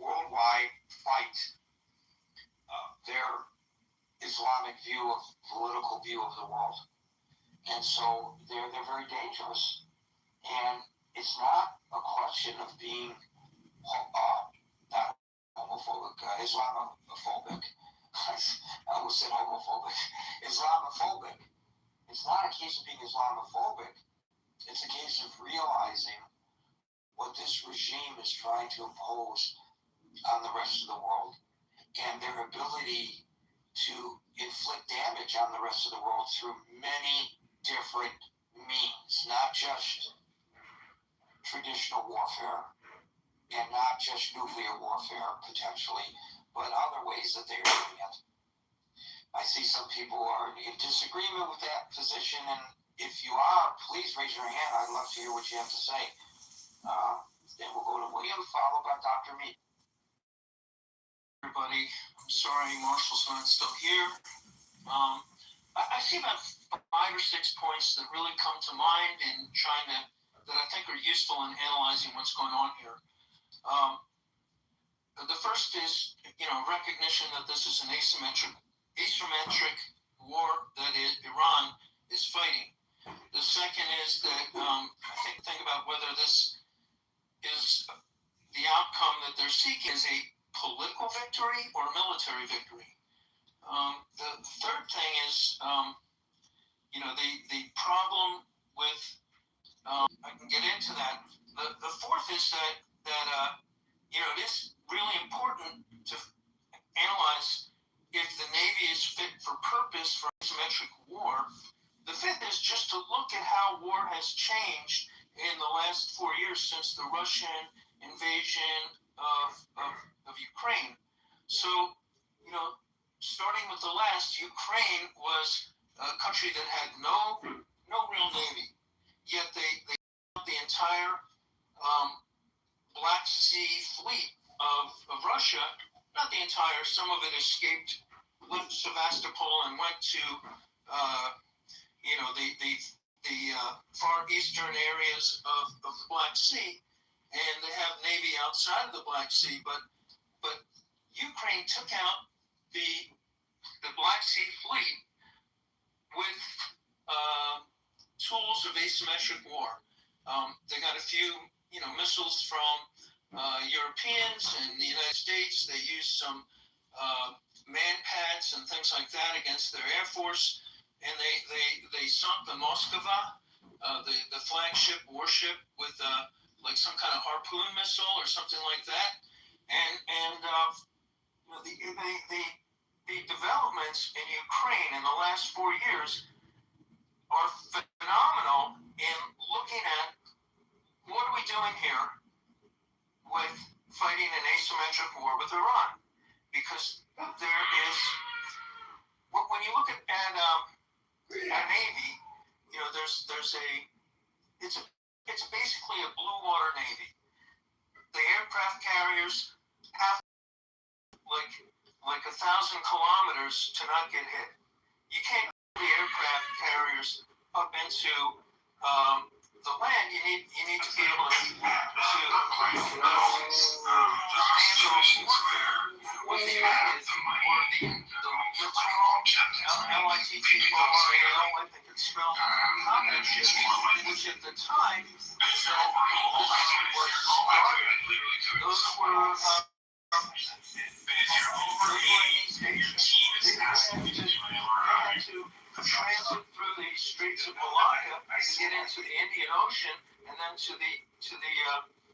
worldwide fight. Their Islamic political view of the world. And so they're very dangerous. And it's not a question of being not homophobic, Islamophobic. I almost said homophobic. Islamophobic. It's not a case of being Islamophobic. It's a case of realizing what this regime is trying to impose on the rest of the world and their ability to inflict damage on the rest of the world through many different means, not just traditional warfare and not just nuclear warfare potentially, but other ways that they're doing it. I see some people are in disagreement with that position, and if you are, please raise your hand. I'd love to hear what you have to say. Then we'll go to William, followed by Dr. Mead. Everybody, I'm sorry Marshall's not still here. I see about 5 or 6 points that really come to mind in trying to, that I think are useful in analyzing what's going on here. The first is, recognition that this is an asymmetric war that Iran is fighting. The second is that think about whether this is the outcome that they're seeking is a political victory or a military victory. The third thing is, the problem with, I can get into that. The fourth is that it is really important to analyze if the Navy is fit for purpose for asymmetric war. The fifth is just to look at how war has changed in the last 4 years since the Russian invasion of Ukraine. So, starting with the last, Ukraine was a country that had no real navy, yet they the entire Black Sea fleet of Russia. Not the entire, some of it escaped, left Sevastopol and went to the far eastern areas of the Black Sea, and they have navy outside of the Black Sea, but Ukraine took out the Black Sea fleet with tools of asymmetric war. They got a few missiles from Europeans and the United States. They used some man pads and things like that against their air force, and they sunk the Moskva, the flagship warship, with like some kind of harpoon missile or something like that. And the developments in Ukraine in the last 4 years are phenomenal in looking at what are we doing here with fighting an asymmetric war with Iran, because there is when you look at Navy, you know, there's it's basically a blue water Navy. The aircraft carriers have like 1,000 kilometers to not get hit. You can't get the aircraft carriers up into the land. You need to be able to handle warfare. What they had is were the littoral LITTORAL, I think it's spelled, combat ships, which at the time those were to transit through the Straits of Malacca to get into the Indian Ocean and then to the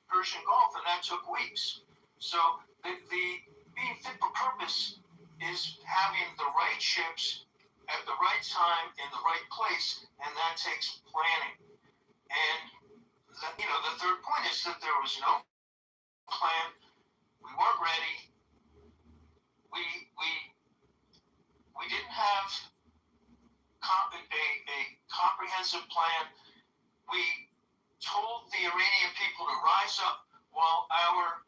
Persian Gulf, and that took weeks. So the being fit for purpose is having the right ships at the right time in the right place, and that takes planning. And the third point is that there was no plan. We weren't ready. We didn't have a comprehensive plan. We told the Iranian people to rise up while our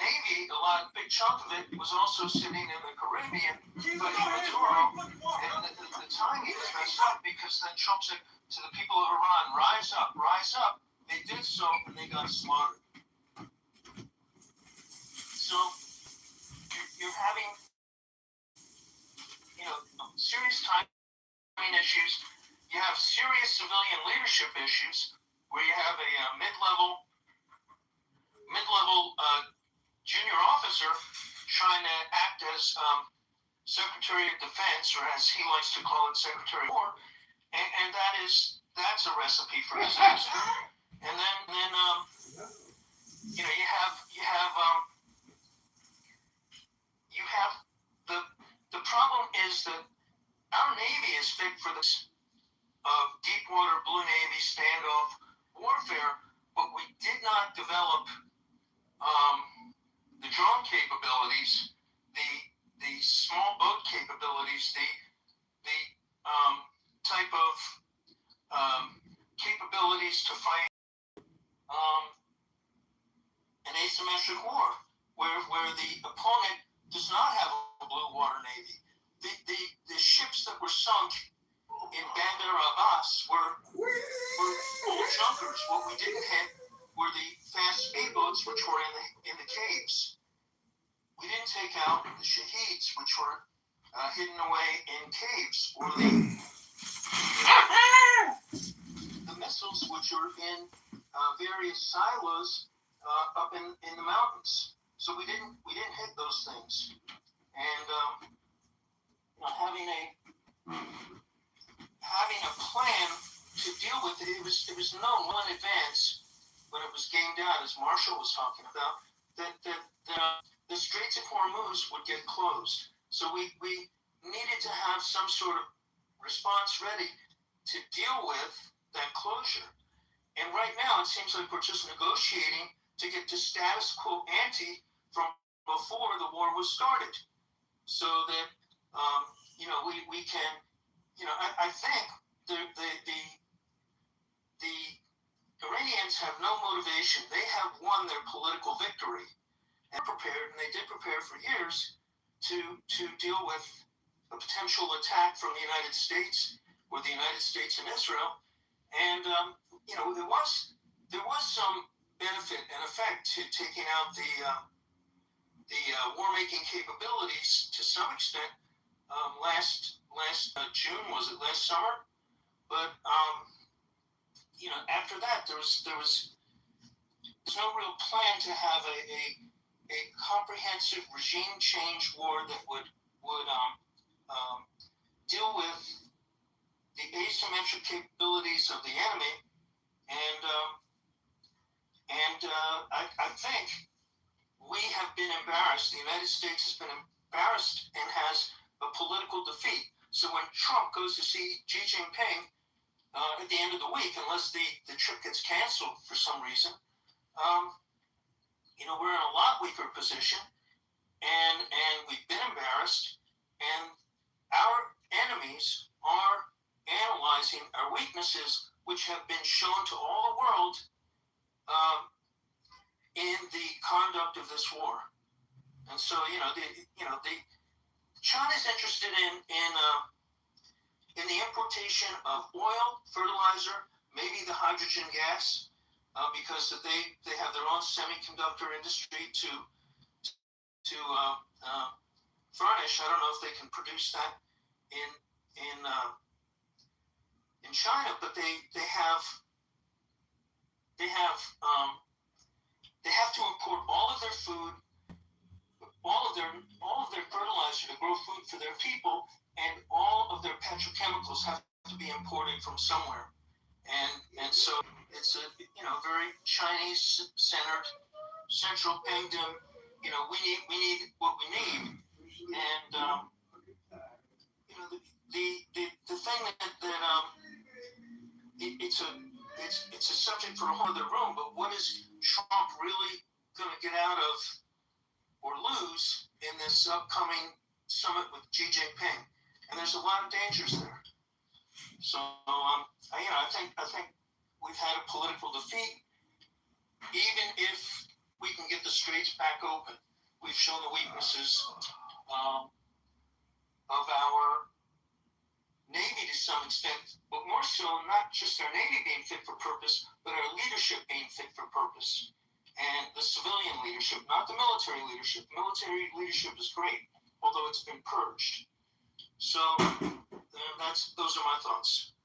Navy, a big chunk of it, was also sitting in the Caribbean, but in Littoral, and the timing is messed up because then Trump said to the people of Iran, rise up, rise up. They did so, and they got slaughtered. So you're having, serious timing issues. You have serious civilian leadership issues where you have a mid-level junior officer trying to act as Secretary of Defense, or as he likes to call it, Secretary of War, and that's a recipe for disaster. And then you have the problem is that our Navy is fit for this deep-water Blue Navy standoff warfare, but we did not develop the drone capabilities, the small boat capabilities, the type of capabilities to fight an asymmetric war, where the opponent does not have a blue water Navy. The ships that were sunk in Bandar Abbas were old junkers. What we didn't hit were the fast speedboats, which were in the caves. We didn't take out the Shaheeds, which were hidden away in caves, or the missiles, which are in various silos up in the mountains. So we didn't hit those things, and having a plan to deal with it. It was known well in advance when it was gamed out, as Marshall was talking about, that the Straits of Hormuz would get closed. So we needed to have some sort of response ready to deal with that closure. And right now, it seems like we're just negotiating to get to status quo ante from before the war was started, so that we can. I think the Iranians have no motivation. They have won their political victory and prepared, and they did prepare for years to deal with a potential attack from the United States or the United States and Israel. And there was some benefit and effect to taking out the war-making capabilities to some extent. Last June, was it last summer? But after that, there's no real plan to have a comprehensive regime change war that would deal with the asymmetric capabilities of the enemy, and I think we have been embarrassed. The United States has been embarrassed and has a political defeat. So when Trump goes to see Xi Jinping at the end of the week, unless the trip gets canceled for some reason, we're in a lot weaker position, and we've been embarrassed, and our biases which have been shown to all the world in the conduct of this war. And so, China's interested in the importation of oil, fertilizer, maybe the hydrogen gas, because they have their own semiconductor industry to furnish. I don't know if they can produce that in China, but they have to import all of their food, all of their fertilizer to grow food for their people, and all of their petrochemicals have to be imported from somewhere, and so it's a very Chinese centered central kingdom. We need what we need, and the thing that it's a subject for a whole other room. But what is Trump really going to get out of or lose in this upcoming summit with Xi Jinping? And there's a lot of dangers there. So I think we've had a political defeat. Even if we can get the straits back open, we've shown the weaknesses of our Navy to some extent, but more so not just our Navy being fit for purpose, but our leadership being fit for purpose. And the civilian leadership, not the military leadership. The military leadership is great, although it's been purged. So those are my thoughts.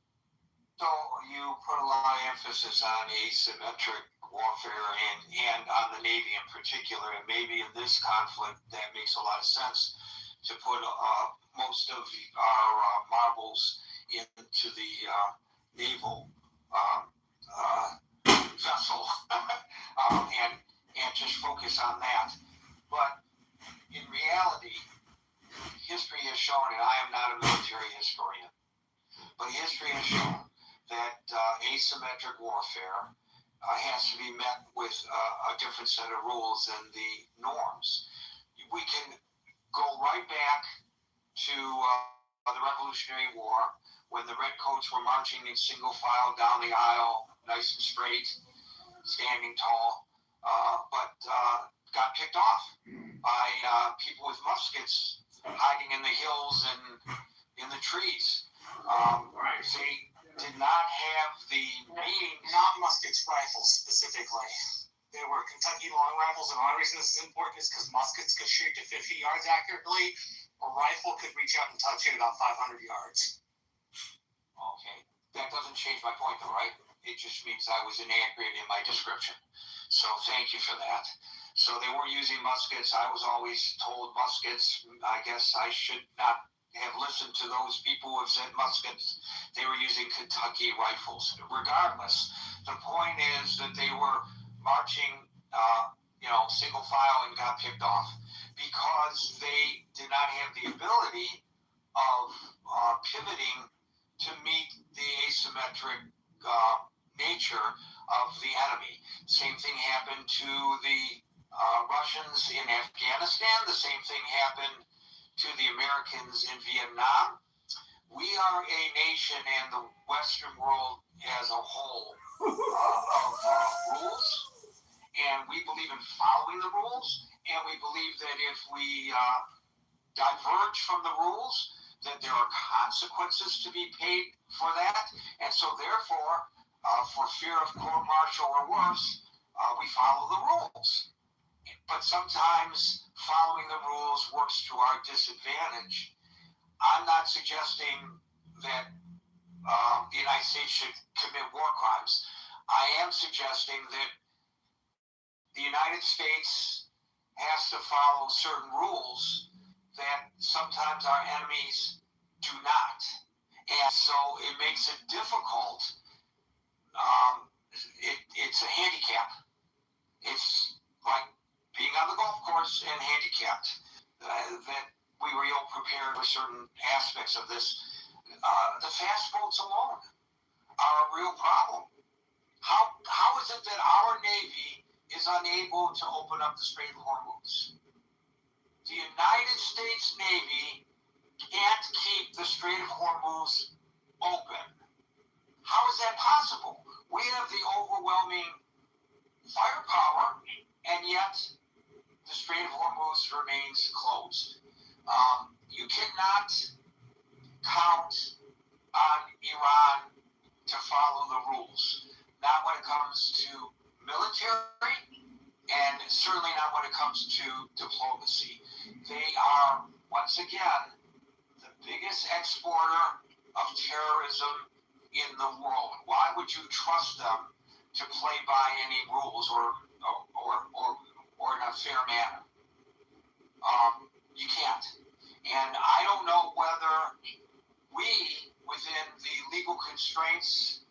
So you put a lot of emphasis on asymmetric warfare and on the Navy in particular, and maybe in this conflict that makes a lot of sense to put most of our marbles into the naval vessel and just focus on that. But in reality, history has shown, and I am not a military historian, but history has shown that asymmetric warfare has to be met with a different set of rules than the norms. We can go right back to the Revolutionary War when the redcoats were marching in single file down the aisle, nice and straight, standing tall, but got picked off by people with muskets hiding in the hills and in the trees. They did not have the means. Not muskets, rifles specifically. They were Kentucky long rifles, and the only reason this is important is because muskets could shoot to 50 yards accurately. A rifle could reach out and touch it about 500 yards. Okay, that doesn't change my point though, right? It just means I was inaccurate in my description. So thank you for that. So they were using muskets. I was always told muskets. I guess I should not have listened to those people who have said muskets. They were using Kentucky rifles. Regardless, the point is that they were marching, single file and got picked off because they did not have the ability of pivoting to meet the asymmetric nature of the enemy. Same thing happened to the Russians in Afghanistan. The same thing happened to the Americans in Vietnam. We are a nation and the Western world as a whole of rules, and we believe in following the rules, and we believe that if we diverge from the rules, that there are consequences to be paid for that, and so therefore, for fear of court-martial or worse, we follow the rules. But sometimes following the rules works to our disadvantage. I'm not suggesting that the United States should commit war crimes. I am suggesting that the United States has to follow certain rules that sometimes our enemies do not. And so it makes it difficult. It's a handicap. It's like being on the golf course and handicapped. That we were ill prepared for certain aspects of this. The fast boats alone are a real problem. How is it that our Navy is unable to open up the Strait of Hormuz? The United States Navy can't keep the Strait of Hormuz open. How is that possible? We have the overwhelming firepower, and yet the Strait of Hormuz remains closed. You cannot count on Iran to follow the rules. Not when it comes to military, and certainly not when it comes to diplomacy. They are, once again, the biggest exporter of terrorism in the world. Why would you trust them to play by any rules or in a fair manner? You can't. And I don't know whether we, within the legal constraints,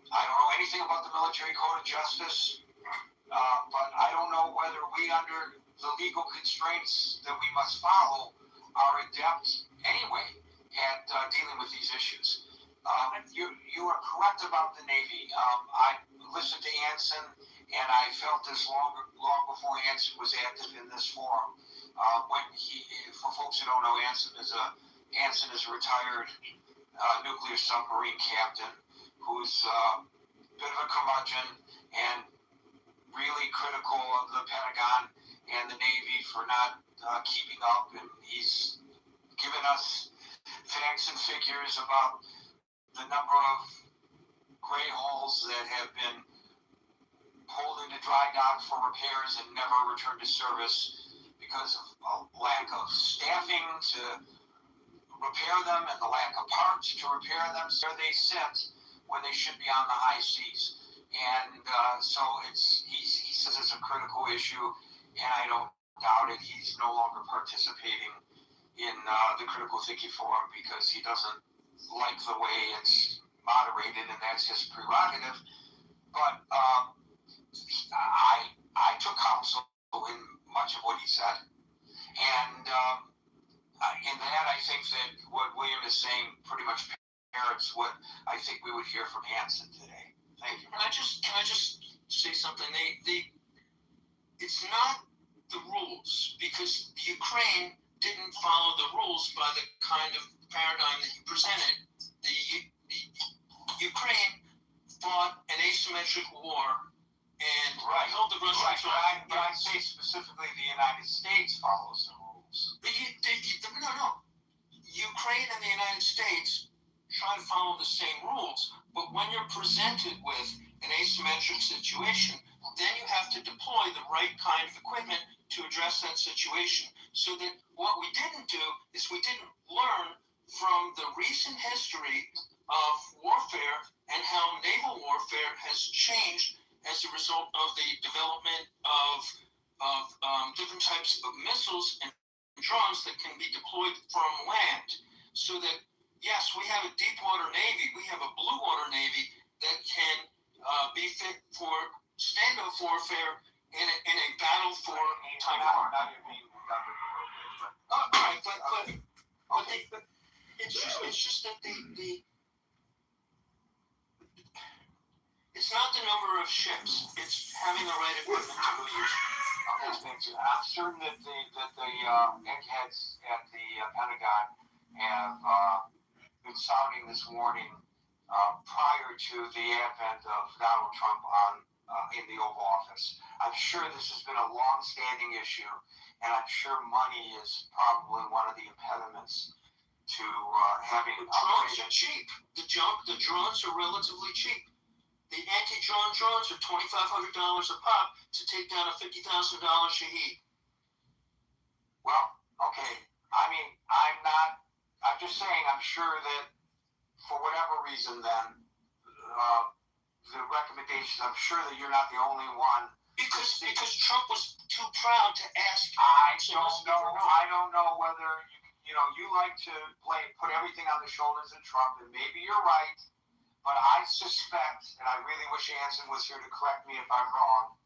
I don't know anything about the Military Code of Justice, but I don't know whether we, under the legal constraints that we must follow, are adept anyway at dealing with these issues. You are correct about the Navy. I listened to Anson, and I felt this long before Anson was active in this forum. For folks who don't know, Anson is a retired nuclear submarine captain who's a bit of a curmudgeon and really critical of the Pentagon and the Navy for not keeping up, and he's given us facts and figures about the number of gray hulls that have been pulled into dry dock for repairs and never returned to service because of a lack of staffing to repair them and the lack of parts to repair them. So they sit when they should be on the high seas. And so he says it's a critical issue, and I don't doubt it. He's no longer participating in the critical thinking forum because he doesn't like the way it's moderated, and that's his prerogative. But I took counsel in much of what he said, and in that I think that what William is saying pretty much parrots what I think we would hear from Hansen today. Thank you. Can I just say something? It's not the rules, because Ukraine didn't follow the rules by the kind of paradigm that you presented. The Ukraine fought an asymmetric war and held the Russians. Right, but I say specifically the United States follows the rules. No. Ukraine and the United States try to follow the same rules, but when you're presented with an asymmetric situation, then you have to deploy the right kind of equipment to address that situation. So that what we didn't do is we didn't learn from the recent history of warfare and how naval warfare has changed as a result of the development of different types of missiles and drones that can be deployed from land. So that, yes, we have a deep water Navy, we have a blue water Navy that can be fit for standoff warfare in a battle for Taiwan. But it's just that it's not the number of ships; it's having the right equipment to go use. Okay, thank you. I'm certain that the eggheads at the Pentagon have been sounding this warning prior to the advent of Donald Trump in the Oval Office. I'm sure this has been a long-standing issue, and I'm sure money is probably one of the impediments to having drones are cheap. The drones are relatively cheap. The anti-drone drones are $2,500 a pop to take down a $50,000 Shahed. Well, okay. I mean, I'm just saying, I'm sure that for whatever reason then, the recommendations, I'm sure that you're not the only one. Because Trump was too proud to ask. I don't know whether, you like to put everything on the shoulders of Trump, and maybe you're right. But I suspect, and I really wish Anson was here to correct me if I'm wrong,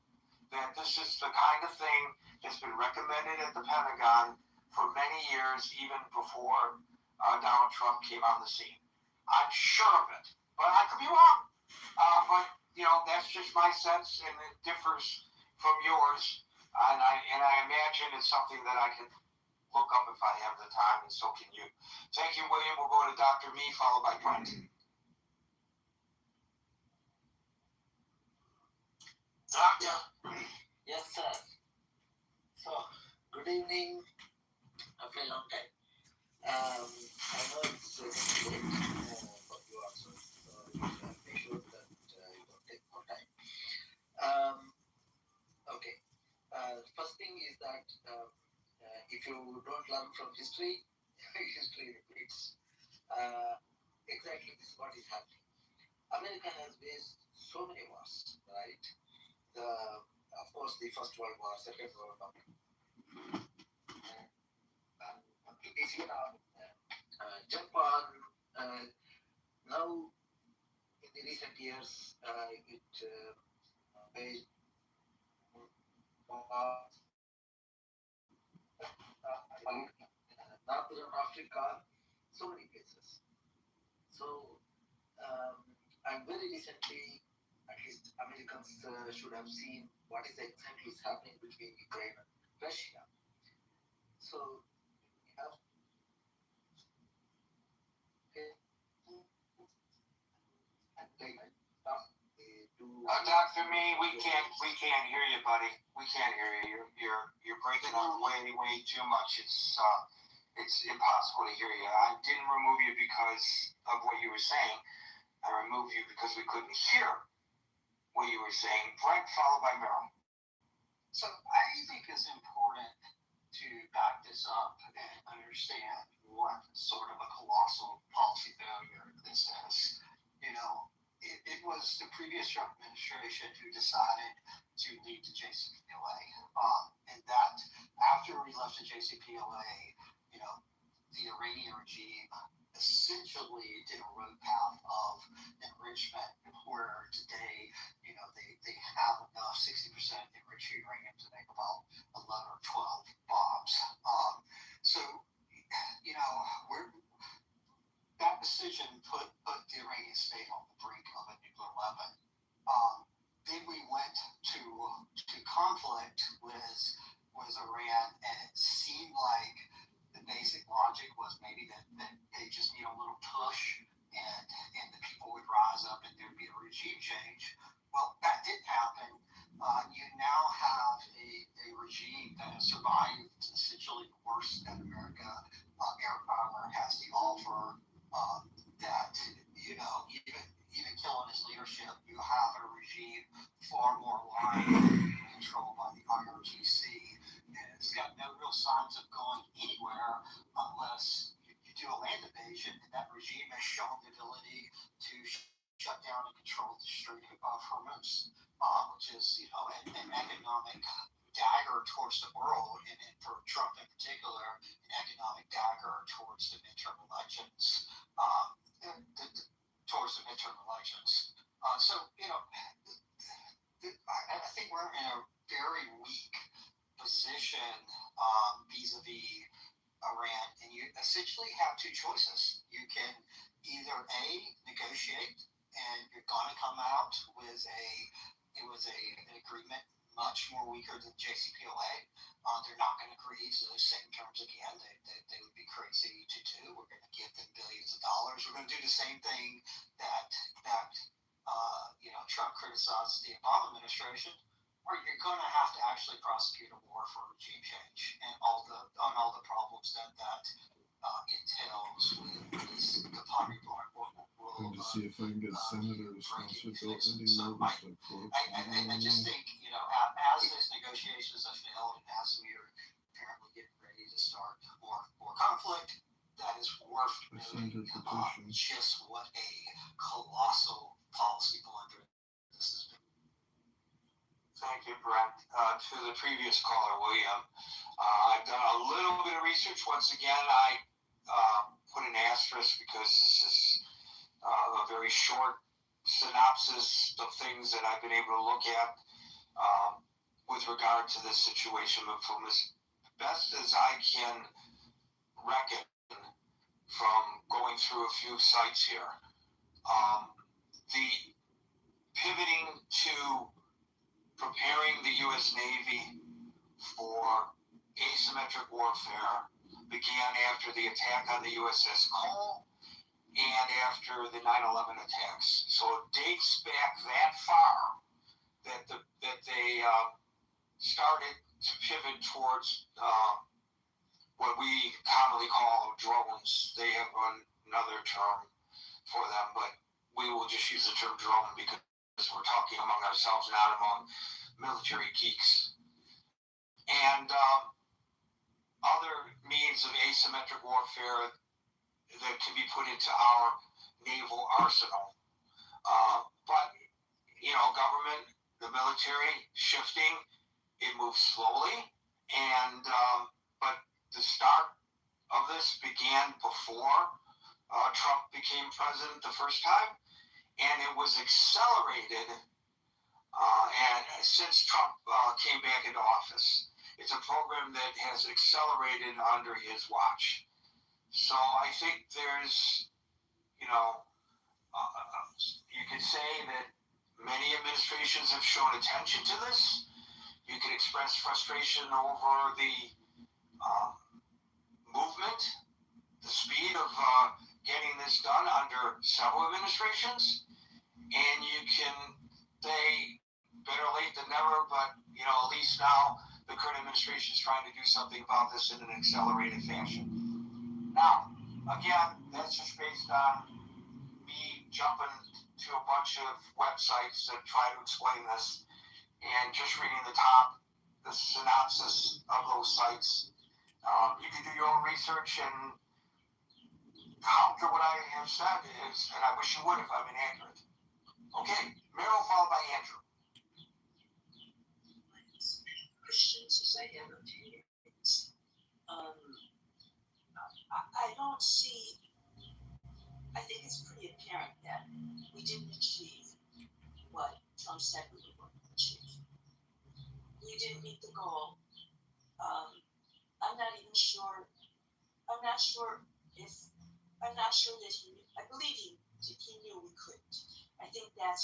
that this is the kind of thing that's been recommended at the Pentagon for many years, even before Donald Trump came on the scene. I'm sure of it, but I could be wrong. But that's just my sense, and it differs from yours. And I imagine it's something that I can look up if I have the time, and so can you. Thank you, William. We'll go to Dr. Me, followed by Brent. Doctor. Yes, sir. So, good evening. After a long time. I know it's late for you also, so make sure that you don't take more time. Okay. First thing is that if you don't learn from history, history repeats. Exactly this is what is happening. America has waged so many wars, right? Of course, the First World War, Second World War. If you jump on now in the recent years, it waged Northern Africa, so many places. So, and very recently, at least Americans should have seen what is exactly is happening between Ukraine and Russia. So, we have Doctor, we can't hear you, buddy. We can't hear you. You're breaking up way too much. It's impossible to hear you. I didn't remove you because of what you were saying. I removed you because we couldn't hear what you were saying. Brent, followed by Merrill. So I think it's important to back this up and understand what sort of a colossal policy failure this is. You know, it was the previous Trump administration who decided to leave the JCPOA. And that after we left the JCPOA, you know, the Iranian regime essentially did a road path of enrichment where today, you know, they have enough 60% enriched uranium to make about 11 or 12 bombs. So, you know, that decision put the Iranian state on the brink of a nuclear weapon. Then we went to conflict with Iran, and it seemed like the basic logic was maybe that they just need a little push and the people would rise up and there'd be a regime change. Well, that didn't happen. You now have a regime that has survived essentially the worst that America air power has to offer. That, you know, even killing his leadership, you have a regime far more aligned and controlled by the IRGC, and it's got no real signs of going anywhere unless you do a land invasion, and that regime has shown the ability to shut down and control the Strait of Hormuz, which is, you know, an economic dagger towards the world, and for Trump in particular, an economic dagger towards the midterm elections. So, you know, I think we're in a very weak position vis-a-vis Iran, and you essentially have two choices. You can either A, negotiate, and you're going to come out with an agreement much more weaker than JCPOA. They're not going to agree to those same terms again. They would be crazy to do. We're going to give them billions of dollars. We're going to do the same thing that you know, Trump criticized the Obama administration, where you're going to have to actually prosecute a war for regime change and all the problems that entails with the poverty bar. I'm to see if I can get a senator to sponsor bill ending mortgage debt. I just think, you know, as these negotiations have failed, and as we are apparently getting ready to start more conflict, that is worth noting just what a colossal policy blunder this has been. Thank you, Brent. To the previous caller, William, I've done a little bit of research. Once again, I put an asterisk because this is a very short synopsis of things that I've been able to look at with regard to this situation. But from as best as I can reckon from going through a few sites here, the pivoting to preparing the U.S. Navy for asymmetric warfare began after the attack on the USS Cole and after the 9/11 attacks. So it dates back that far that they started to pivot towards what we commonly call drones. They have another term for them, but we will just use the term drone because we're talking among ourselves, not among military geeks. And other means of asymmetric warfare that can be put into our naval arsenal. But, government, the military, shifting, it moves slowly. And, but the start of this began before Trump became president the first time. And it was accelerated and since Trump came back into office. It's a program that has accelerated under his watch. So I think there's, you could say that many administrations have shown attention to this. You could express frustration over the movement, the speed of getting this done under several administrations. And you can say better late than never, but, at least now the current administration is trying to do something about this in an accelerated fashion. Now, again, that's just based on me jumping to a bunch of websites that try to explain this and just reading the synopsis of those sites. You can do your own research and counter what I have said is, and I wish you would if I'm inaccurate. Okay, Meryl followed by Andrew. Questions as I have opinions. I don't see, I think it's pretty apparent that we didn't achieve what Trump said we were going to achieve. We didn't meet the goal. I'm not even sure, I'm not sure that I believe he knew we couldn't. I think that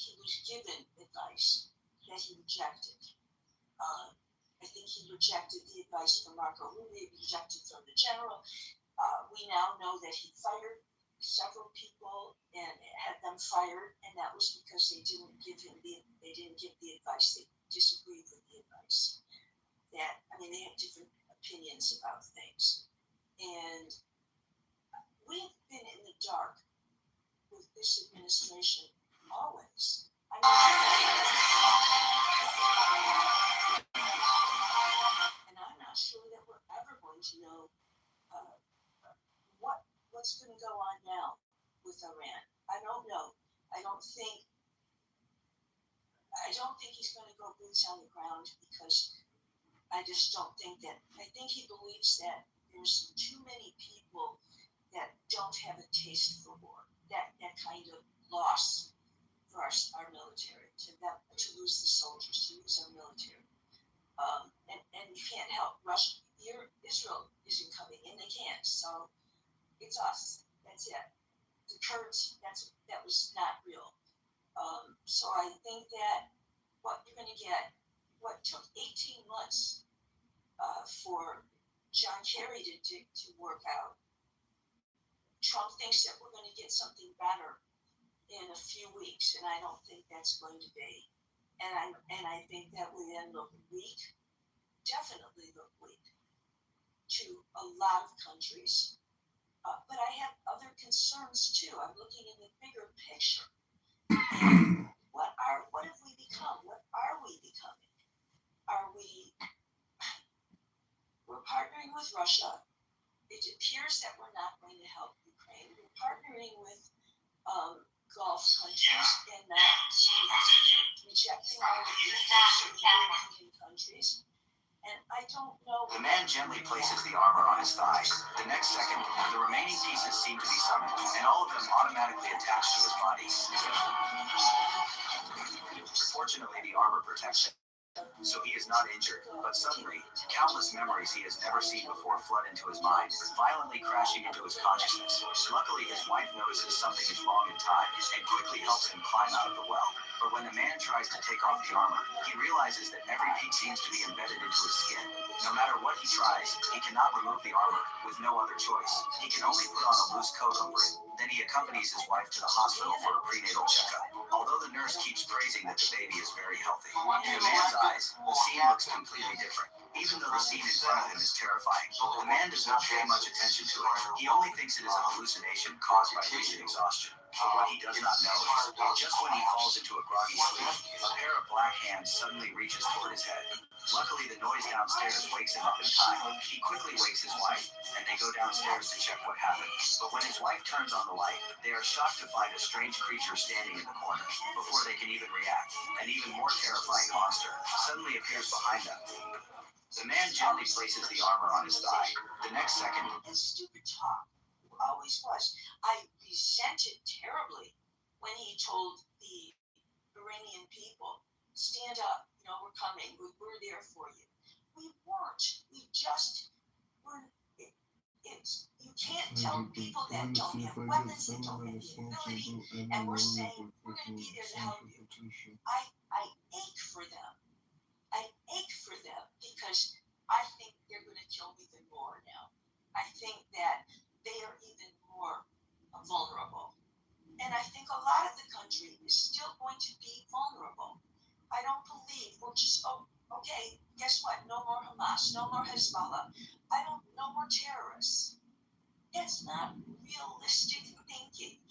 he was given advice that he rejected. I think he rejected the advice from Marco Rubio, rejected from the general. We now know that he fired several people and had them fired, and that was because they didn't give the advice. They disagreed with the advice. They have different opinions about things. And we've been in the dark with this administration always. And I'm not sure that we're ever going to know what's going to go on now with Iran. I don't know. I don't think he's going to go boots on the ground because I just don't think that. I think he believes that there's too many people that don't have a taste for war. That kind of loss for our military, to lose the soldiers, to lose our military. And you can't help Russia. Israel isn't coming in, they can't. So it's us. That's it. The Kurds, that was not real. So I think that what you're going to get, what took 18 months for John Kerry to work out, Trump thinks that we're going to get something better in a few weeks, and I don't think that's going to be. And I think that will then look weak, definitely look weak to a lot of countries. But I have other concerns too. I'm looking in the bigger picture. And what have we become? What are we becoming? We're partnering with Russia. It appears that we're not going to help Ukraine. We're partnering with Gulf countries and not rejecting all of the European countries. And I don't know. The man gently places the armor on his thigh. The next second, the remaining pieces seem to be summoned, and all of them automatically attach to his body. Fortunately, the armor protects him, so he is not injured. But suddenly, countless memories he has never seen before flood into his mind, violently crashing into his consciousness. Luckily, his wife notices something is wrong in time and quickly helps him climb out of the well. But when the man tries to take off the armor, he realizes that every piece seems to be embedded into his skin. No matter what he tries, he cannot remove the armor, with no other choice. He can only put on a loose coat over it. Then he accompanies his wife to the hospital for a prenatal checkup. Although the nurse keeps praising that the baby is very healthy, in the man's eyes, the scene looks completely different. Even though the scene in front of him is terrifying, the man does not pay much attention to it. He only thinks it is a hallucination caused by recent exhaustion. But what he does not know is, just when he falls into a groggy sleep, a pair of black hands suddenly reaches toward his head. Luckily, the noise downstairs wakes him up in time. He quickly wakes his wife, and they go downstairs to check what happened. But when his wife turns on the light, they are shocked to find a strange creature standing in the corner. Before they can even react, an even more terrifying monster suddenly appears behind them. The man gently places the armor on his thigh. The next second, and stupid talk. Always was. I resented terribly when he told the Iranian people, stand up, we're coming, we're there for you. We weren't. We just weren't. You can't tell people that don't have weapons, that don't have the ability, and we're saying we're going to be there to help you. I ache for them. I ache for them because I think they're going to kill even more now. I think that they are even more vulnerable. And I think a lot of the country is still going to be vulnerable. I don't believe we're just, okay, guess what? No more Hamas, no more Hezbollah. No more terrorists. That's not realistic thinking.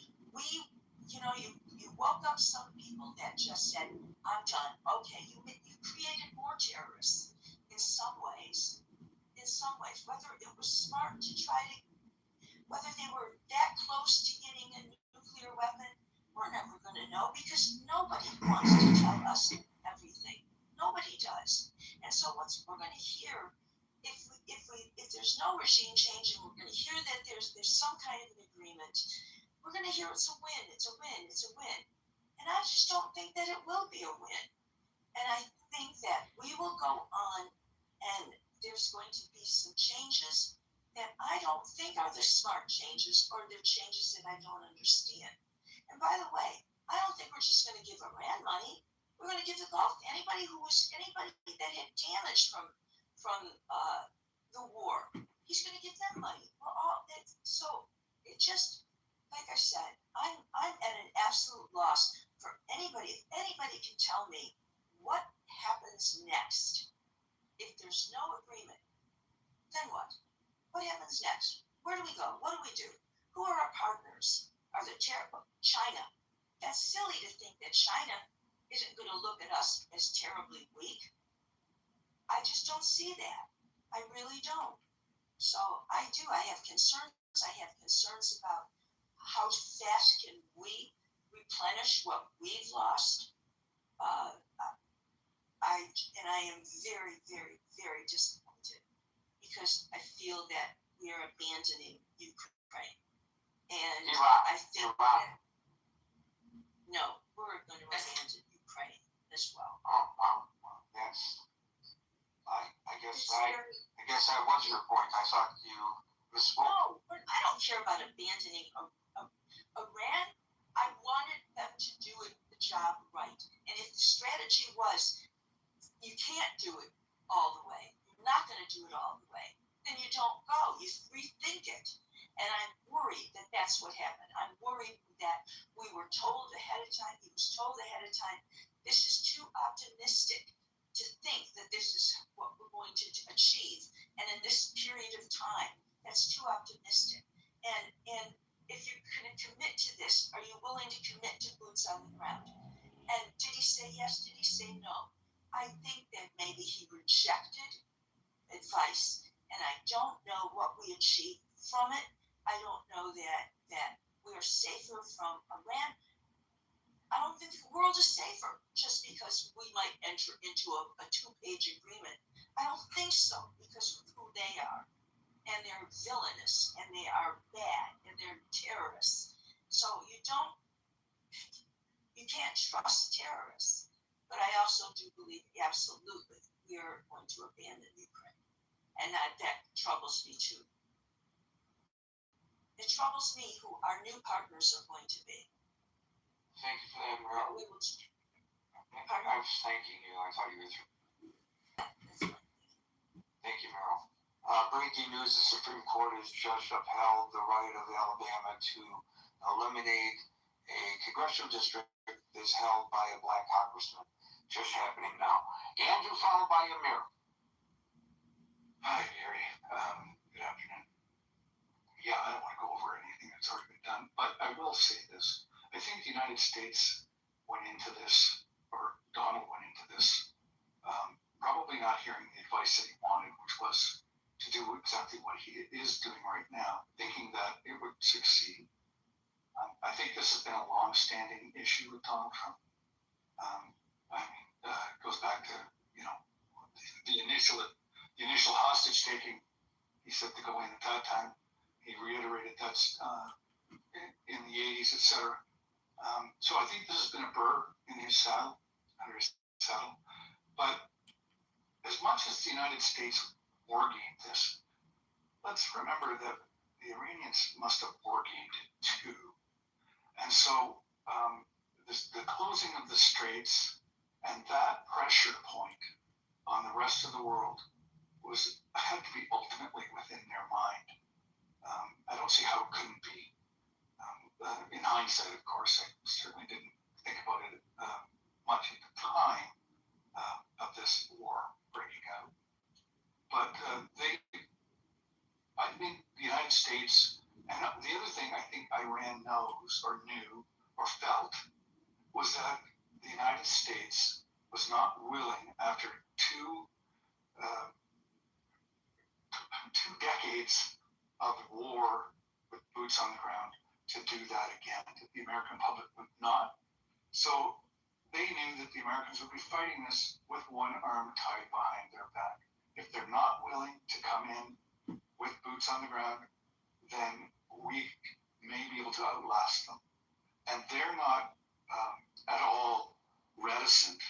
You woke up some people that just said, I'm done. Okay, you created more terrorists in some ways. Whether it was smart to whether they were that close to getting a nuclear weapon, we're never going to know because nobody wants to tell us everything. Nobody does. And so we're going to hear, if there's no regime change and we're going to hear that there's some kind of an agreement, we're going to hear it's a win, it's a win, it's a win. And I just don't think that it will be a win. And I think that we will go on and there's going to be some changes that I don't think are the smart changes or they're changes that I don't understand. And by the way, I don't think we're just going to give Iran money. We're going to give the Gulf to anybody that had damage from the war. He's going to give them money. So it just, like I said, I'm at an absolute loss for anybody. If anybody can tell me what happens next, if there's no agreement, then what? What happens next? Where do we go? What do we do? Who are our partners? Are they China? That's silly to think that China isn't going to look at us as terribly weak. I just don't see that. I really don't. So I do. I have concerns. I have concerns about how fast can we replenish what we've lost. I am very, very, very disappointed because I feel that we are abandoning Ukraine. And I think that no, we're going to abandon Ukraine as well. Yes. I guess that was your point. I thought you misspoke. No, I don't care about abandoning Iran. I wanted them to do the job right. And if the strategy was you can't do it all the way, you're not going to do it all the way, then you don't go. You rethink it. And I'm worried that that's what happened. I'm worried that we were told ahead of time, he was told ahead of time, this is too optimistic to think that this is what we're going to achieve. And in this period of time, that's too optimistic. And if you're going to commit to this, are you willing to commit to boots on the ground? And did he say yes? Did he say no? I think that maybe he rejected advice, and I don't know what we achieved from it. I don't know that we're safer from Iran. I don't think the world is safer just because we might enter into a 2-page agreement. I don't think so because of who they are. And they're villainous, and they are bad, and they're terrorists. So you can't trust terrorists. But I also do believe absolutely we are going to abandon Ukraine. And that troubles me too. It troubles me who our new partners are going to be. Thank you for that, Meryl. I was thanking you. I thought you were through. Thank you, Meryl. Breaking news, the Supreme Court has just upheld the right of Alabama to eliminate a congressional district is held by a black congressman. Just happening now. Andrew, followed by Amir. Hi, Gary. Good afternoon. Yeah, I don't want to go over anything that's already been done, but I will say this. I think the United States went into this, or Donald went into this, probably not hearing the advice that he wanted, which was to do exactly what he is doing right now, thinking that it would succeed. I think this has been a long-standing issue with Donald Trump. It goes back to, the initial hostage taking. He said to go in at that time. He reiterated that's in the 80s, etc. So I think this has been a burr in his saddle, under his saddle. But as much as the United States war gamed this, let's remember that the Iranians must have war gamed it too. And so the closing of the straits and that pressure point on the rest of the world had to be ultimately within their mind. I don't see how it couldn't be. In hindsight, of course, I certainly didn't think about it much at the time of this war breaking out. But I think the United States, and the other thing I think Iran knows or knew or felt was that the United States was not willing, after two decades of war with boots on the ground, to do that again. The American public would not. So they knew that the Americans would be fighting this with one arm tied behind their back. If they're not willing to come in with boots on the ground, then we may be able to outlast them. And they're not at all reticent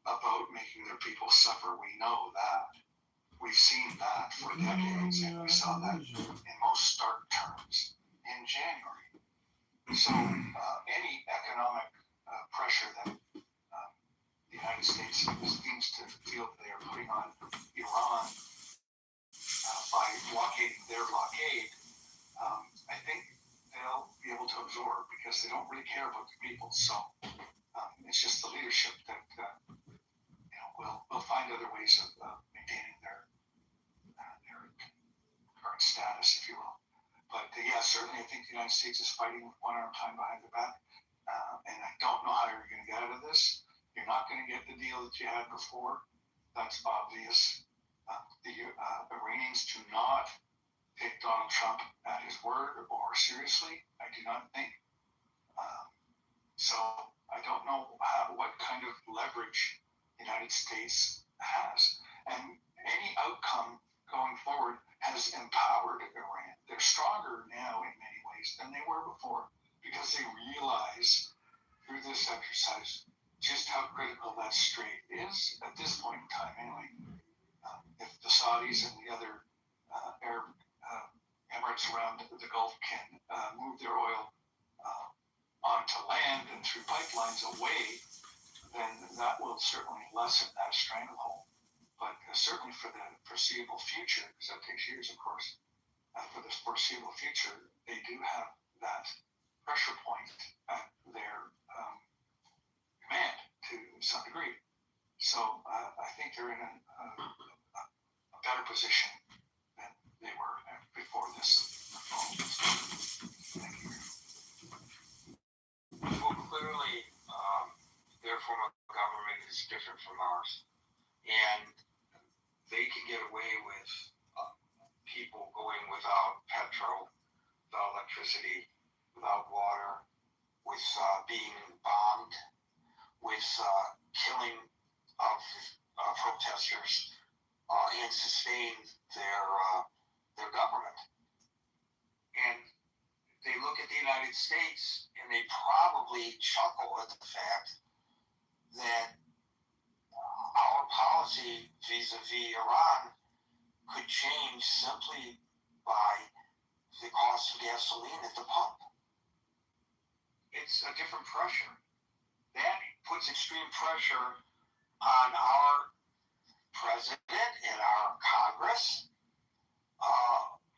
about making their people suffer. We know that. We've seen that for decades, and we saw that in most stark terms in January. So any economic pressure that the United States seems to feel that they are putting on Iran by blockading their blockade, I think they'll be able to absorb, because they don't really care about the people. So it's just the leadership that will find other ways of maintaining their current status, if you will. But yeah, certainly I think the United States is fighting with one arm tied behind their back. And I don't know how you're going to get out of this. You're not going to get the deal that you had before. That's obvious. The Iranians do not take Donald Trump at his word or seriously. I do not think. So I don't know what kind of leverage the United States has. And any outcome going forward has empowered Iran. They're stronger now in many ways than they were before, because they realize through this exercise just how critical that strait is at this point in time anyway. If the Saudis and the other Arab emirates around the Gulf can move their oil onto land and through pipelines away, then that will certainly lessen that stranglehold. But certainly for the foreseeable future, because that takes years, of course, for the foreseeable future, they do have that pressure point at their command to some degree. So I think they're in a better position than they were before this. Thank you. Well, clearly, their form of government is different from ours. And they can get away with people going without petrol, without electricity, without water, with being bombed, with killing of protesters, and sustain their government. And they look at the United States and they probably chuckle at the fact that our policy vis-a-vis Iran could change simply by the cost of gasoline at the pump. It's a different pressure. That puts extreme pressure on our president and our Congress.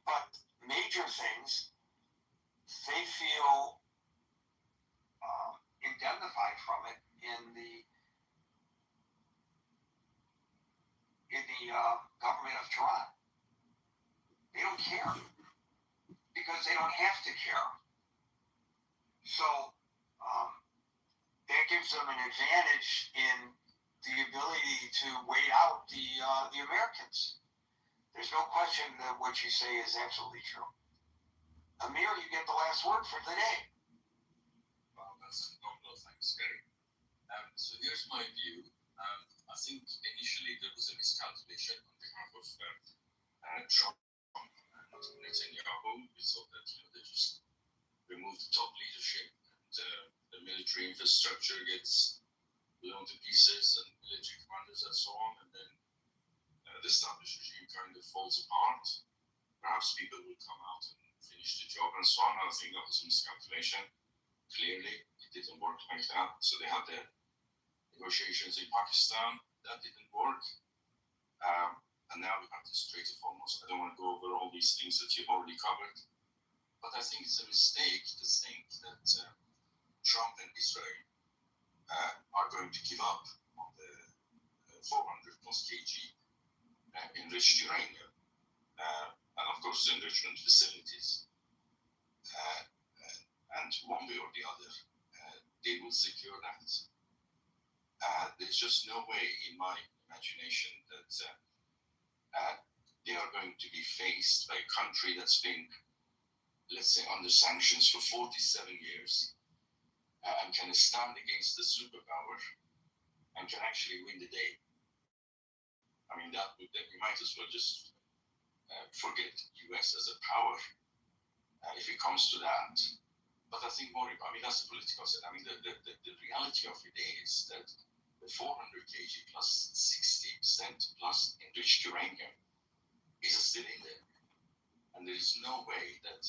But major things, they feel care because they don't have to care. So that gives them an advantage in the ability to wait out the Americans. There's no question that what you say is absolutely true. Amir, you get the last word for the day. Wow, that's a couple of things, Gary. So here's my view. I think initially there was a miscalculation on behalf of Trump and Netanyahu. We thought that they just remove the top leadership and the military infrastructure gets blown to pieces and military commanders and so on, and then the established regime kind of falls apart. Perhaps people will come out and finish the job and so on. I think that was a miscalculation. Clearly, it didn't work like that. So they had the negotiations in Pakistan. That didn't work. And now we have the Strait of Hormuz. I don't want to go over all these things that you've already covered. But I think it's a mistake to think that Trump and Israel are going to give up on the 400 plus kg enriched uranium and of course the enrichment facilities. And one way or the other, they will secure that. There's just no way in my imagination that they are going to be faced by a country that's been, let's say, under sanctions for 47 years and can stand against the superpower and can actually win the day. I mean, we might as well just forget US as a power if it comes to that. But I think more, that's the political side. The reality of it is that the 400 kg plus 60% plus enriched uranium is still in there. And there is no way that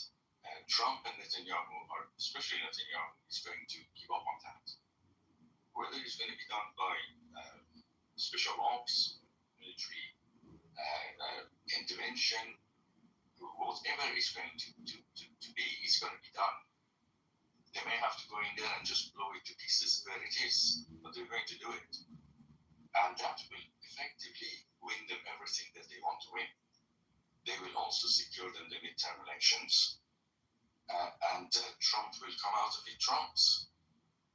Trump and Netanyahu, or especially Netanyahu, is going to give up on that. Whether it's going to be done by special ops, military intervention, whatever is going to be, is going to be done. They may have to go in there and just blow it to pieces where it is, but they're going to do it. And that will effectively win them everything that they want to win. They will also secure them the midterm elections. And Trump will come out of it trumps,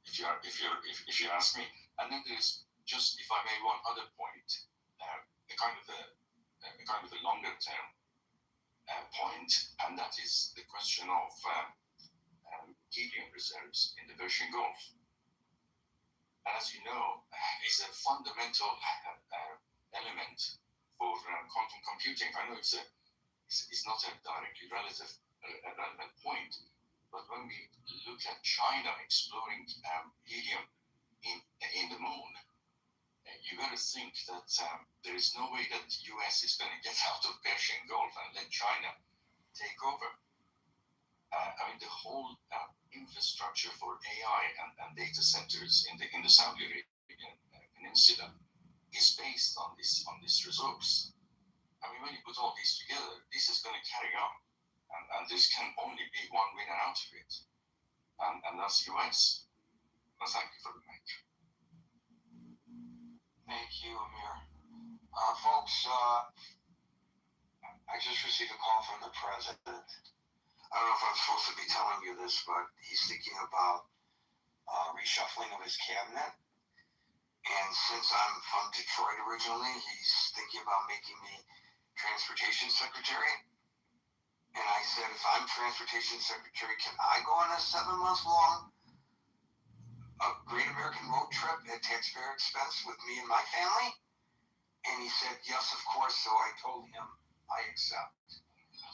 if you ask me. And then there's just, if I may, one other point, a kind of a longer term point, and that is the question of helium reserves in the Persian Gulf. And as you know, it's a fundamental element for quantum computing. I know it's not a directly relevant point, but when we look at China exploring helium in the moon, you got to think that there is no way that the US is going to get out of Persian Gulf and let China take over. The whole infrastructure for AI and data centers in the Saudi Arabian Peninsula is based on this resource. When you put all these together, this is going to carry on, and this can only be one winner out of it, and that's US. Well, thank you for the mic. Thank you, Amir. Folks, I just received a call from the president. I don't know if I'm supposed to be telling you this, but he's thinking about reshuffling of his cabinet. And since I'm from Detroit originally, he's thinking about making me transportation secretary. And I said, if I'm transportation secretary, can I go on a 7-month-long Great American road trip at taxpayer expense with me and my family? And he said, yes, of course. So I told him I accept.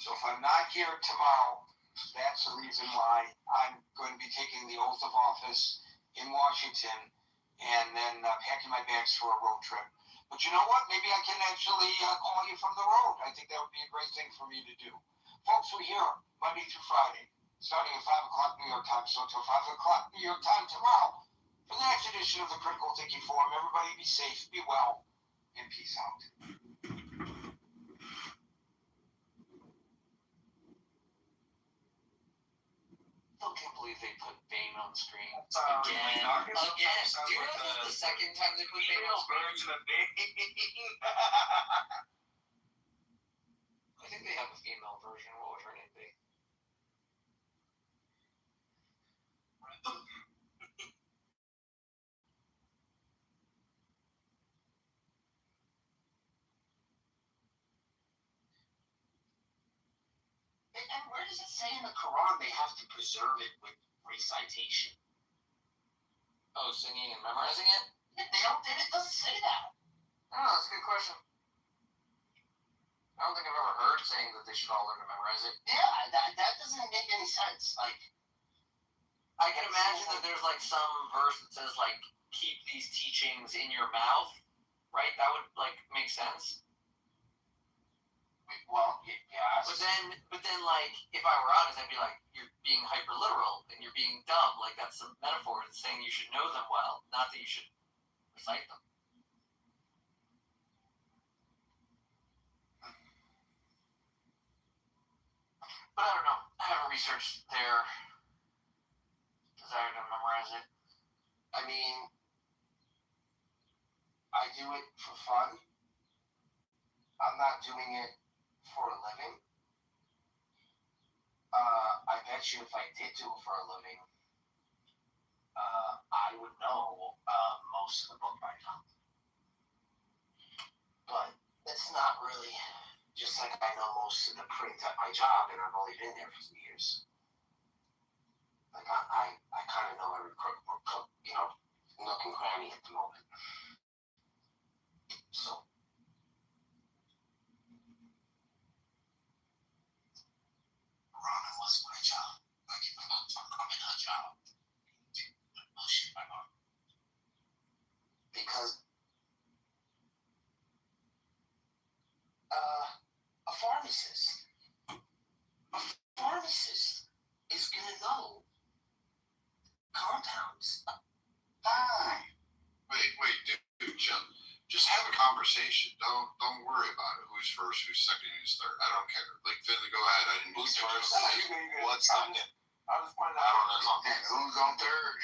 So if I'm not here tomorrow, that's the reason why I'm going to be taking the oath of office in Washington and then packing my bags for a road trip. But you know what? Maybe I can actually call you from the road. I think that would be a great thing for me to do. Folks, we're here Monday through Friday, starting at 5 o'clock New York time. So until 5 o'clock New York time tomorrow, for the next edition of the Critical Thinking Forum, everybody be safe, be well, and peace out. I still can't believe they put Bane on screen. Again. Do you know this is the second time they put Bane on screen? Birds in a big. I think think they have a female version. What would her name be? And where does it say in the Quran they have to preserve it with recitation? Oh, singing and memorizing it? They don't. It doesn't say that. Oh, that's a good question. I don't think I've ever heard saying that they should all learn to memorize it. Yeah, that doesn't make any sense. Like, I can imagine that there's like some verse that says like keep these teachings in your mouth, right? That would like make sense. well, yeah. But then like if I were honest, I'd be like you're being hyper literal and you're being dumb. Like that's a metaphor. It's saying you should know them well, not that you should recite them. But I don't know. I haven't researched their desire to memorize it. I mean, I do it for fun. I'm not doing it for a living. I bet you if I did do it for a living, I would know most of the book by now. But it's not really just like I know most of the print at my job, and I've only been there for 2 years. Like I kind of know every crook, nook and cranny at the moment. So. Ron, I lost my job. Like, I'm in a job. Oh shit, my mom. Because a pharmacist is gonna know compounds. Fine. Wait, dude, chill. Just have a conversation. Don't worry about it. Who's first, who's second, who's third. I don't care. Like, Finley, go ahead. I didn't. Who's first? What's second? I'll just point I don't know out. something. Who's on third?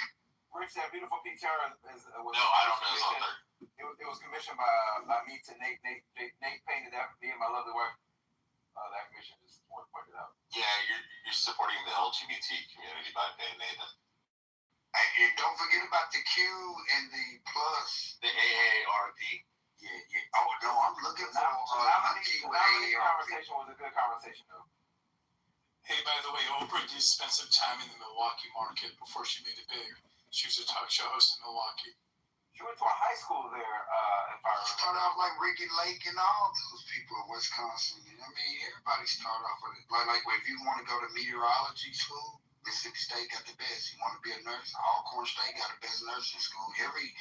Rich, that beautiful PTR was No, I don't know something. It was commissioned by me to Nate. Nate painted that for me and my lovely wife. That commission just pointed out. Yeah, you're supporting the LGBT community by paying Nathan. And don't forget about the Q and the plus. The AARP. Yeah. Oh no, I'm looking for Nominee conversation was a good conversation though. Hey, by the way, Oprah did spend some time in the Milwaukee market before she made it big. She was a talk show host in Milwaukee. She went to a high school there, if I remember. Start off like Ricky Lake and all those people in Wisconsin. I mean, everybody start off with it. Like if you want to go to meteorology school, Mississippi State got the best. You want to be a nurse, Alcorn State got the best nursing school. Every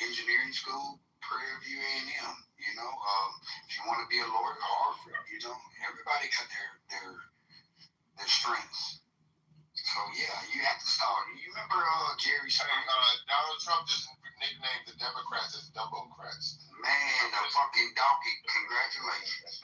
engineering school, Prairie View A&M. If you want to be a lawyer, Harvard. Everybody got their strengths. So yeah, you have to start. You remember Jerry Springer? Donald Trump just nicknamed the Democrats as Dumbocrats. Man, the fucking donkey. Congratulations.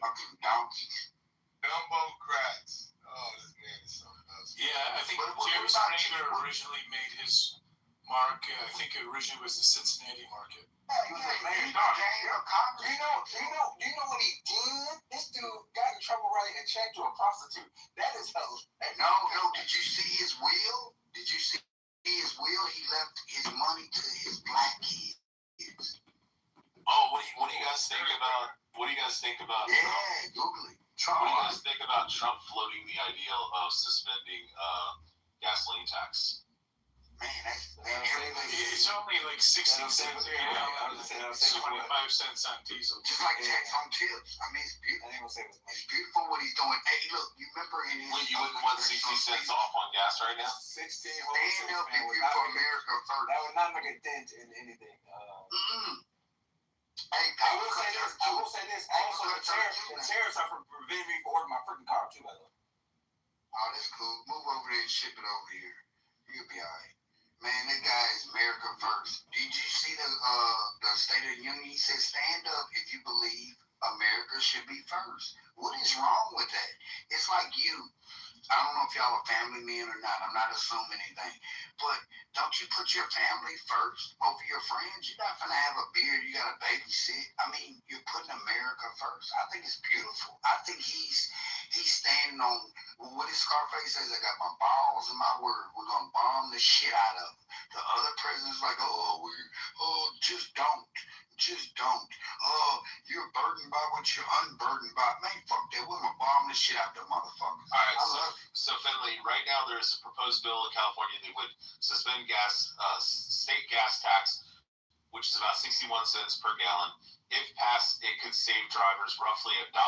Fucking donkeys. Dumbocrats. Oh, this man is so nuts. Yeah, I think What Jerry about Springer originally made his mark. I think it originally was the Cincinnati market. He was a mayor. Do you know what he did? This dude got in trouble writing a check to a prostitute. That is hilarious. No. Did you see his will? Did you see his will? He left his money to his black kids. Oh, what do you guys think about? What do you guys think about? Yeah, Google it. What do you guys think about Trump floating the idea of suspending gasoline tax? Man, It's only like 60 cents a gallon, 25 cents on diesel. just like tax on tips. I mean, it's beautiful. It's beautiful what he's doing. Hey, look, you remember in his... You wouldn't want 60 cents off on gas right now? 16 Stand up if you're for America first. That would not make a dent in anything. Hey, I will say this. Also, the tariffs are preventing me from ordering my freaking car too, by the way. Oh, that's cool. Move over there and ship it over here. You'll be alright. Man, that guy is America first. Did you see the State of the Union? He said, stand up if you believe America should be first. What is wrong with that? It's like you. I don't know if y'all are family men or not. I'm not assuming anything. But don't you put your family first over your friends? You're not going to have a beard. You got to babysit. I mean, you're putting America first. I think it's beautiful. I think he's standing on what his Scarface says. I got my balls and my word. We're going to bomb the shit out of them. The other president's like, just don't. Just don't. Oh, you're burdened by what you're unburdened by. Man, fuck that. We're going to bomb the shit out of them motherfuckers. All right, so Finley, right now there's a proposed bill in California that would suspend state gas tax, which is about 61 cents per gallon. If passed, it could save drivers roughly $1.08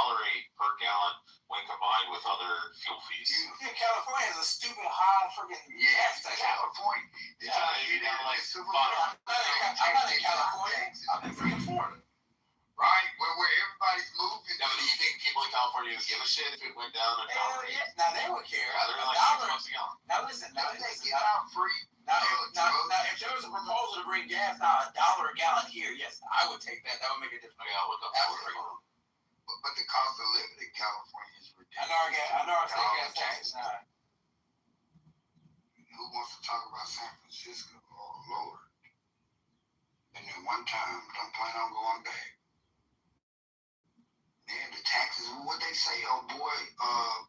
per gallon when combined with other fuel fees. Yeah, California has a stupid high freaking gas tax. California. You got like I'm not in California. I'm in freaking Florida. Right, where everybody's moving. Now, do you think people in California would give a shit if it went down $1? Hell yeah. Now they would care. Yeah, they're like $6 a gallon. Now listen. They get out free. Now, if there was a proposal to bring gas down $1 a gallon here, yes, I would take that. That would make a difference. Okay, I'll look up that one. But the cost of living in California is ridiculous. I know our state gas tax is high. Who wants to talk about San Francisco? Oh, Lord. And then one time, don't plan on going back. Man, the taxes, what they say, oh boy,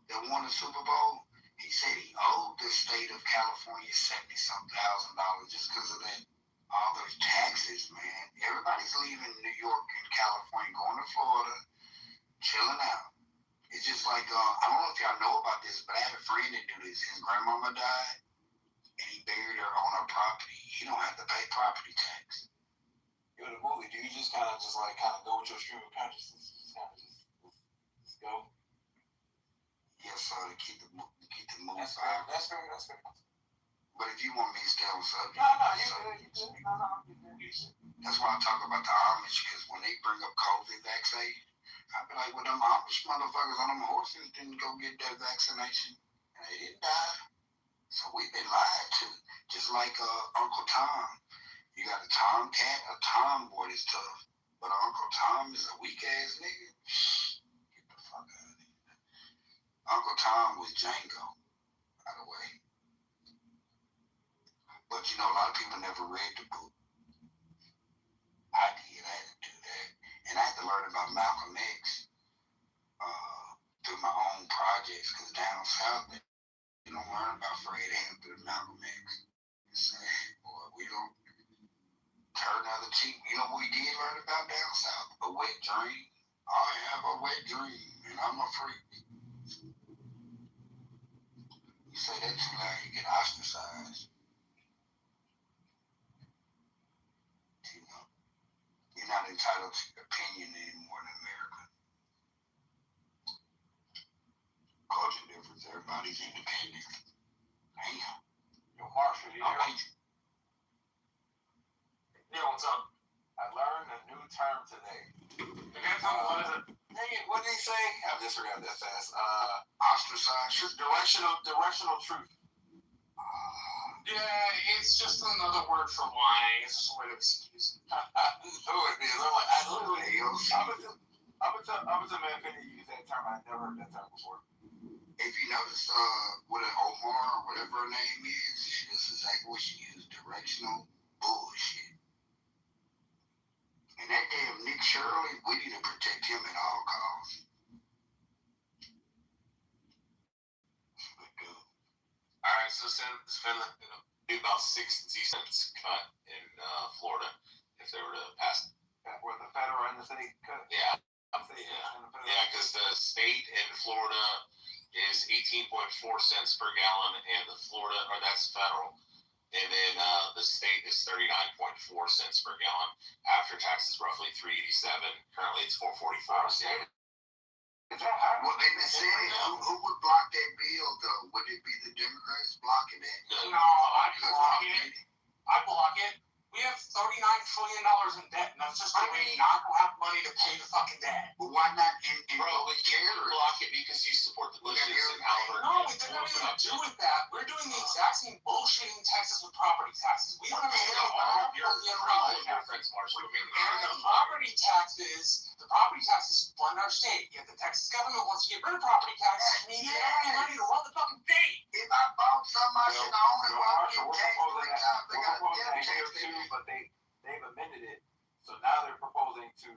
that won the Super Bowl, he said he owed the state of California $70-some thousand just because of that, all those taxes, man. Everybody's leaving New York and California, going to Florida, chilling out. It's just like, I don't know if y'all know about this, but I had a friend that do this. His grandmama died, and he buried her on her property. He don't have to pay property tax. In a movie, do you just kind of go with your stream of consciousness? Just go. Yes, sir. To keep the movie That's vibrant. fair. That's fair. But if you want me to stay on subject, You good. that's why I talk about the Amish, because when they bring up COVID vaccine, I be like, well, them Amish motherfuckers on them horses didn't go get that vaccination, and they didn't die. So we've been lied to, just like Uncle Tom. You got a tomcat, a tomboy is tough, but Uncle Tom is a weak ass nigga. Get the fuck out of here. Uncle Tom was Django, by the way. But you know, a lot of people never read the book. I did. I had to do that, and I had to learn about Malcolm X through my own projects. Cause down south, you don't learn about Fred Hampton and Malcolm X. It's sad, boy. We don't. Turn the other cheek. You know what we did learn about down south? A wet dream. I have a wet dream, and I'm a freak. You say that too loud, you get ostracized. You know, you're not entitled to your opinion anymore in America. Culture difference. Everybody's independent. Damn. Yo, Marshall, you All hear? right. Yeah, what's up? I learned a new term today. What did he say? I just forgot that fast. Ostracized. Directional truth. Yeah, it's just another word for lying. It's just a way to excuse it. I know it is. I was a man finna use that term. I never heard that term before. If you notice what an Omar or whatever her name is, this is exactly what she used. Directional bullshit. And that damn Nick Shirley, we need to protect him at all costs. All right, so Finley, it'll be about 60 cents cut in Florida if they were to pass. Where the federal and the state cut. Yeah, because the state in Florida is 18.4 cents per gallon, and that's federal. And then the state is 39.4 cents per gallon. After taxes, roughly $3.87. Currently, it's $4.44. So Well, in the Senate, who would block that bill, though? Would it be the Democrats blocking it? No, I'd block it. I'd block it. We have $39 trillion in debt, and that's just the way not to have money to pay the fucking debt. But why not Bro, but you block it because you support the Bushes and Albert. No, it doesn't have anything to do with that. We're doing the exact same bullshit in Texas with property taxes. We don't have to all European Your friends, Marshall. the property taxes to get rid of property taxes means they don't have money to run the fucking state. If I bought something, I should own it. Why Marshall, would we're tax proposing three that. times? They We're got proposing death that here tax. too, but they've amended it. So now they're proposing to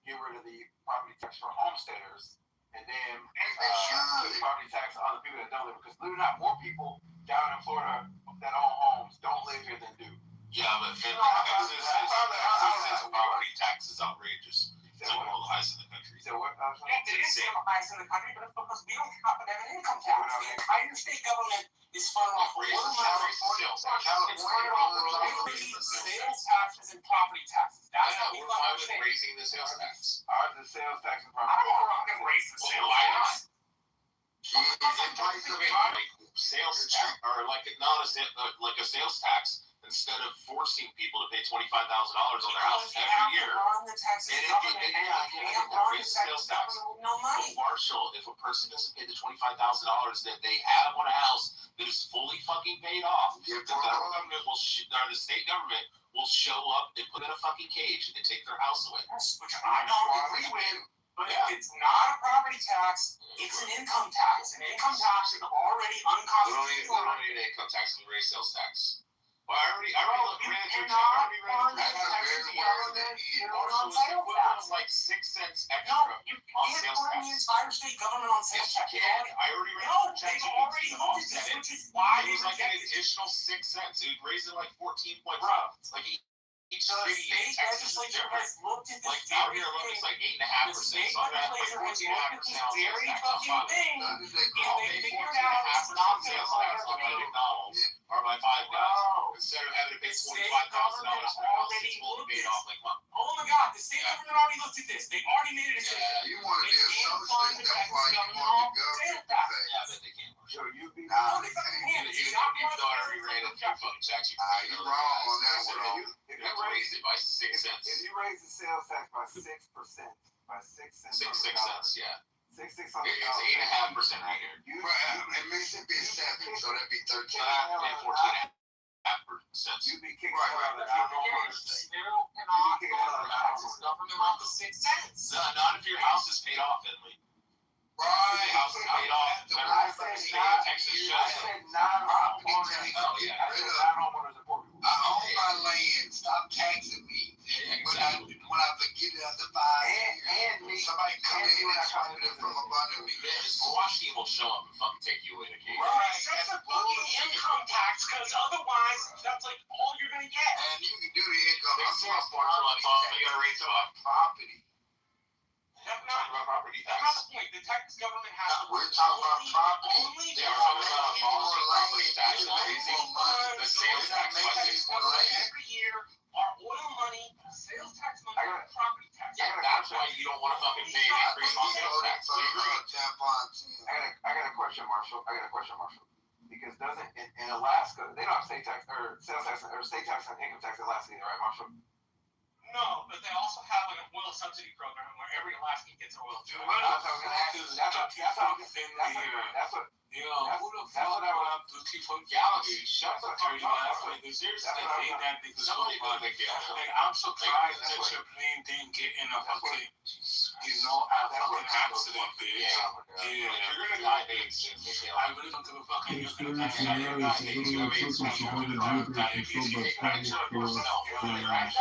get rid of the property tax for homesteaders, and then They should. the property tax on the people that don't live. Because believe it or not, more people down in Florida that own homes don't live here than do. Yeah, but Texas property tax is outrageous. It's like one of the highest in the country. So what? Yeah, it is the highest in the country, but it's because we don't happen to have an income tax. The entire state government is funded off of oil money. It's funded off of sales taxes and property taxes. That's how we we're fund our fine with state. raising the sales tax. Ours is sales tax and I property don't know tax. how I can raise the sales Why not? tax. Sales tax, or like not a like a sales tax, instead of forcing people to pay $25,000 on their house every year. Run the Texas And if government, you- and you can't run the Texas government with no money. Marshall, if a person doesn't pay the $25,000 that they have on a house that is fully fucking paid off, the federal government will or the state government will show up and put in a fucking cage and take their house away. Which I don't agree with, but it's not a property tax, it's an income tax. An income tax is already We don't unconstitutional. need an income tax, we raise sales tax. Well, I already ran through cannot the fund the tax. Texas government Marshall, on it's sales equivalent tax. of like 6 cents No, extra you on can't sales fund the tax. entire state government on sales Yes, you tax. can. I already ran No, through they've ChatGPT already to looked at offset this, it. which is why It they was like an rejected it. additional 6 cents. It would raise it like 14.5. Like each So the city state in Texas is legislature different. has looked at this Like out very here alone, thing. it's like The 8.5%. state So I'm gonna have like legislature has looked at 14.5% this on sales very tax. I'm fucking fine. thing, I'll and pay they figured out it's 14.5% not gonna sales fund tax on my everything. McDonald's or my Five Guys No. instead of having to pay The state $25,000 government for a house already that's fully looked paid at off. Like, what? Oh my God, the state government already looked at this. They already made a decision. You want to They be a can't fund socialist, the that's Texas why you government want on the government sales to tax. pay. Yeah, I bet they can. So you be No, they fucking can't. It's Even not if part you of thought the already ran it through fucking ChatGPT. You're wrong on that So one. you have to raise it by 6 cents. If you raise the sales tax by 6%, by 6 cents, 6 cents, yeah. 6 It's 8.5% right here. Right, and Mississippi is 7, so that'd be 13. So I have to pay 14.5%. You'd be kicked Right, out of right, the right. normal Still state. cannot fund the Texas government off the 6 cents. No, not if your house is paid off, Henley. Right. If your house is paid off, I said not. Texas I shows said it. non-homeowners. Oh, yeah. I said non-homeowners and poor people. I own my land. Stop taxing me. Exactly. When I forget it after 5 years, And me. somebody come and in you and and I swipe come it in from above me. Yeah, the SWAT team will show up and fucking take you away to cage. Right, shut the fucking income tax, because otherwise, that's like all you're gonna get. And you can do the income. Big I'm sales talking tax, about they gotta raise it up. property. That's Talking not, about property that's not tax. the point. The Texas government has to. We're talking about property. Only They are talking about Making more abolishing property land. tax You're and making raising more money. the sales tax by Making more land. every year, our oil money, sales tax money, I got- and property tax. Yeah, that's why you don't want to fucking pay an increase on sales tax. So We agree. I got a question, Marshall. Because doesn't in Alaska they don't have state tax or sales tax or state tax and income tax in Alaska either, right, Marshall? No, but they also have like a oil subsidy program where every Alaskan gets oil. That's what I was gonna ask you. That's what You know, who the that's fuck what I would was. have to keep on Galaxy, shut the fuck dirty up. ass niggas? Seriously, That's they what hate that nigga so Somebody much. make it. Like, I'm surprised That's that what- your plane didn't get in a That's what- fucking, a fucking accident, bitch. Yeah. Yeah. If you're gonna die, AIDS soon, Mikhail. I really don't give a fuck. You're gonna die. Experience You're gonna scenarios die. a AIDS. You little have AIDS. trickle You're from gonna the die. group Diabetes. controlled by You panic can't for yourself. You're gonna die.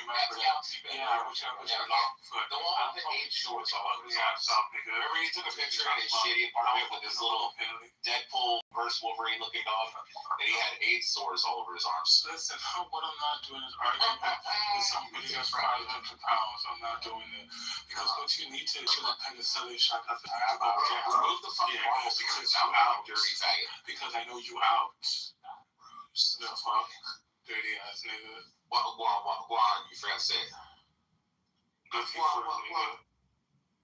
Remember that. Yeah, which I long for. The one with the AIDS shorts all over his arms. Nigga. Remember he took a picture in his shitty apartment with this little Deadpool versus Wolverine looking dog, and he had AIDS sores all over his arms. Listen, what I'm not doing is arguing with somebody that's 500 pounds. I'm not doing it. Because what you need to do is a penicillin shot after you go get Remove the fucking Yeah, marbles because because you now out. I'm dirty faggot. Because I know you out. The fuck? Dirty ass nigga. Guan, you forgot to say it. Good for nigga.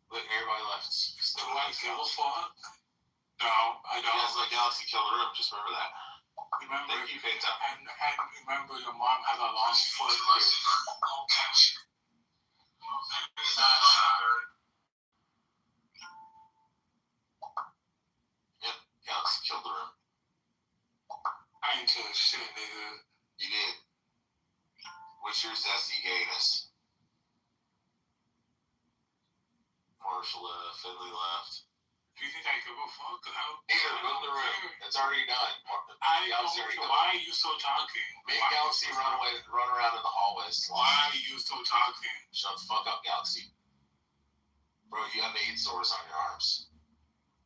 Look, everybody left. Do I give a fuck? No, I You guys don't. let Galaxy kill the room, just remember that. Remember, Thank you, Penta. and remember your mom has a long foot. Yep, Galaxy killed the room. I ain't killing shit, nigga. You did. What's your zesty gayness? For Marshall left, Finley left. Do you think I give a fuck? Peter, move the room. It's already done. Galaxy already why are you still talking? Make Galaxy run around in the hallways. Why are you still talking? Shut the fuck up, Galaxy. Bro, you have 8 sores on your arms.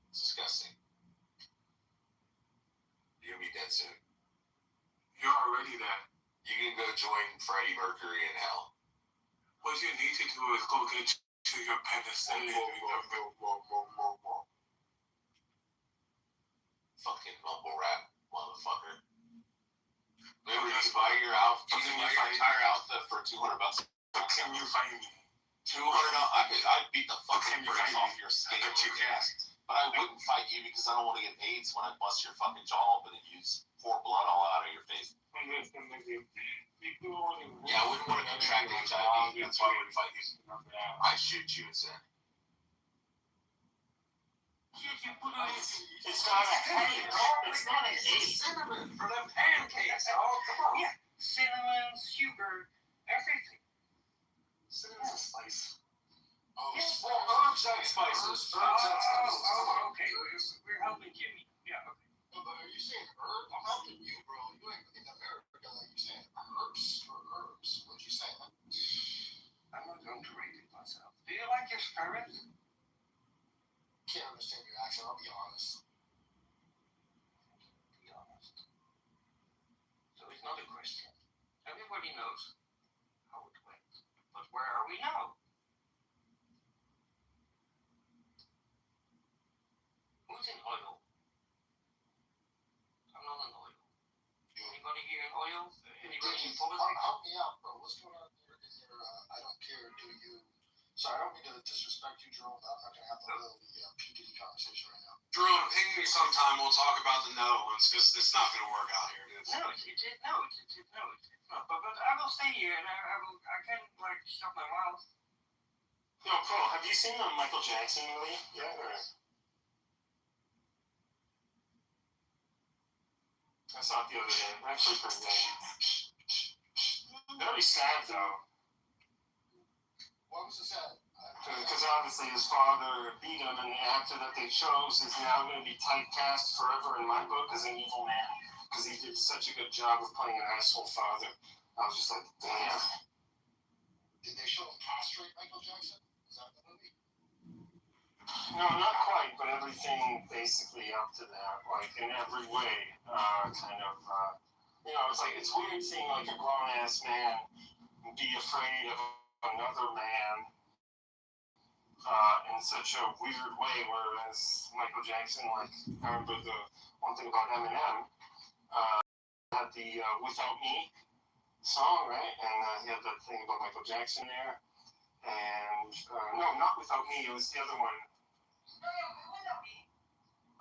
It's disgusting. You're gonna be dead soon. You're already dead. You can go join Freddie Mercury in hell. What you need to do is go get to your penicillin. Fucking mumble rap, motherfucker. Maybe you can buy your outfit. You can buy your entire outfit for $200. Can you find me? $200. I'd beat the fucking brakes off your skin. But I wouldn't fight you because I don't want to get AIDS when I bust your fucking jaw open and you pour blood all out of your face. Yeah, I wouldn't want to contract HIV. That's why I wouldn't fight you. I'd shoot you instead. It's not a hate. It's not a hate. Cinnamon for the pancakes. Oh, come on. Yeah, cinnamon, sugar, everything. Cinnamon's a spice. Oh, herbs and spices. Okay. We're helping Jimmy. Yeah, okay. But are you saying herbs? I'm helping you, bro. You ain't in America like you saying herbs or herbs. What you saying? I'm not going to rate it myself. Do you like your sparrows? Can't understand your accent. I'll be honest. Be honest. So it's not a question. Everybody knows how it went. But where are we now? Who's in oil? I'm not in oil. Anybody here in oil? Anybody in politics? Help me out, bro. What's going on in your I don't care, do you? Sorry, I don't mean to disrespect you, Jerome, but I'm not going to have the P. Diddy conversation right now. Jerome, ping me sometime. We'll talk about the Netherlands because it's not going to work out here, dude. No, it's not. But I will stay here and I can like shut my mouth. Yo, Pro, have you seen the Michael Jackson movie yet? Or? I saw it the other day. Actually, pretty good. Very sad though. Why was it sad? Because obviously his father beat him, and the actor that they chose is now going to be typecast forever in my book as an evil man. Because he did such a good job of playing an asshole father. I was just like, damn. Did they show him castrate Michael Jackson? Is that the movie? No, not quite, but everything basically up to that, like in every way, it's like, it's weird seeing like a grown-ass man be afraid of another man in such a weird way, whereas Michael Jackson, like, I remember the one thing about Eminem, had the Without Me song, right? And he had that thing about Michael Jackson there. And, no, not Without Me, it was the other one.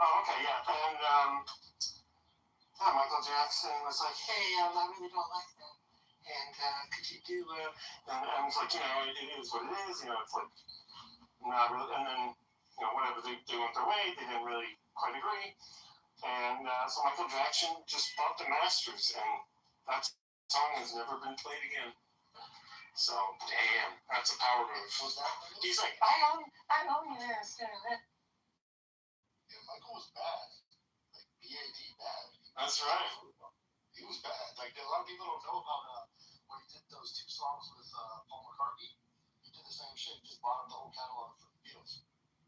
Oh, okay, yeah. And, Michael Jackson was like, hey, I really don't like that. And, could you do, and I was like, it is what it is, it's like, not really, and then, whatever, they went their way, they didn't really quite agree. And, so Michael Jackson just bought the masters, and that song has never been played again. So, damn, that's a power move. He's like, I own this. Yeah, Michael was bad. Like, B.A.D. bad. That's right. He was bad. Like, a lot of people don't know about when he did those 2 songs with Paul McCartney. He did the same shit. He just bought up the whole catalog for the Beatles.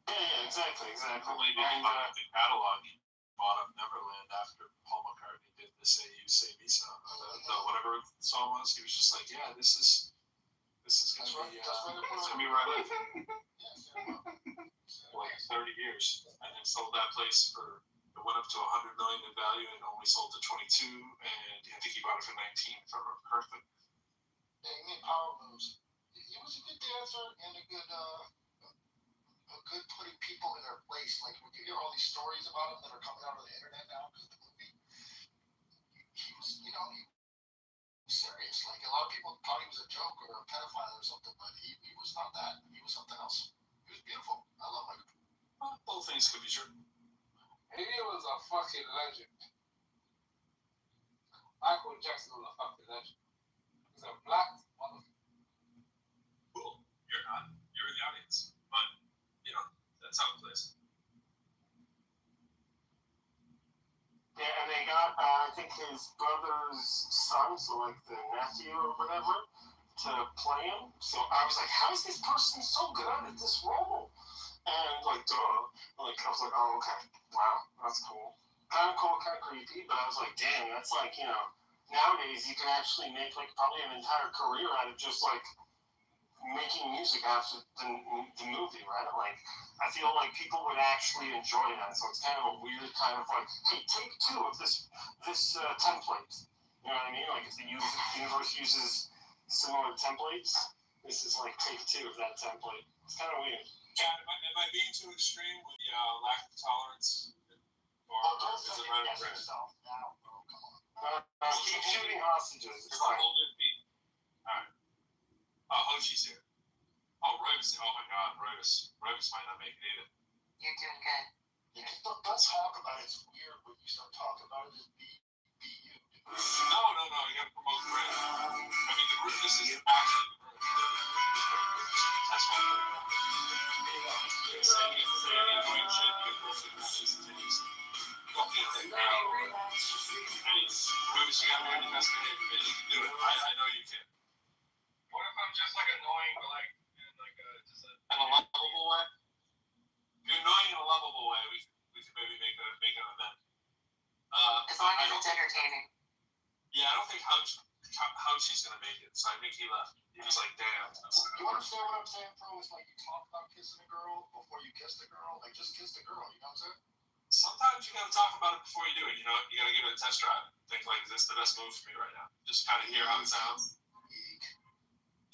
Yeah, exactly. Only didn't buy the catalog. He bought up Neverland after Paul McCartney did the Say You, Say Me song. Whatever the song was, he was just like, yeah, this is going to be, it's going to be right up. Like 30 years. And then sold that place it went up to $100 million in value and only sold to 22, and I think he bought it for 19 if I remember correctly. Yeah, he made power moves. He was a good dancer and a good putting people in their place. Like when you hear all these stories about him that are coming out of the internet now because of the movie, he was, he was serious. Like a lot of people thought he was a joke or a pedophile or something, but he was not that. He was something else. He was beautiful. I love him. Well, both things could be true. He was a fucking legend. Michael Jackson was a fucking legend. He's a black motherfucker. Cool. You're not. You're in the audience. But, That's how it plays. Yeah, and they got, I think his brother's son, so like the nephew or whatever, to play him. So I was like, how is this person so good at this role? And like, duh. Like, I was like, oh, okay. Wow, that's cool. Kind of cool, kind of creepy, but I was like, damn, that's like, you know, nowadays you can actually make like probably an entire career out of just like making music after the movie, right? Like, I feel like people would actually enjoy that. So it's kind of a weird kind of like, hey, take 2 of this template. You know what I mean? Like if the universe uses similar templates, this is like take 2 of that template. It's kind of weird. Yeah, am I being too extreme with the lack of tolerance? Or don't is it second right guess over yourself now, bro. Come on. Keep shooting hostages. It's We're fine. holding feet. Alright. Hochi's here. Oh, Rovis. Oh my god, Rovis. Rovis might not make it either. You're doing good. You just don't talk about it. It's weird when you start talking about it. Just be you. No. You gotta promote the brand. I mean, the group, this is actually the group. That's what I'm doing. Saying annoying shit because we're also not just things. Don't get that crowd. Rovis, you gotta learn to investigate. You can do it. I know you can. What if I'm just like annoying, but like just In a lovable way? If you're annoying in a lovable way, we could maybe make an event. As long as it's entertaining. Yeah, I don't think Houchi's gonna make it, so I think he left. He was like, damn. You understand what I'm saying, bro? It's like you talk about kissing a girl before you kiss the girl. Like, just kiss the girl, you know what I'm saying? Sometimes you gotta talk about it before you do it. You know, you gotta give it a test drive. Think like, is this the best move for me right now? Just kind of hear how it sounds.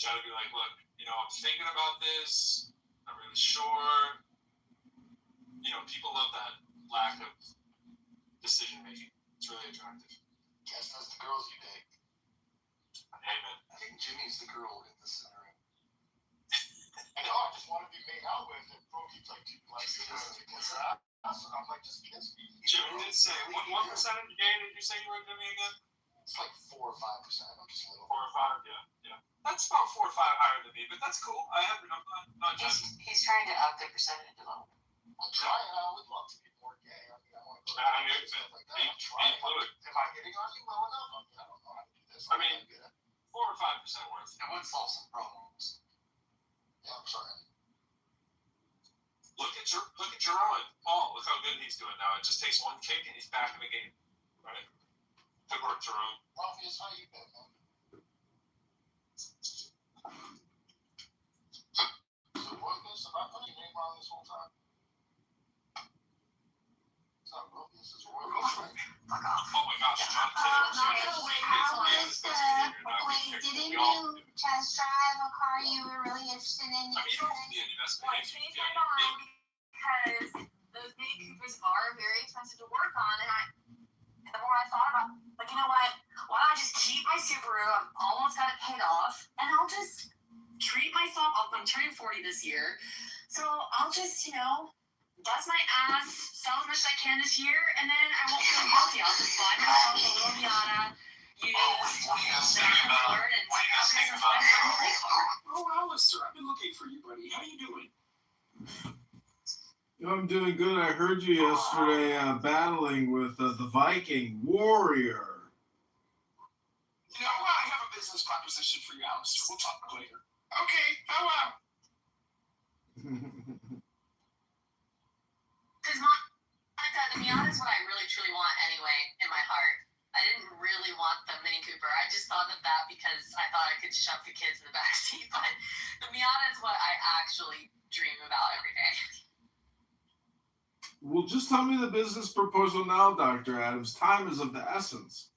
Try to be like, look, you know, I'm thinking about this. I'm really sure. You know, people love that lack of decision making. It's really attractive. Guess that's the girls you date. Hey, man. I think Jimmy's the girl in this scenario. And I just want to be made out with, and bro keeps like, dude, like, kiss that. So I'm like, just kiss me. Jimmy did say, what percentage gay did you say you were Jimmy again? It's like 4 or 5%. I'm just a little. 4 or 5, yeah. That's about 4 or 5 higher than me, but that's cool. I'm not judging. He's trying to up the percentage a little bit. I'm trying. I would love to be more gay. I mean, I want to go I mean, stuff like that. I'm trying. Am I hitting on you well enough? I mean, I don't know how to do this. I mean, 4 or 5% worth. It would solve some problems. Yeah, I'm trying. Look at Jerome. Paul, look how good he's doing now. It just takes one kick and he's back in the game. Right? Good work, Jerome. Obvious, how you been, man? So Royvis, am I putting your name on this whole time? It's not Royvis, it's Royvis, right? Fuck off. Oh my gosh, John Kitover. Wait, didn't you test drive a car you were really interested in? I mean, you don't need an Well, I investigation. changed my mind because those Mini Coopers are very expensive to work on, and the more I thought about, like, you know what? Why don't I just keep my Subaru? I've almost got it paid off, and I'll just treat myself. I'm turning 40 this year, so I'll just, you know, bust my ass, sell as much as I can this year, and then I won't feel guilty. I'll just buy myself a little Miata, Oh, Alistair, I've been looking for you, buddy. How you doing? I'm doing good. I heard you yesterday battling with the Viking warrior. You know, I have a business proposition for you, Alistair. We'll talk later. Okay, how about? Because the Miata is what I really truly want anyway in my heart. I didn't really want the Mini Cooper. I just thought of that because I thought I could shove the kids in the backseat. But the Miata is what I actually dream about every day. Well, just tell me the business proposal now, Dr. Adams. Time is of the essence.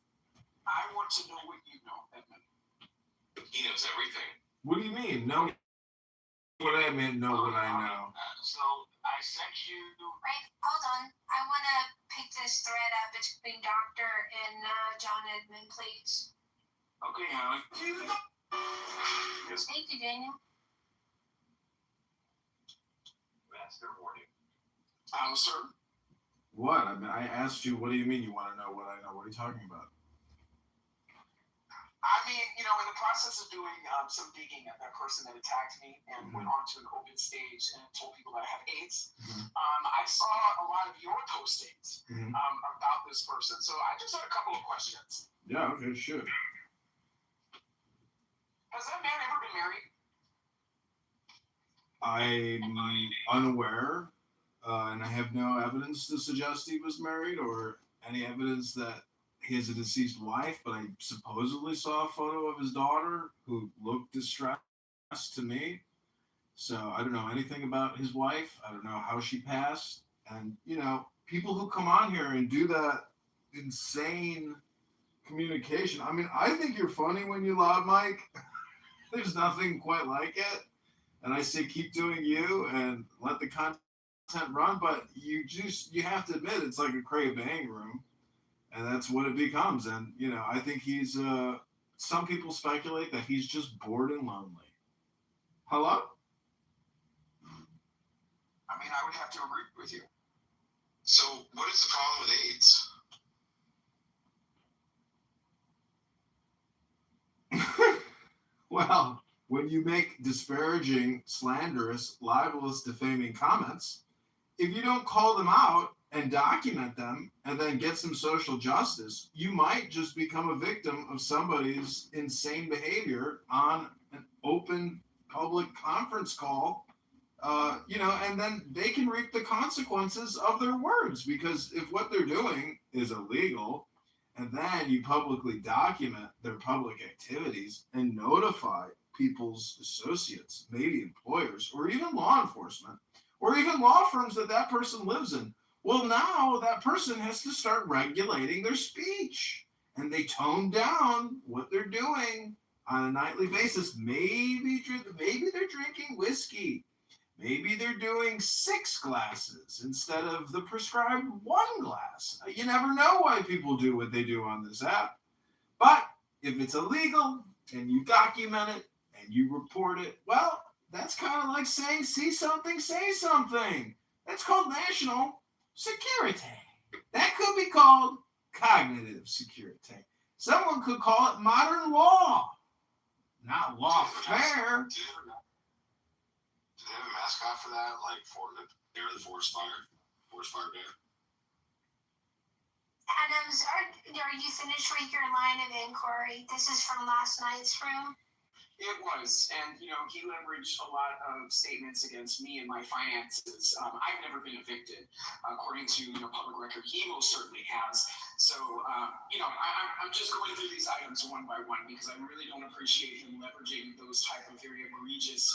I want to know what you know, Edmund. He knows everything. What do you mean? Know what I meant, know what I know. So I sent you. Wait, hold on. I want to pick this thread up between Doctor and John Edmund, please. Okay, Allie. Yes. Thank you, Daniel. Master warning. Alistair? What? I mean, I asked you, what do you mean you want to know what I know? What are you talking about? I mean, you know, in the process of doing some digging at that person that attacked me and went onto an open stage and told people that I have AIDS, I saw a lot of your postings about this person. So I just had a couple of questions. Yeah, okay, sure. Has that man ever been married? I'm unaware, and I have no evidence to suggest he was married or any evidence that he has a deceased wife, but I supposedly saw a photo of his daughter who looked distressed to me. So I don't know anything about his wife. I don't know how she passed. And, you know, people who come on here and do that insane communication. I mean, I think you're funny when you loud mic. There's nothing quite like it. And I say keep doing you and let the content run, but you have to admit it's like a crave bang room. And that's what it becomes. And, you know, I think he's, some people speculate that he's just bored and lonely. Hello? I mean, I would have to agree with you. So, what is the problem with AIDS? Well, when you make disparaging, slanderous, libelous, defaming comments, if you don't call them out and document them and then get some social justice, you might just become a victim of somebody's insane behavior on an open public conference call, you know, and then they can reap the consequences of their words, because if what they're doing is illegal and then you publicly document their public activities and notify people's associates, maybe employers, or even law enforcement, or even law firms that person lives in, well, now that person has to start regulating their speech. And they tone down what they're doing on a nightly basis. Maybe they're drinking whiskey. Maybe they're doing 6 glasses instead of the prescribed 1 glass. You never know why people do what they do on this app. But if it's illegal and you document it and you report it, well, that's kind of like saying, see something, say something. That's called national security. That could be called cognitive security. Someone could call it modern law, not lawfare. Do they have a mascot for that? Like for the forest fire? Forest fire bear? Adams, are you finished with your line of inquiry? This is from last night's room. It was, and you know, he leveraged a lot of statements against me and my finances. I've never been evicted, according to public record. He most certainly has. So, I'm just going through these items one by one because I really don't appreciate him leveraging those type of very egregious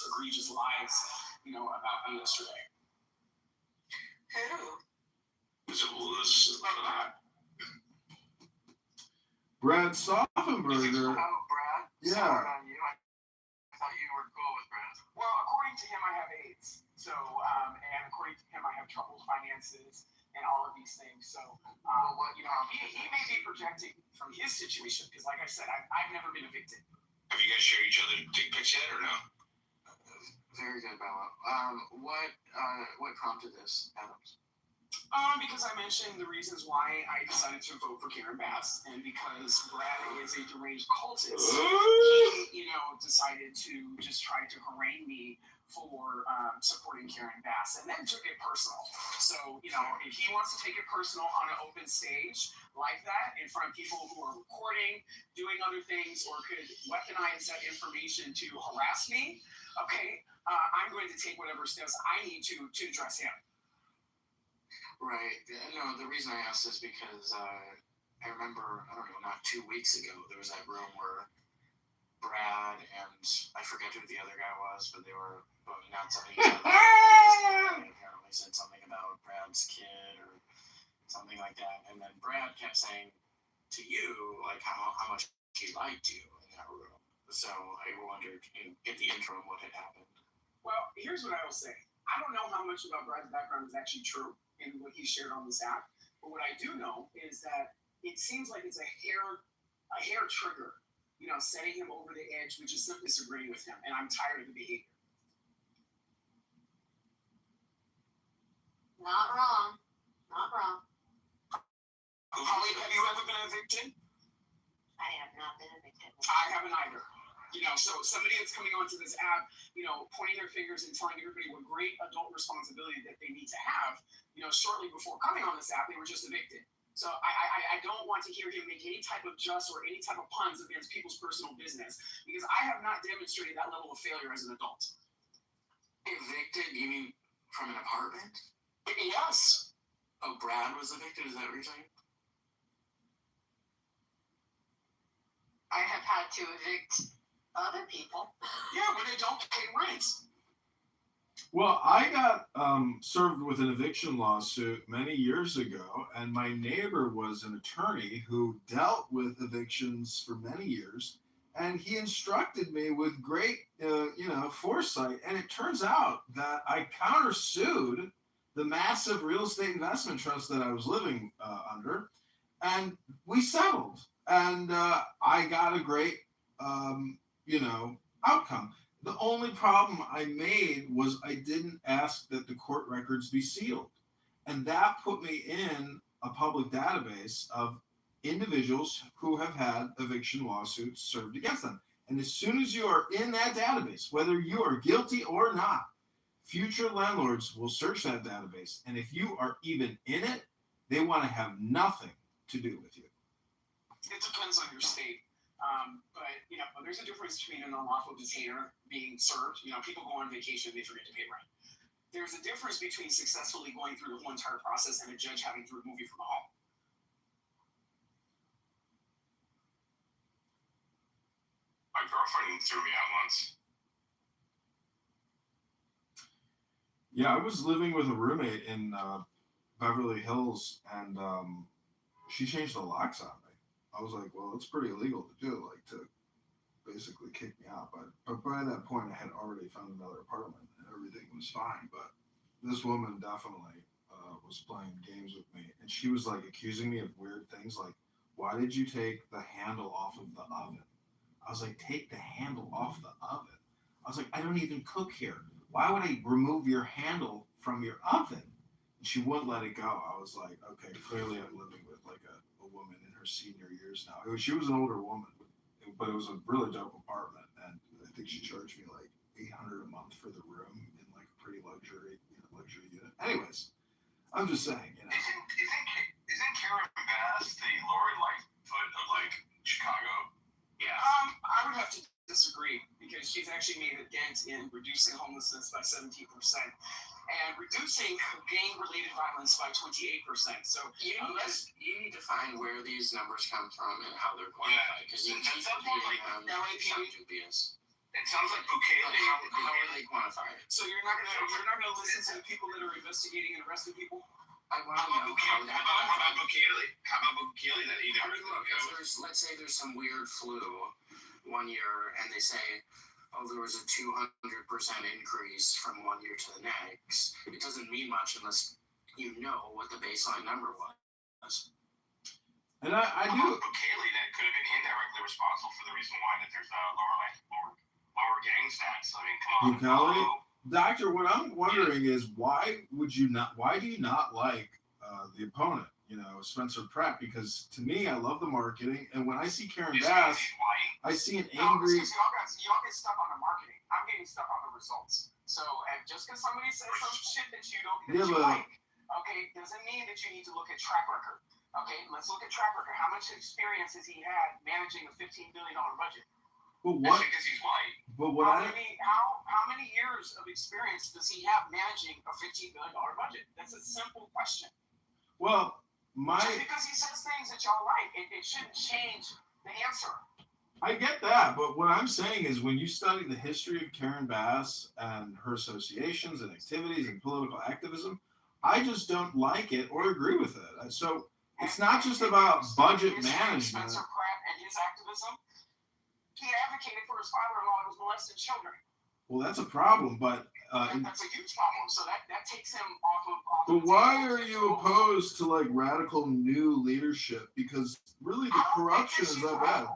lies, about me yesterday. Who? Brad Soffenberger. Brad? Yeah. Sorry on you. I thought you were cool with Brad. Well, according to him, I have AIDS. So, and according to him, I have troubled finances and all of these things. So, he may be projecting from his situation because, like I said, I've never been evicted. Have you guys shared each other dick pics yet or no? Very good, Bella. What prompted this, Adams? Because I mentioned the reasons why I decided to vote for Karen Bass, and because Brad is a deranged cultist, he, decided to just try to harangue me for supporting Karen Bass, and then took it personal. So, if he wants to take it personal on an open stage like that, in front of people who are recording, doing other things, or could weaponize that information to harass me, okay, I'm going to take whatever steps I need to address him. Right. No, the reason I asked is because I remember, not 2 weeks ago, there was that room where Brad and I forget who the other guy was, but they were going nuts on each other. They apparently said something about Brad's kid or something like that. And then Brad kept saying to you, like, how much he liked you in that room. So I wondered, in the interim, what had happened. Well, here's what I will say. I don't know how much about Brad's background is actually true in what he shared on this app, but what I do know is that it seems like it's a hair trigger, setting him over the edge, which is simply disagreeing with him, and I'm tired of the behavior. Not wrong. Not wrong. Holly, have you ever been evicted? I have not been evicted. I haven't either. You know, so somebody that's coming onto this app, you know, pointing their fingers and telling everybody what great adult responsibility that they need to have, you know, shortly before coming on this app, they were just evicted. So I don't want to hear him make any type of just or any type of puns against people's personal business, because I have not demonstrated that level of failure as an adult. Evicted? You mean from an apartment? Yes. Oh, Brad was evicted? Is that what you're saying? I have had to evict other people. Yeah, when they don't pay rent. Well, I got served with an eviction lawsuit many years ago, and my neighbor was an attorney who dealt with evictions for many years, and he instructed me with great, foresight. And it turns out that I countersued the massive real estate investment trust that I was living under, and we settled, and I got a great, outcome. The only problem I made was I didn't ask that the court records be sealed. And that put me in a public database of individuals who have had eviction lawsuits served against them. And as soon as you are in that database, whether you are guilty or not, future landlords will search that database. And if you are even in it, they want to have nothing to do with you. It depends on your state. But, there's a difference between an unlawful detainer being served. You know, people go on vacation, they forget to pay rent. There's a difference between successfully going through the whole entire process and a judge having to remove you from the home. My girlfriend threw me out once. Yeah, I was living with a roommate in Beverly Hills, and she changed the locks on me. I was like, well, it's pretty illegal to do, like to basically kick me out. But by that point, I had already found another apartment, and everything was fine. But this woman definitely was playing games with me, and she was like accusing me of weird things, like, why did you take the handle off of the oven? I was like, take the handle off the oven. I was like, I don't even cook here. Why would I remove your handle from your oven? And she wouldn't let it go. I was like, okay, clearly I'm living with like a woman in her senior years now. She was an older woman, but it was a really dope apartment. And I think she charged me like $800 a month for the room in like a pretty luxury unit. Anyways, I'm just saying, Isn't Karen Bass the Lori Lightfoot of like Chicago? Yeah. I would have to disagree, because she's actually made a dent in reducing homelessness by 17% and reducing gang-related violence by 28%. So you need to find where these numbers come from and how they're quantified, because you keep repeating them. Dubious. It sounds like Bukele. How are they quantified? So you're not gonna listen to the people that are investigating and arresting people? I want to know how that. How about Bukele? How about Bukele that he never? Let's say there's some weird flu one year, and they say, oh, there was a 200% increase from one year to the next. It doesn't mean much unless you know what the baseline number was. And I do. Bukele that could have been indirectly responsible for the reason why that there's lower gang stats. I mean, come on. Bukele? Doctor, what I'm wondering is why do you not like the opponent, Spencer Pratt? Because to me, I love the marketing, and when I see Karen Bass, I see an angry. Y'all get stuck on the marketing. I'm getting stuck on the results. So just because somebody says some shit that you like, okay, doesn't mean that you need to look at track record. Okay, let's look at track record. How much experience has he had managing a $15 billion budget? But what? Because he's white. But what? How many years of experience does he have managing a $15 billion budget? That's a simple question. Well, just because he says things that y'all like, it shouldn't change the answer. I get that, but what I'm saying is when you study the history of Karen Bass and her associations and activities and political activism, I just don't like it or agree with it. So it's not just about budget management. Spencer Pratt and his activism, he advocated for his father-in-law who was molesting children. Well, that's a problem, but that's a huge problem. So that takes him off of. But why are you opposed to like radical new leadership? Because really, the corruption is that bad.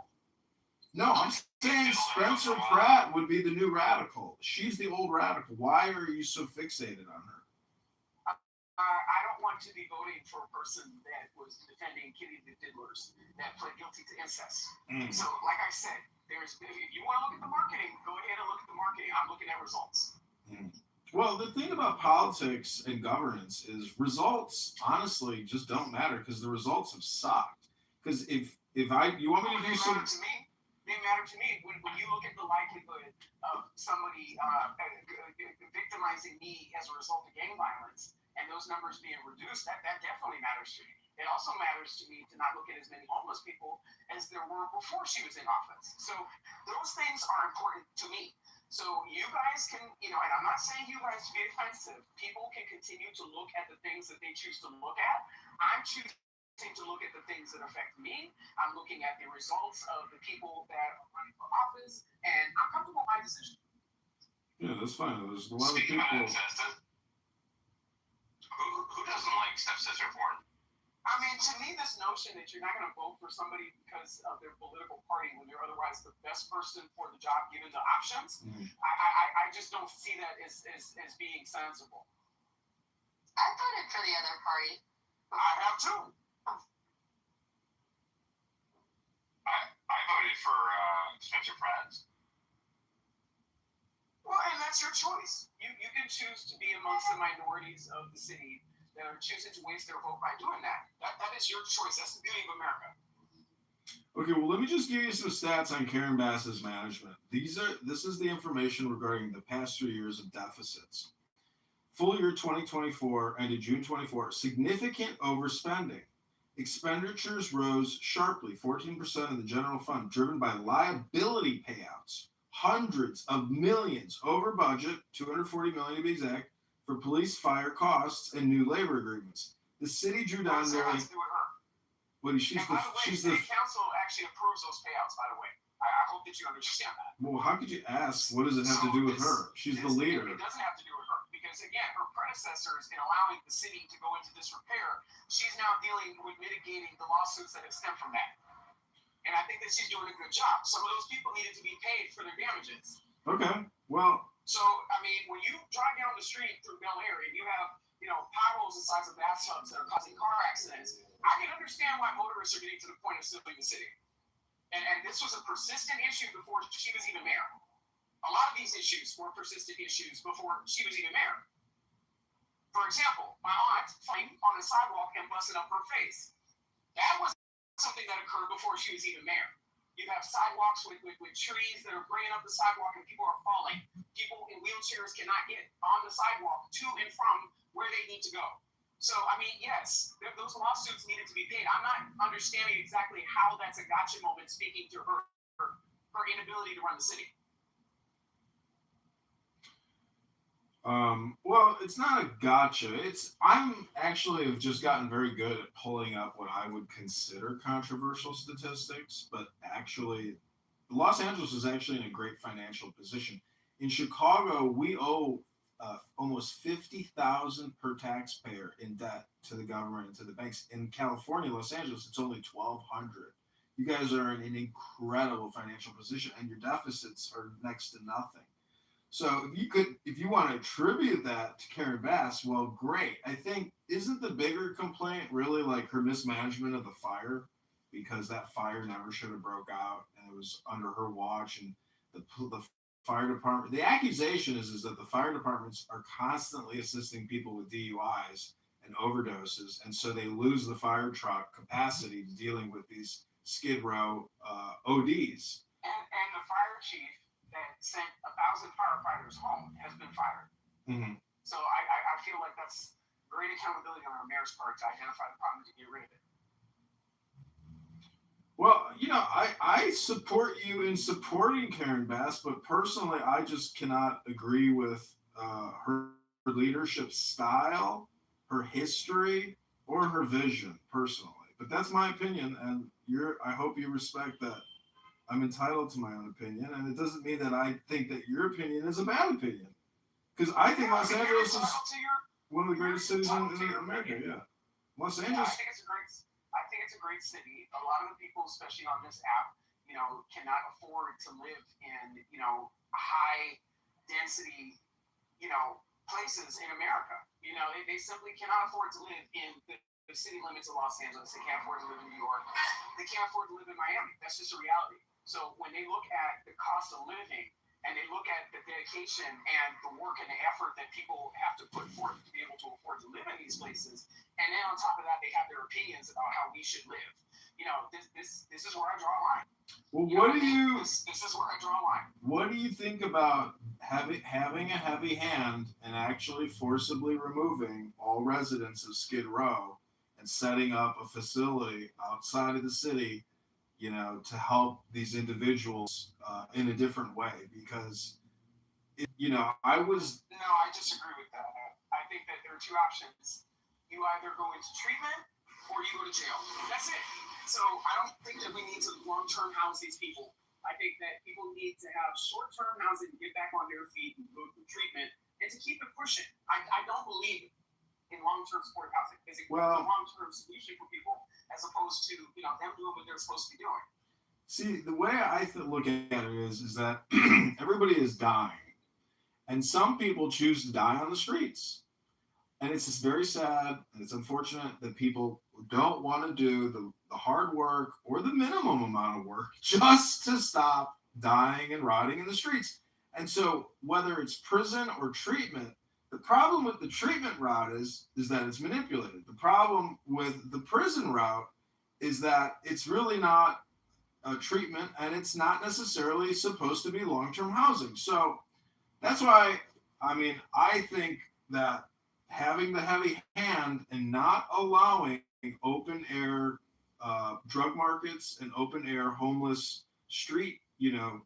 No, I'm saying Spencer Pratt would be the new radical. She's the old radical. Why are you so fixated on her? I don't want to be voting for a person that was defending Kitty the Diddlers that pled guilty to incest. So, like I said, If you want to look at the marketing, go ahead and look at the marketing. I'm looking at results. Well, the thing about politics and governance is results honestly just don't matter because the results have sucked. Because if you want me to do some, They matter to me when you look at the likelihood of somebody victimizing me as a result of gang violence and those numbers being reduced, that definitely matters to me. It also matters to me to not look at as many homeless people as there were before she was in office. So those things are important to me. So you guys can, and I'm not saying you guys to be defensive. People can continue to look at the things that they choose to look at. I'm choosing to look at the things that affect me. I'm looking at the results of the people that are running for office, and I'm comfortable with my decision. yeah, that's fine. There's a lot of Speaking people. about incest, who doesn't like stepsister porn? I mean, to me, this notion that you're not going to vote for somebody because of their political party when they're otherwise the best person for the job given the options, I just don't see that as being sensible. I voted for the other party. I have too. I voted for Spencer Pratt. Well, and that's your choice. You can choose to be amongst the minorities of the city that are choosing to waste their vote by doing that. That is your choice. That's the beauty of America. Okay, well, let me just give you some stats on Karen Bass's management. This is the information regarding the past 3 years of deficits. Full year 2024 ended June 24, significant overspending. Expenditures rose sharply, 14% of the general fund, driven by liability payouts. Hundreds of millions over budget, $240 million to be exact, for police fire costs and new labor agreements. The city drew down nearly. Well, she's the council actually approves those payouts, by the way. I hope that you understand that. Well, how could you ask? What does it have to do with her? She's the leader. It doesn't have to do with her because, again, her predecessors in allowing the city to go into disrepair, she's now dealing with mitigating the lawsuits that have stemmed from that. And I think that she's doing a good job. Some of those people needed to be paid for their damages. Okay, well. So, I mean, when you drive down the street through Bel Air and you have, potholes the size of bathtubs that are causing car accidents, I can understand why motorists are getting to the point of suing the city. And this was a persistent issue before she was even mayor. A lot of these issues were persistent issues before she was even mayor. For example, my aunt falling on the sidewalk and busting up her face. That was something that occurred before she was even mayor. You have sidewalks with trees that are bringing up the sidewalk and people are falling. People in wheelchairs cannot get on the sidewalk to and from where they need to go. So, I mean, yes, those lawsuits needed to be paid. I'm not understanding exactly how that's a gotcha moment speaking to her inability to run the city. Well, it's not a gotcha. I'm actually have just gotten very good at pulling up what I would consider controversial statistics, but actually, Los Angeles is actually in a great financial position. In Chicago, we owe almost $50,000 per taxpayer in debt to the government and to the banks. In California, Los Angeles, it's only $1,200. You guys are in an incredible financial position, and your deficits are next to nothing. So if you want to attribute that to Karen Bass, well, great. I think, isn't the bigger complaint really like her mismanagement of the fire? Because that fire never should have broke out, and it was under her watch, and the fire department, the accusation is that the fire departments are constantly assisting people with DUIs and overdoses, and so they lose the fire truck capacity to dealing with these Skid Row ODs. And the fire chief that sent 1,000 firefighters home has been fired. Mm-hmm. So I feel like that's great accountability on our mayor's part to identify the problem and to get rid of it. Well, I support you in supporting Karen Bass, but personally, I just cannot agree with her leadership style, her history, or her vision, personally. But that's my opinion, and I hope you respect that. I'm entitled to my own opinion, and it doesn't mean that I think that your opinion is a bad opinion. Because I think Los Angeles is one of the greatest cities in America. Yeah, Los Angeles. I think it's a great city. A lot of the people, especially on this app, cannot afford to live in, high density, places in America. They simply cannot afford to live in the city limits of Los Angeles. They can't afford to live in New York. They can't afford to live in Miami. That's just a reality. So when they look at the cost of living and they look at the dedication and the work and the effort that people have to put forth to be able to afford to live in these places, and then on top of that, they have their opinions about how we should live. This is where I draw a line. Well, This is where I draw a line. What do you think about having a heavy hand and actually forcibly removing all residents of Skid Row and setting up a facility outside of the city, to help these individuals in a different way? Because, No, I disagree with that. I think that there are two options. You either go into treatment or you go to jail. That's it. So I don't think that we need to long-term house these people. I think that people need to have short-term housing to get back on their feet and go through treatment and to keep it pushing. I don't believe in long-term support housing as a long-term solution for people as opposed to them doing what they're supposed to be doing. See, the way I look at it is that everybody is dying, and some people choose to die on the streets. And it's just very sad, and it's unfortunate that people don't want to do the hard work or the minimum amount of work just to stop dying and rotting in the streets. And so whether it's prison or treatment, the problem with the treatment route is that it's manipulated. The problem with the prison route is that it's really not a treatment, and it's not necessarily supposed to be long-term housing. So that's why, I think that having the heavy hand and not allowing open air drug markets and open air homeless street,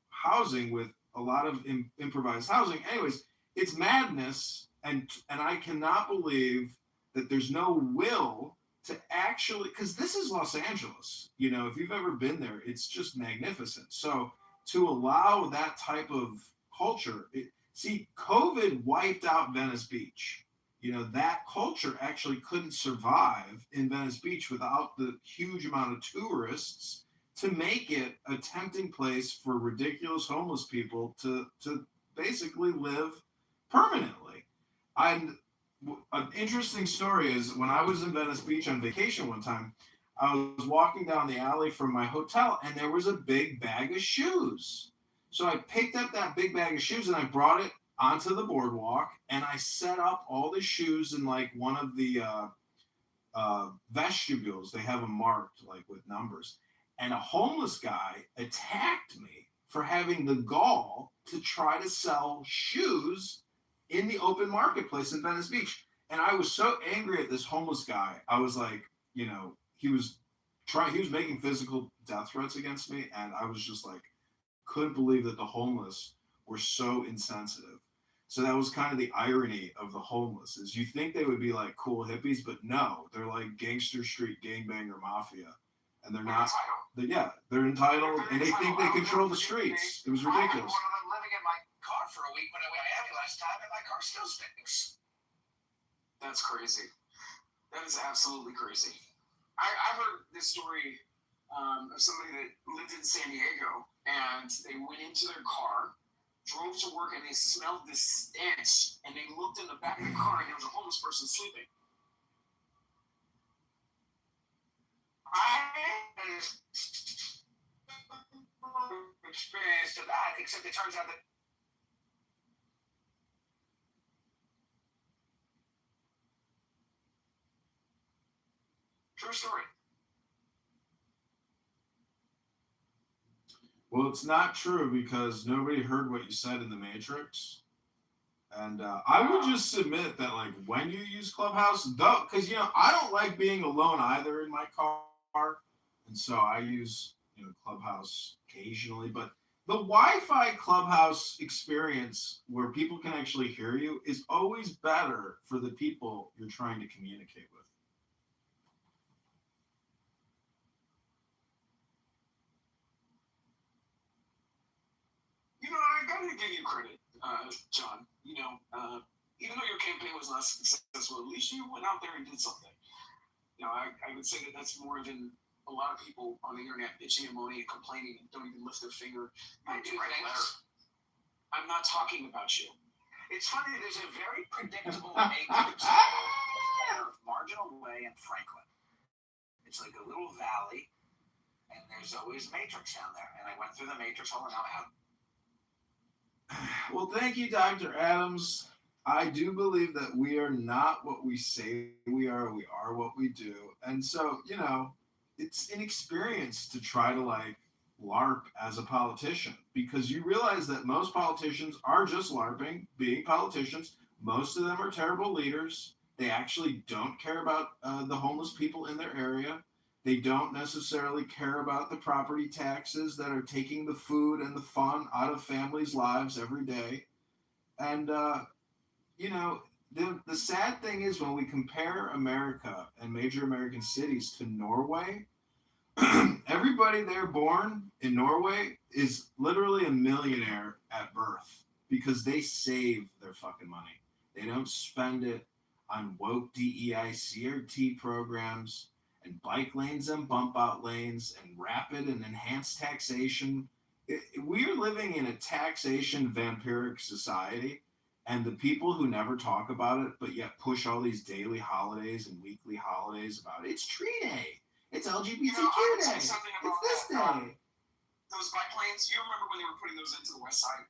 housing with a lot of improvised housing. Anyways, it's madness, and I cannot believe that there's no will to actually, because this is Los Angeles. If you've ever been there, it's just magnificent. So to allow that type of culture, COVID wiped out Venice Beach. That culture actually couldn't survive in Venice Beach without the huge amount of tourists to make it a tempting place for ridiculous homeless people to basically live permanently. An interesting story is when I was in Venice Beach on vacation one time, I was walking down the alley from my hotel and there was a big bag of shoes. So I picked up that big bag of shoes and I brought it onto the boardwalk, and I set up all the shoes in like one of the vestibules. They have them marked like with numbers. And a homeless guy attacked me for having the gall to try to sell shoes in the open marketplace in Venice Beach. And I was so angry at this homeless guy. I was like, he was making physical death threats against me, and I was just like, couldn't believe that the homeless were so insensitive. So that was kind of the irony of the homeless, is you think they would be like cool hippies, but no, they're like gangster street gangbanger mafia, and they're not. They're entitled, and they think they control the streets. It was ridiculous. I was one of them living in my car for a week when I went to Miami last time, and my car still stinks. That's crazy. That is absolutely crazy. I heard this story of somebody that lived in San Diego, and they went into their car, drove to work, and they smelled this stench, and they looked in the back of the car, and there was a homeless person sleeping. I experience to that, except it turns out that true story. Well, it's not true because nobody heard what you said in the Matrix. And I would just submit that, like, when you use Clubhouse, because, I don't like being alone either in my car. And so I use, Clubhouse occasionally. But the Wi-Fi Clubhouse experience where people can actually hear you is always better for the people you're trying to communicate with. I gotta give you credit, John. Even though your campaign was not successful, at least you went out there and did something. I would say that that's more than a lot of people on the internet bitching and moaning and complaining and don't even lift their finger. I do things. I'm not talking about you. It's funny, there's a very predictable neighborhood of Marginal Way and Franklin. It's like a little valley. And there's always Matrix down there. And I went through the Matrix hole and now I'm out. Well, thank you, Dr. Adams. I do believe that we are not what we say we are what we do. And so, it's an experience to try to like LARP as a politician because you realize that most politicians are just LARPing, being politicians. Most of them are terrible leaders. They actually don't care about the homeless people in their area. They don't necessarily care about the property taxes that are taking the food and the fun out of families' lives every day. And, the sad thing is when we compare America and major American cities to Norway, everybody there born in Norway is literally a millionaire at birth because they save their fucking money. They don't spend it on woke DEI CRT programs and bike lanes and bump out lanes and rapid and enhanced taxation. We are living in a taxation vampiric society, and the people who never talk about it but yet push all these daily holidays and weekly holidays about it. It's Tree Day. It's LGBTQ I would Day. say something about It's this that. day. Those bike lanes, you remember when they were putting those into the West Side?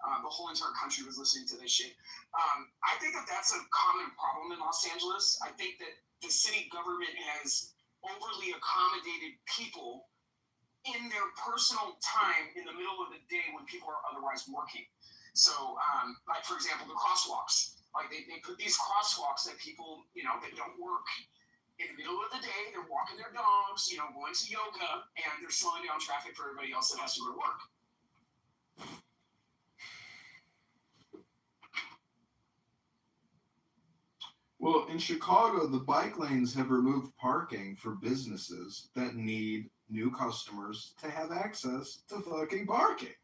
The whole entire country was listening to this shit. I think that that's a common problem in Los Angeles. I think that the city government has overly accommodated people in their personal time in the middle of the day when people are otherwise working. So, like for example, the crosswalks. Like they put these crosswalks that people, that don't work in the middle of the day. They're walking their dogs, going to yoga, and they're slowing down traffic for everybody else that has to go to work. Well, in Chicago, the bike lanes have removed parking for businesses that need new customers to have access to fucking parking.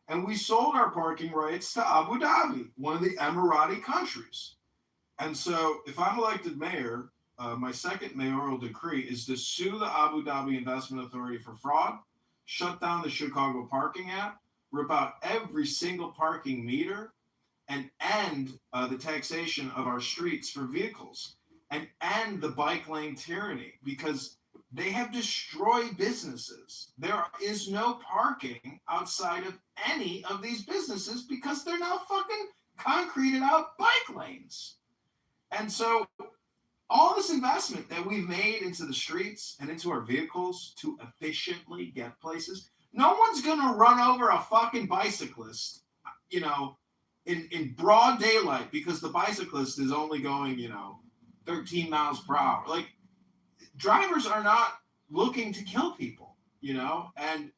And we sold our parking rights to Abu Dhabi, one of the Emirati countries. And so, if I'm elected mayor, my second mayoral decree is to sue the Abu Dhabi Investment Authority for fraud, shut down the Chicago parking app, rip out every single parking meter, and end the taxation of our streets for vehicles, and end the bike lane tyranny because they have destroyed businesses. There is no parking outside of any of these businesses because they're now fucking concreted out bike lanes. And so all this investment that we've made into the streets and into our vehicles to efficiently get places, no one's gonna run over a fucking bicyclist, in broad daylight because the bicyclist is only going, 13 miles per hour. Like, drivers are not looking to kill people, and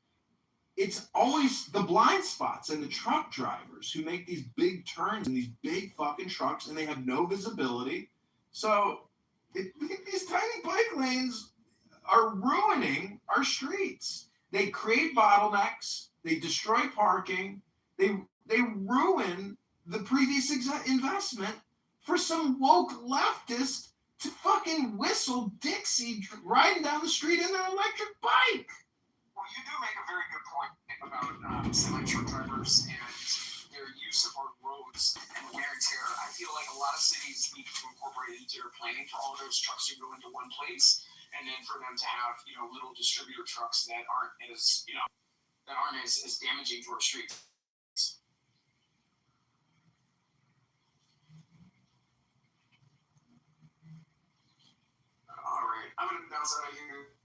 it's always the blind spots and the truck drivers who make these big turns in these big fucking trucks and they have no visibility. So these tiny bike lanes are ruining our streets. They create bottlenecks. They destroy parking. They ruin the previous investment for some woke leftist to fucking whistle Dixie riding down the street in their electric bike. Well, you do make a very good point about semi-truck drivers and their use of our roads and wear and tear. I feel like a lot of cities need to incorporate into their planning for all of those trucks to go into one place, and then for them to have little distributor trucks that aren't as damaging to our streets. All right, I'm gonna bounce out of here.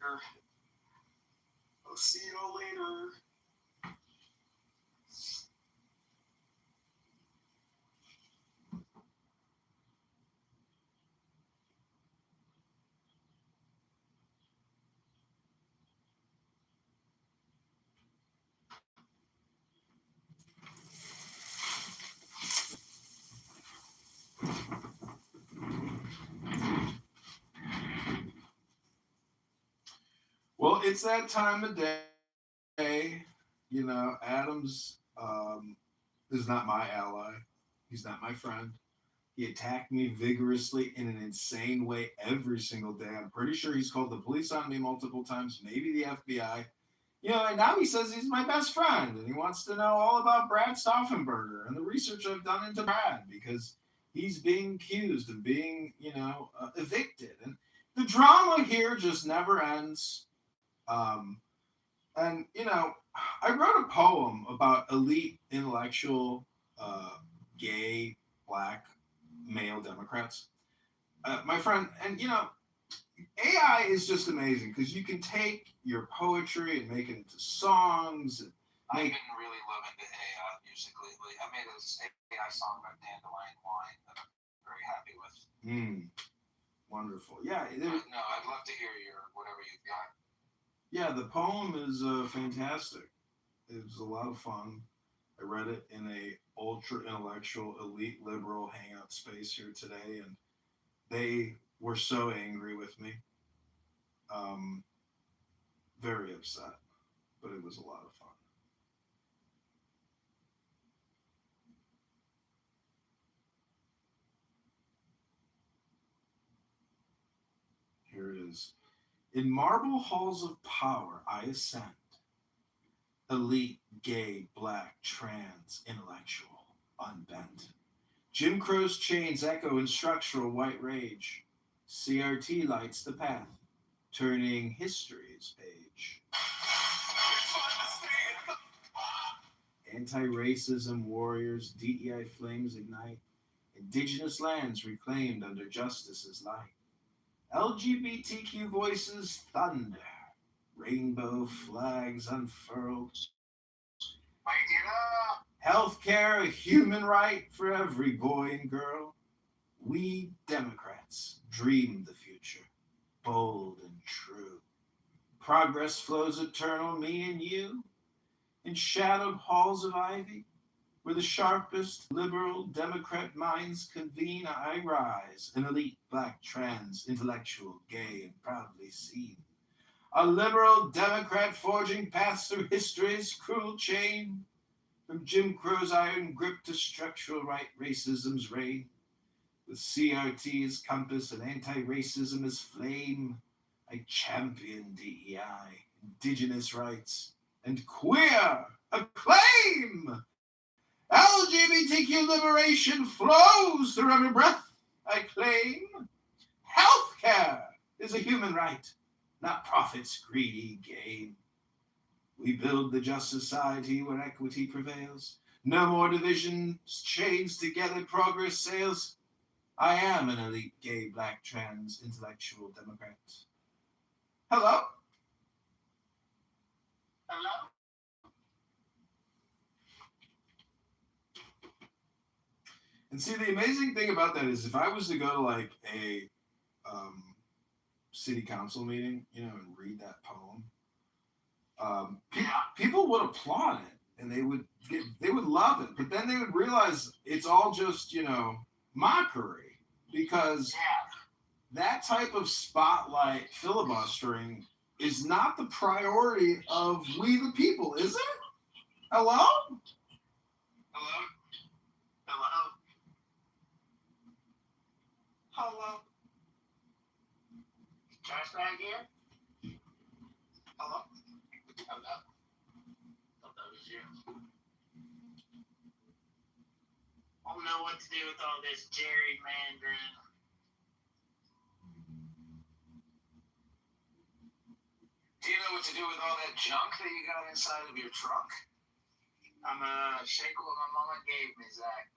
I'll see y'all later. Well, it's that time of day. Adams is not my ally. He's not my friend. He attacked me vigorously in an insane way every single day. I'm pretty sure he's called the police on me multiple times, maybe the FBI. And now he says he's my best friend and he wants to know all about Brad Stauffenberger and the research I've done into Brad because he's being accused of being, evicted. And the drama here just never ends. And I wrote a poem about elite intellectual, gay, black, male Democrats. My friend, and AI is just amazing because you can take your poetry and make it into songs. And I've been really loving the AI music lately. I made an AI song about dandelion wine that I'm very happy with. Wonderful. Yeah. No, I'd love to hear your whatever you've got. Yeah, the poem is fantastic. It was a lot of fun. I read it in a ultra intellectual, elite liberal hangout space here today, and they were so angry with me. Um, very upset, but it was a lot of fun. Here it is. In marble halls of power I ascend, elite, gay, black, trans, intellectual, unbent. Jim Crow's chains echo in structural white rage. CRT lights the path, turning history's page. Anti-racism warriors, DEI flames ignite. Indigenous lands reclaimed under justice's light. LGBTQ voices thunder. Rainbow flags unfurled. Wake it up! Healthcare, a human right for every boy and girl. We Democrats dream the future, bold and true. Progress flows eternal, me and you, in shadowed halls of ivy, where the sharpest liberal Democrat minds convene. I rise, an elite black trans intellectual, gay and proudly seen. A liberal Democrat forging paths through history's cruel chain, from Jim Crow's iron grip to structural right racism's reign. With CRT as compass and anti-racism as flame, I champion DEI, indigenous rights, and queer acclaim. LGBTQ liberation flows through every breath I claim. Healthcare is a human right, not profit's greedy gain. We build the just society where equity prevails. No more divisions, chains together, progress sails. I am an elite gay, black, trans, intellectual Democrat. Hello? Hello? And see, the amazing thing about that is if I was to go to like a city council meeting, and read that poem, people would applaud it and they would love it. But then they would realize it's all just, mockery because that type of spotlight filibustering is not the priority of we the people, is it? Hello? Hello? Hello? Hello? Trash bag here? Hello? Hello? Thought that was you. I don't know what to do with all this gerrymandering. Do you know what to do with all that junk that you got inside of your trunk? I'm gonna shake what my mama gave me, Zach.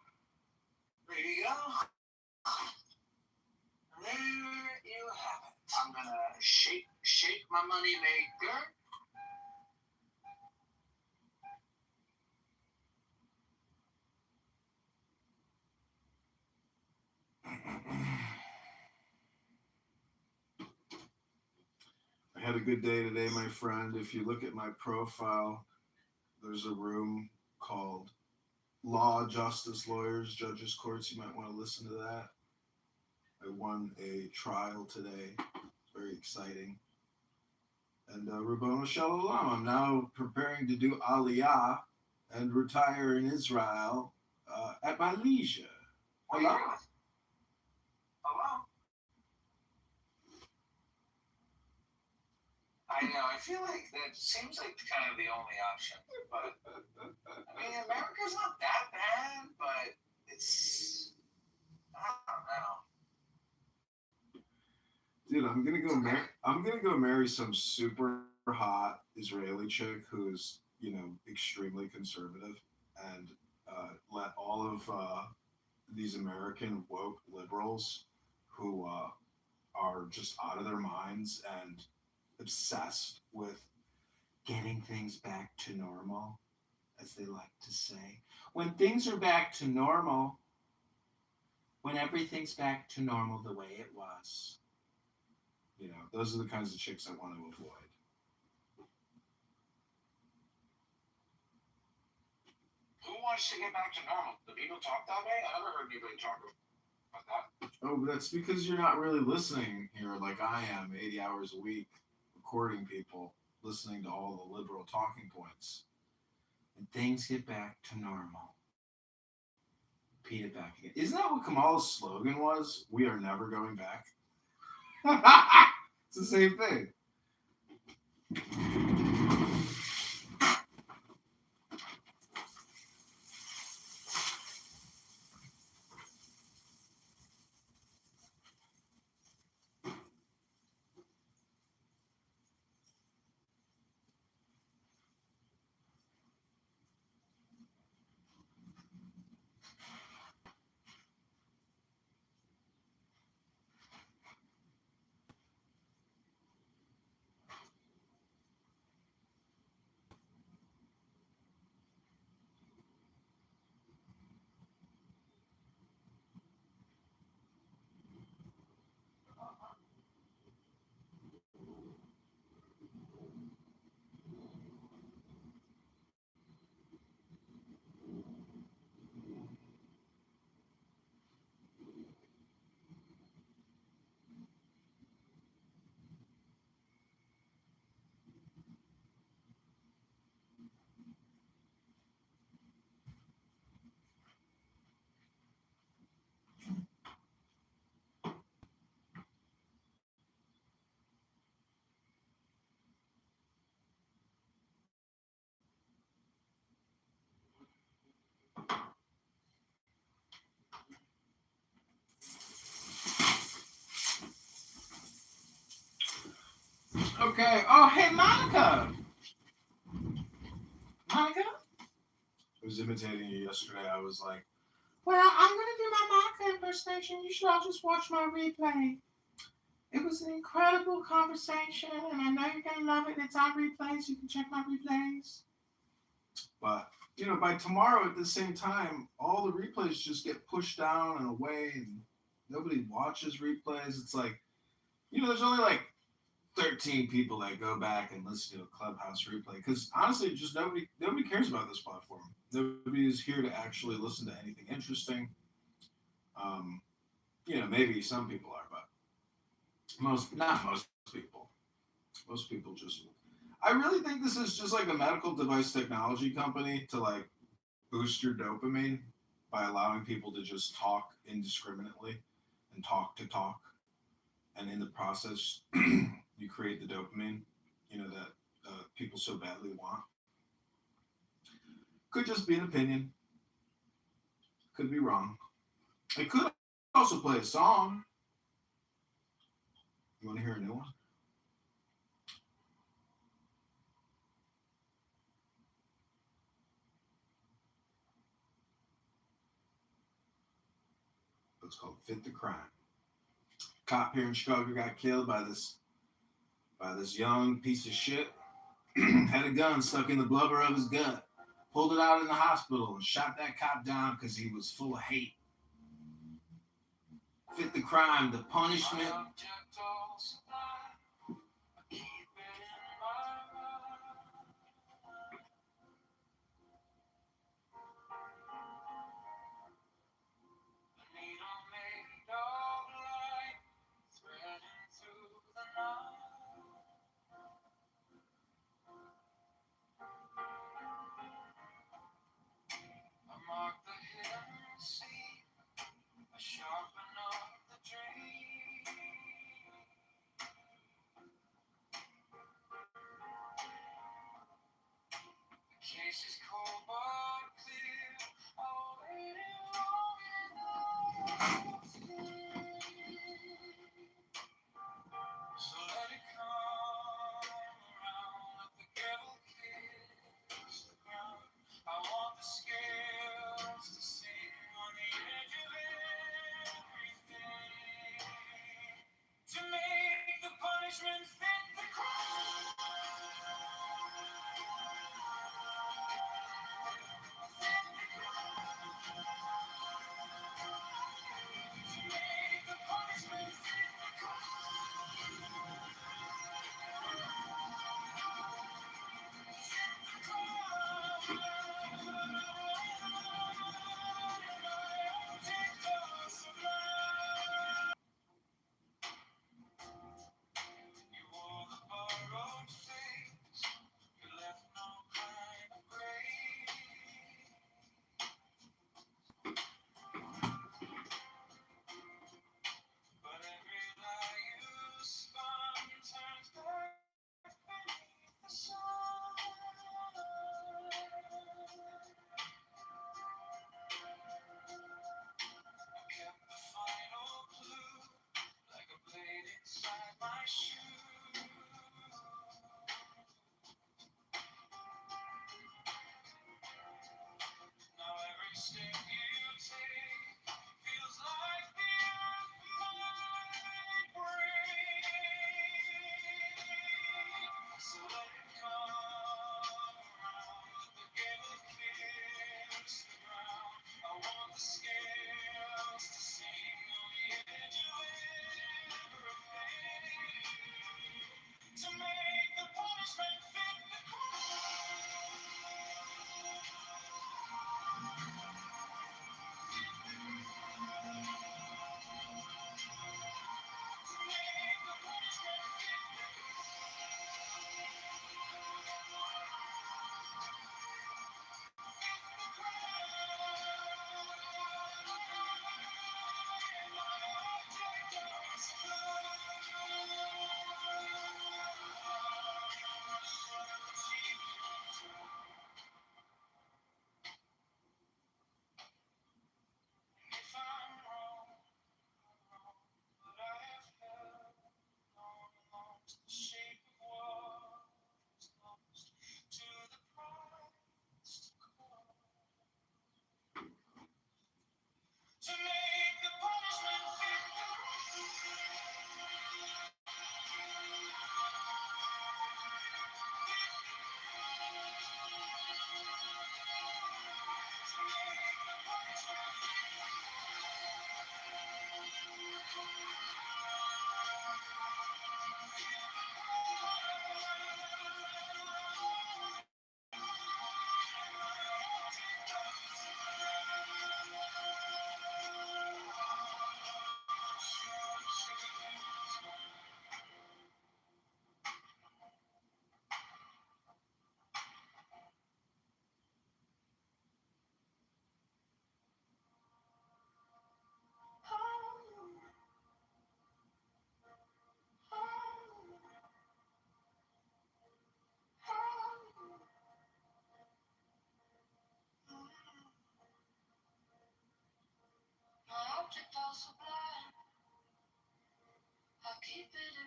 There you go. There you have it. I'm gonna shake my money maker. I had a good day today, my friend. If you look at my profile, there's a room called Law, Justice, Lawyers, Judges, Courts. You might want to listen to that. I won a trial today. Very exciting. And Rabboni Shalom. I'm now preparing to do Aliyah and retire in Israel at my leisure. Hello? Hello? I know, I feel like that seems like kind of the only option. But, I mean, America's not that bad, but it's, I don't know. Dude, I'm gonna go marry some super hot Israeli chick who's, extremely conservative and let all of these American woke liberals who are just out of their minds and obsessed with getting things back to normal, as they like to say. When things are back to normal, when everything's back to normal the way it was. Those are the kinds of chicks I want to avoid. Who wants to get back to normal? Do people talk that way? I never heard anybody talk about that. Oh, but that's because you're not really listening here like I am, 80 hours a week, recording people, listening to all the liberal talking points. And things get back to normal. Repeat it back again. Isn't that what Kamala's slogan was? We are never going back. It's the same thing. Okay. Oh, hey, Monica. Monica? I was imitating you yesterday. I was like, well, I'm going to do my Monica impersonation. You should all just watch my replay. It was an incredible conversation, and I know you're going to love it. It's on replays. You can check my replays. But, by tomorrow at the same time, all the replays just get pushed down and away, and nobody watches replays. It's like, there's only like 13 people that go back and listen to a Clubhouse replay because honestly, just nobody cares about this platform. Nobody is here to actually listen to anything interesting. Maybe some people are, but not most people. Most people just. I really think this is just like a medical device technology company to like boost your dopamine by allowing people to just talk indiscriminately and talk to talk, and in the process, you create the dopamine, that people so badly want. Could just be an opinion. Could be wrong. It could also play a song. You want to hear a new one? It's called Fit the Crime. Cop here in Chicago got killed by this young piece of shit. Had a gun stuck in the blubber of his gut. Pulled it out in the hospital and shot that cop down because he was full of hate. Fit the crime, the punishment. Sharpen up the dream.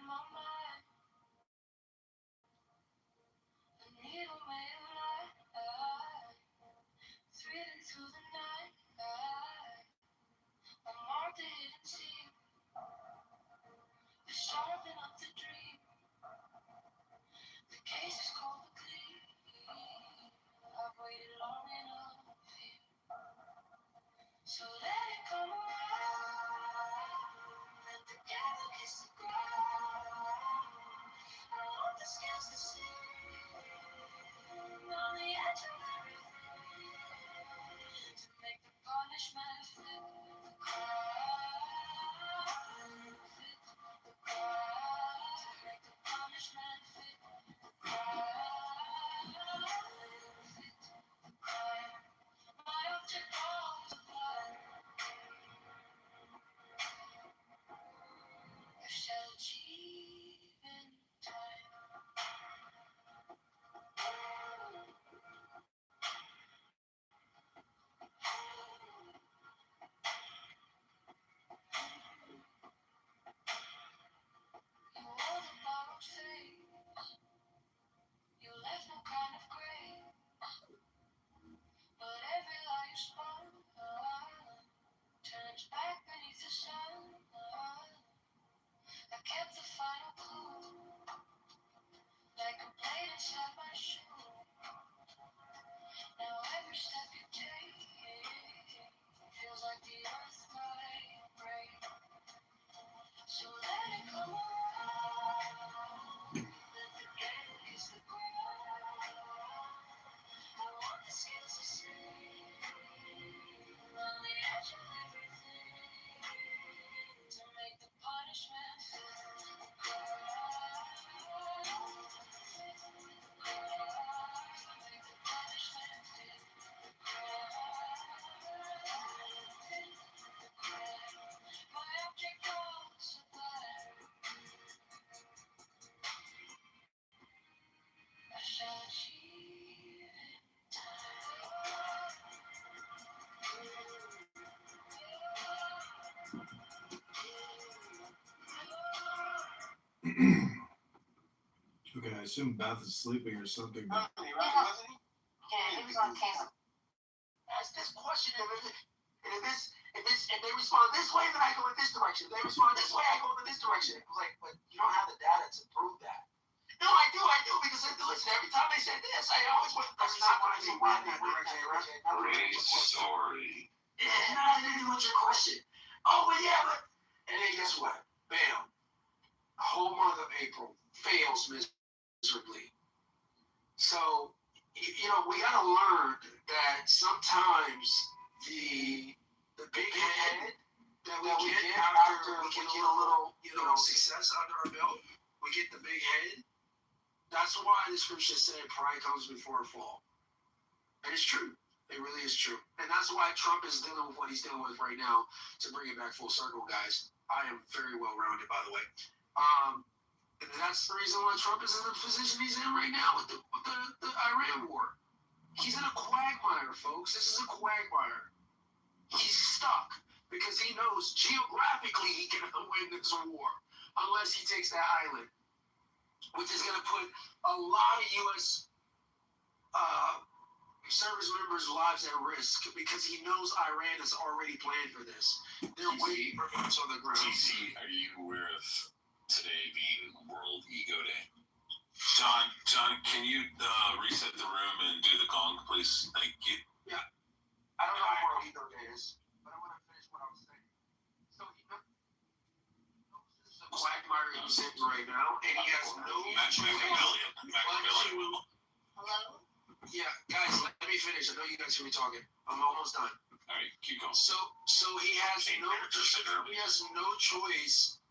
my mind. A needle made of light, threading through the night. I mark the hidden seam, I sharpen up the dream. The case is cold but clean. I've waited long enough here. So let it come around. Let the gavel kiss the ground. I want the scales to sing on the edge of everything to make the punishment fit the crime. Fit the crime. To make the punishment fit the crime. Fit the crime. My object calls the blood. I shall achieve in time. You wore the borrowed face. You left no kind of grace. But every lie you spun turns back beneath the sun. I kept the final clue, like a blade inside my shoe. Now every step you take feels like the earth might break. So let it come around. Let the gate kiss the ground. I want the scales to sing on the edge of everything to make the punishment fit the crime. Fit the crime. Make the punishment fit the crime. Fit the crime. My object calls the blood. I shall achieve in time. Okay, I assume Beth is sleeping or something. But Yeah, he was on camera. Ask this question, and if they respond this way, then I go in this direction. If they respond this way, I go in this direction. I'm like, but you don't have the data to prove that. No, I do, because listen, every time they say this, I always went. That's not what I mean. Why that direction? Great story. Yeah, nothing to do with your question. Oh, but yeah, but and then guess what? Bam, the whole month of April fails miserably. So we gotta learn that sometimes the big head that we get after we get a little success under our belt, we get the big head. That's why the scripture said pride comes before a fall. And it's true. It really is true. And that's why Trump is dealing with what he's dealing with right now, to bring it back full circle, guys. I am very well rounded, by the way. And that's the reason why Trump is in the position he's in right now with the Iran war. He's in a quagmire, folks. This is a quagmire. He's stuck because he knows geographically he cannot win this war unless he takes that island, which is going to put a lot of U.S. Service members' lives at risk because he knows Iran has already planned for this. They're waiting for boots on the ground. TC, are you aware of today being World Ego Day? John, can you reset the room and do the gong, please? Thank you. Yeah. I don't know what World Ego Day is, but I want to finish what I was saying. So he knows this is a quagmire he's in right now, and he has no Macmillan. Hello? Yeah, guys, let me finish. I know you guys hear me talking. I'm almost done. All right, keep going. So he has no choice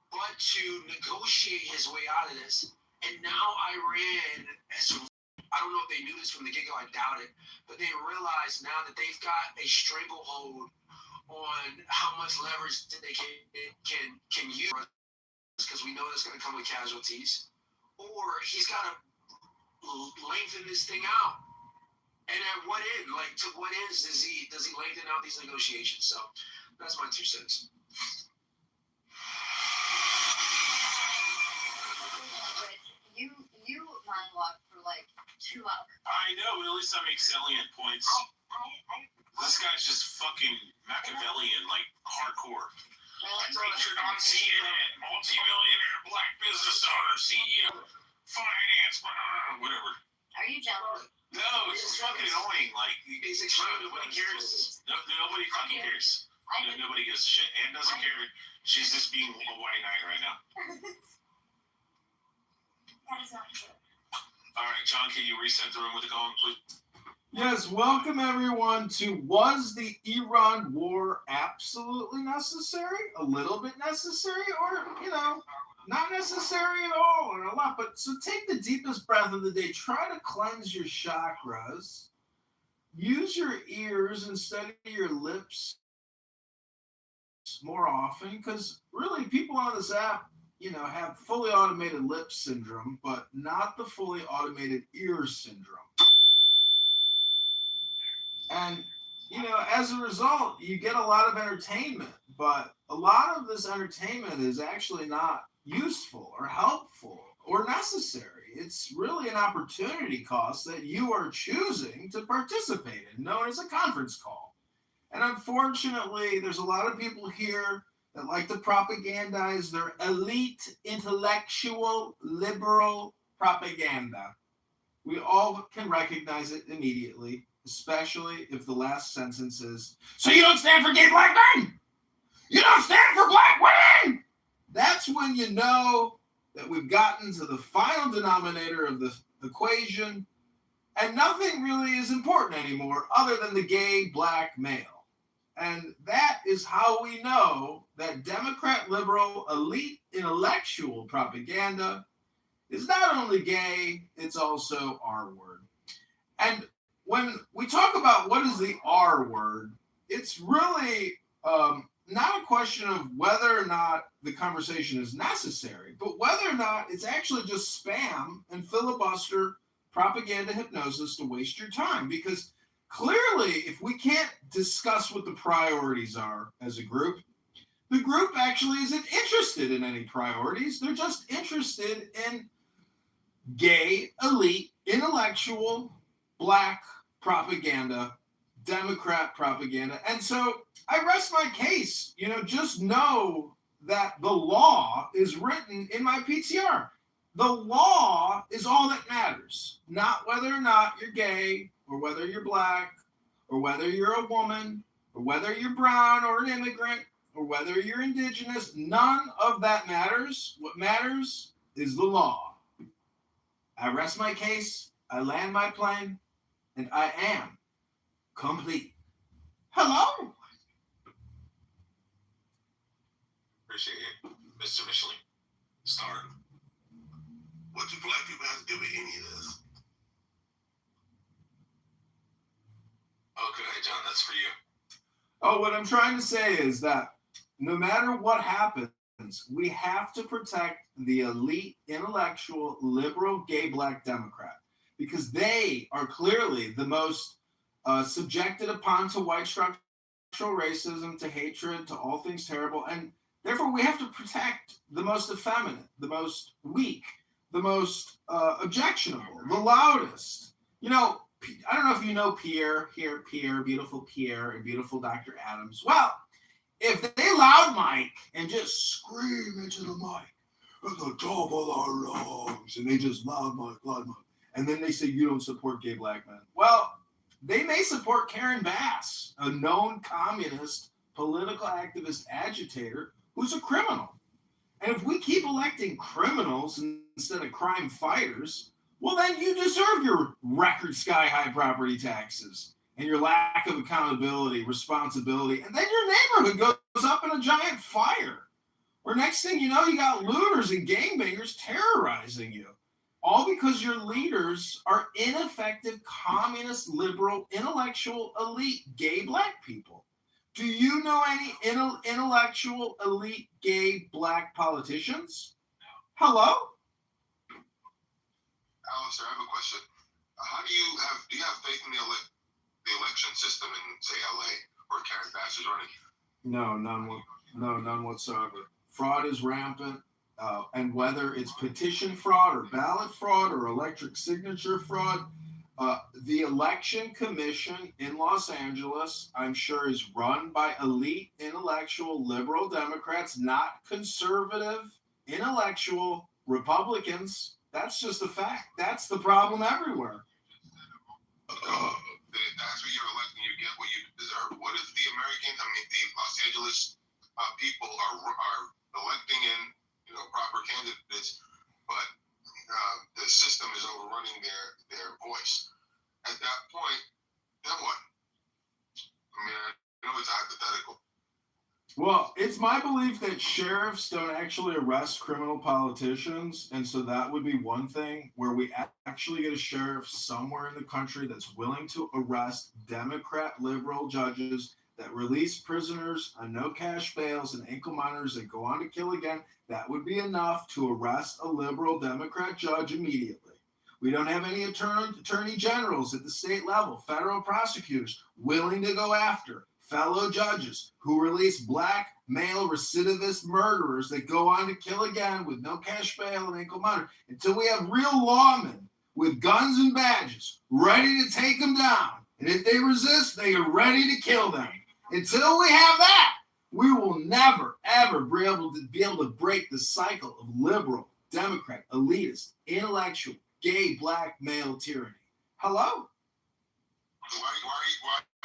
but to negotiate his way out of this. And now Iran, I don't know if they knew this from the get-go, I doubt it, but they realize now that they've got a stranglehold on how much leverage they can use, because we know that's going to come with casualties, or he's got to lengthen this thing out. And at what end? Like, to what ends does he lengthen out these negotiations? So that's my 2 cents. too woke. I know, but at least I make salient points. This guy's just fucking Machiavellian, like hardcore. Featured on CNN, multi-millionaire black business owner, CEO, finance, whatever. Are you jealous? No, it's just fucking annoying. Like, nobody cares. Nobody fucking cares. Nobody gives a shit. Ann doesn't care. She's just being a white knight right now. That is not true. All right, John, can you reset the room with the gong, please? Yes, welcome everyone to Was the Iran War Absolutely Necessary? A little bit necessary, or, not necessary at all, or a lot. But so take the deepest breath of the day. Try to cleanse your chakras. Use your ears instead of your lips more often, because really people on this app, have fully automated lip syndrome, but not the fully automated ear syndrome. And, as a result, you get a lot of entertainment, but a lot of this entertainment is actually not useful or helpful or necessary. It's really an opportunity cost that you are choosing to participate in, known as a conference call. And unfortunately, there's a lot of people here that like to propagandize their elite, intellectual, liberal propaganda. We all can recognize it immediately, especially if the last sentence is, "So you don't stand for gay black men? You don't stand for black women?" That's when you know that we've gotten to the final denominator of the equation, and nothing really is important anymore other than the gay black male. And that is how we know that Democrat liberal elite intellectual propaganda is not only gay, it's also R word. And when we talk about what is the R word, it's really not a question of whether or not the conversation is necessary, but whether or not it's actually just spam and filibuster propaganda hypnosis to waste your time. Because clearly, if we can't discuss what the priorities are as a group, the group actually isn't interested in any priorities. They're just interested in gay, elite, intellectual, black propaganda, Democrat propaganda. And so I rest my case. Just know that the law is written in my PTR. The law is all that matters, not whether or not you're gay, or whether you're black, or whether you're a woman, or whether you're brown or an immigrant, or whether you're indigenous. None of that matters. What matters is the law. I rest my case, I land my plane, and I am complete. Hello? Appreciate it, Mr. Michelin. Star. What do black people have to do with any of this? Okay, John, that's for you. Oh, what I'm trying to say is that no matter what happens, we have to protect the elite, intellectual, liberal, gay, black Democrat, because they are clearly the most subjected upon to white structural racism, to hatred, to all things terrible. And therefore, we have to protect the most effeminate, the most weak, the most objectionable, the loudest. I don't know if you know Pierre, beautiful Pierre, and beautiful Dr. Adams. Well, if they loud mic and just scream into the mic at the top of our lungs, and they just loud mic, and then they say you don't support gay black men. Well, they may support Karen Bass, a known communist, political activist agitator who's a criminal. And if we keep electing criminals instead of crime fighters, well, then you deserve your record sky-high property taxes and your lack of accountability, responsibility, and then your neighborhood goes up in a giant fire. Or next thing you know, you got looters and gangbangers terrorizing you, all because your leaders are ineffective, communist, liberal, intellectual, elite, gay black people. Do you know any intellectual, elite, gay, black politicians? Hello? Alex, I have a question. Do you have faith in the election system in, say, LA, or Karen Bass is running? No, none whatsoever. Fraud is rampant, and whether it's petition fraud or ballot fraud or electric signature fraud, The election commission in Los Angeles, I'm sure, is run by elite, intellectual, liberal Democrats, not conservative, intellectual Republicans. That's just a fact. That's the problem everywhere. That's what you're electing. You get what you deserve. What if the Los Angeles people are electing in, proper candidates, but the system is overrunning their voice? At that point, then what? I know it's hypothetical. Well, it's my belief that sheriffs don't actually arrest criminal politicians, and so that would be one thing where we actually get a sheriff somewhere in the country that's willing to arrest Democrat liberal judges that release prisoners on no cash bails and ankle monitors that go on to kill again. That would be enough to arrest a liberal Democrat judge immediately. We don't have any attorney generals at the state level, federal prosecutors willing to go after fellow judges who release black male recidivist murderers that go on to kill again with no cash bail and ankle monitor, until we have real lawmen with guns and badges ready to take them down. And if they resist, they are ready to kill them. Until we have that, we will never, ever be able to break the cycle of liberal, Democrat, elitist, intellectual, gay, black male tyranny. Hello? Why are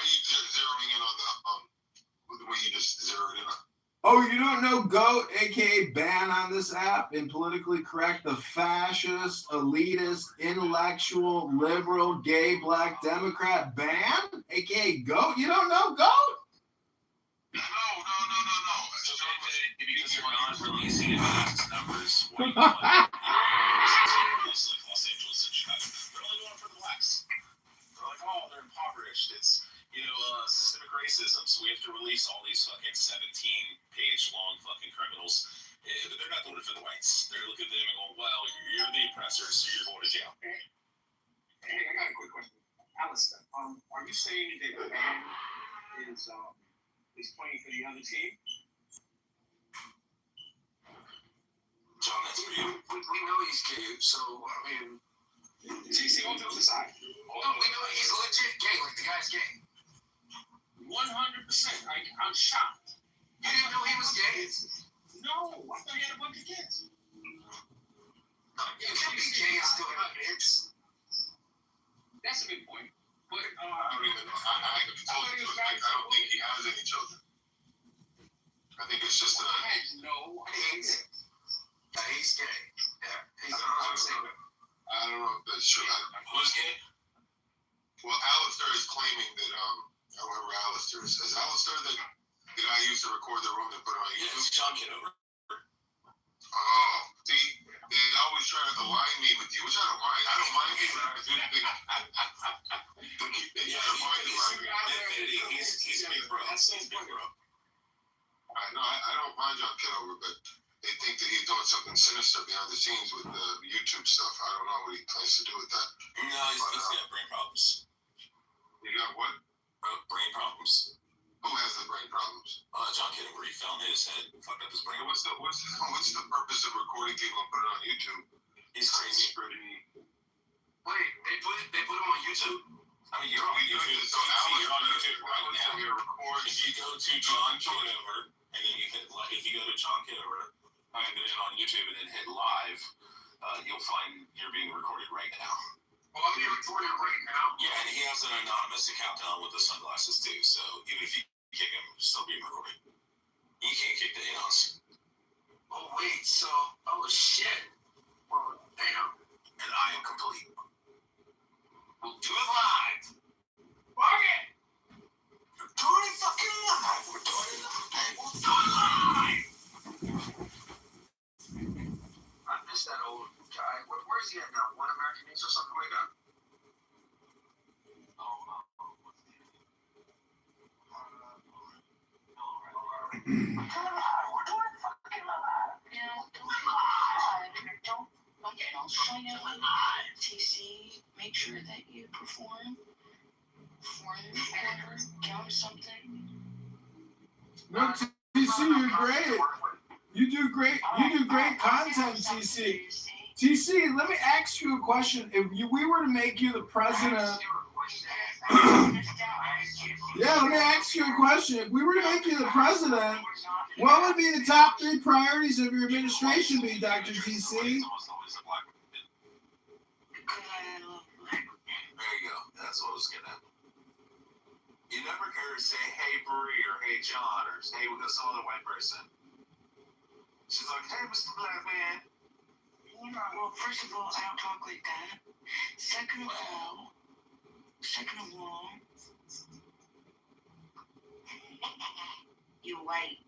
you zeroing in on the way you just zeroed in on? Oh, you don't know GOAT, aka ban on this app, and politically correct, the fascist, elitist, intellectual, liberal, gay, black Democrat ban, aka GOAT? You don't know GOAT? No. Because you're not releasing advanced numbers. Los Angeles and Chicago. They're only going for the blacks. They're like, oh, they're impoverished. It's, systemic racism, so we have to release all these fucking 17-page long fucking criminals. But they're not doing it for the whites. They're looking at them and going, well, you're the oppressors, so you're going to jail. Hey, I got a quick question. Alistair, are you saying that Ben is playing for the other team? John, that's for you. We know he's gay, so, TC, all jokes aside. We know he's legit gay, like the guy's gay. 100%. I'm shocked. You didn't know he was gay? No, I thought he had a bunch of kids. You can be gay and still have kids. That's a good point. But, I don't even know. I don't think he has any children. I think it's just a... I had no idea. He's gay. Yeah, he's I don't know if that's true. Who's gay? Well, Alistair is claiming that, however Alistair is. Is Alistair the guy who used to record the room and put it on YouTube? Yeah, it's John Kitover. Oh, see, they always try to align me with you, which I don't mind. I don't mind you, but I do think he's big bro. He's big bro. I don't mind John Kitover, but they think that he's doing something sinister behind the scenes with the YouTube stuff. I don't know what he plans to do with that. No, he's got brain problems. You got what? Brain problems. Who has the brain problems? John Kitover, he fell in his head and fucked up his brain. What's the purpose of recording people and put it on YouTube? He's crazy. Wait, they put him on YouTube? I mean, you're on YouTube. So you're on YouTube right now. If you go to John Kitover, and then you hit, if you go to John Kitover, and then on YouTube and then hit live, you'll find you're being recorded right now. Well, I'm being recorded right now? Yeah, and he has an anonymous account down with the sunglasses too, so even if you kick him, still being recorded. You can't kick the Anos. Oh, wait, so, oh shit. Well, damn. And I am complete. We'll do it live. Fuck it! We're doing it fucking live. We're doing it live. We'll do it live. I miss that old guy. Where is he at now? One American News or something like that? TC, make sure that you perform count something. No, TC, you're great. You do great content, TC. TC, let me ask you a question. If we were to make you the president, yeah, let me ask you a question. If we were to make you the president, what would be the top 3 priorities of your administration be, Dr. TC? There you go. That's what I was getting at. You never hear her say, hey, Bree, or hey, John, or hey, with some other white person. She's like, hey, Mr. Black Man. You know, well, first of all, I don't talk like that. Second of all, you're white.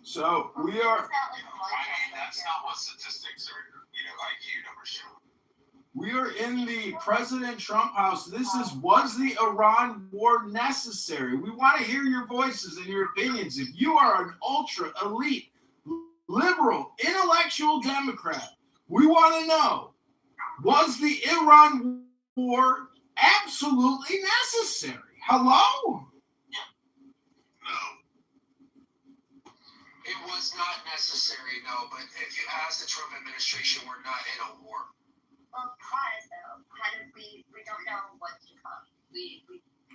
So we are. I mean, that's not what statistics or IQ numbers show. We are in the President Trump house. This is, was the Iran war necessary? We want to hear your voices and your opinions. If you are an ultra elite, liberal, intellectual Democrat, we want to know, was the Iran war absolutely necessary? Hello? No. It was not necessary, no, but if you ask the Trump administration, we're not in a war. Well, pause though. How did we don't know what to come. We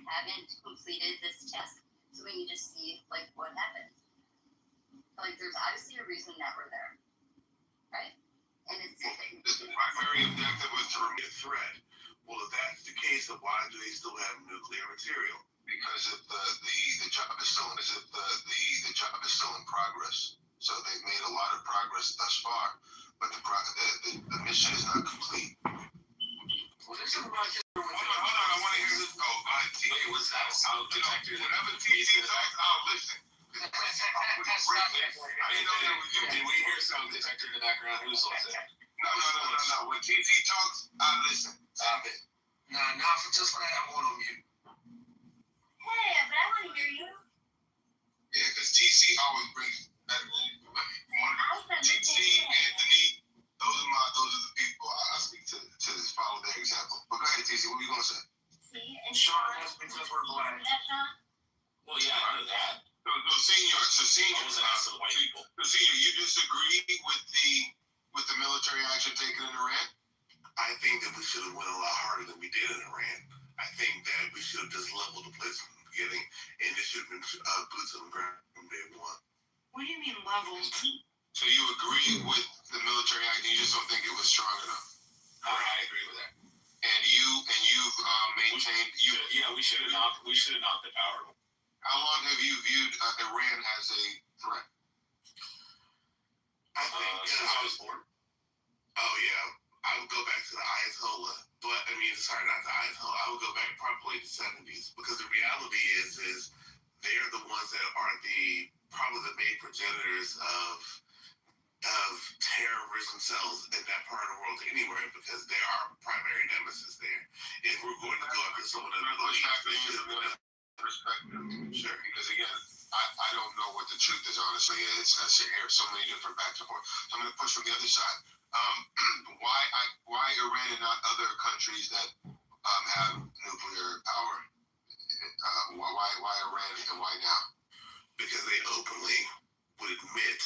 haven't completed this test, so we need to see like what happens. Like there's obviously a reason that we're there, right? And it's The primary objective was to remove a threat. Well, if that's the case, then why do they still have nuclear material? Because if the job is still the job is still in progress. So they've made a lot of progress thus far, but the mission is not complete. Well, this is about just. Hold on, I want to hear this. Oh, wait, was that a sound detector? Whenever TC talks, I'll listen. Did we hear sound detector in the background? Who's listening? No. When TC talks, I listen. Stop it. Not for just when I have one on mute. hey, but I want to hear you. Yeah, because TC always brings that. TC, Anthony, those are the people I speak to follow their example. But go ahead, TC, what are you gonna say? See, and Sean, that's because we're black. Well, yeah, I know that. So senior, I wasn't asking the white people. So senior, you disagree with the military action taken in Iran? I think that we should have went a lot harder than we did in Iran. I think that we should have just leveled the place from the beginning, and it should have been boots on the ground from day one. What do you mean leveled? So you agree with the military action? You just don't think it was strong enough? I agree with that. And you've maintained. We should have knocked the power. How long have you viewed Iran as a threat? I think since I was born. Oh yeah, I would go back to the Ayatollah, but not the Ayatollah. I would go back probably to the 70s, because the reality is they're the ones that are probably the main progenitors of terrorism cells in that part of the world anywhere, because they are primary nemesis there. If we're going to go after someone in the Middle East, perspective, sure, because again, I don't know what the truth is, honestly. I hear so many different backs and forth. So I'm going to push from the other side. Why Iran and not other countries that have nuclear power? Why Iran and why now? Because they openly would admit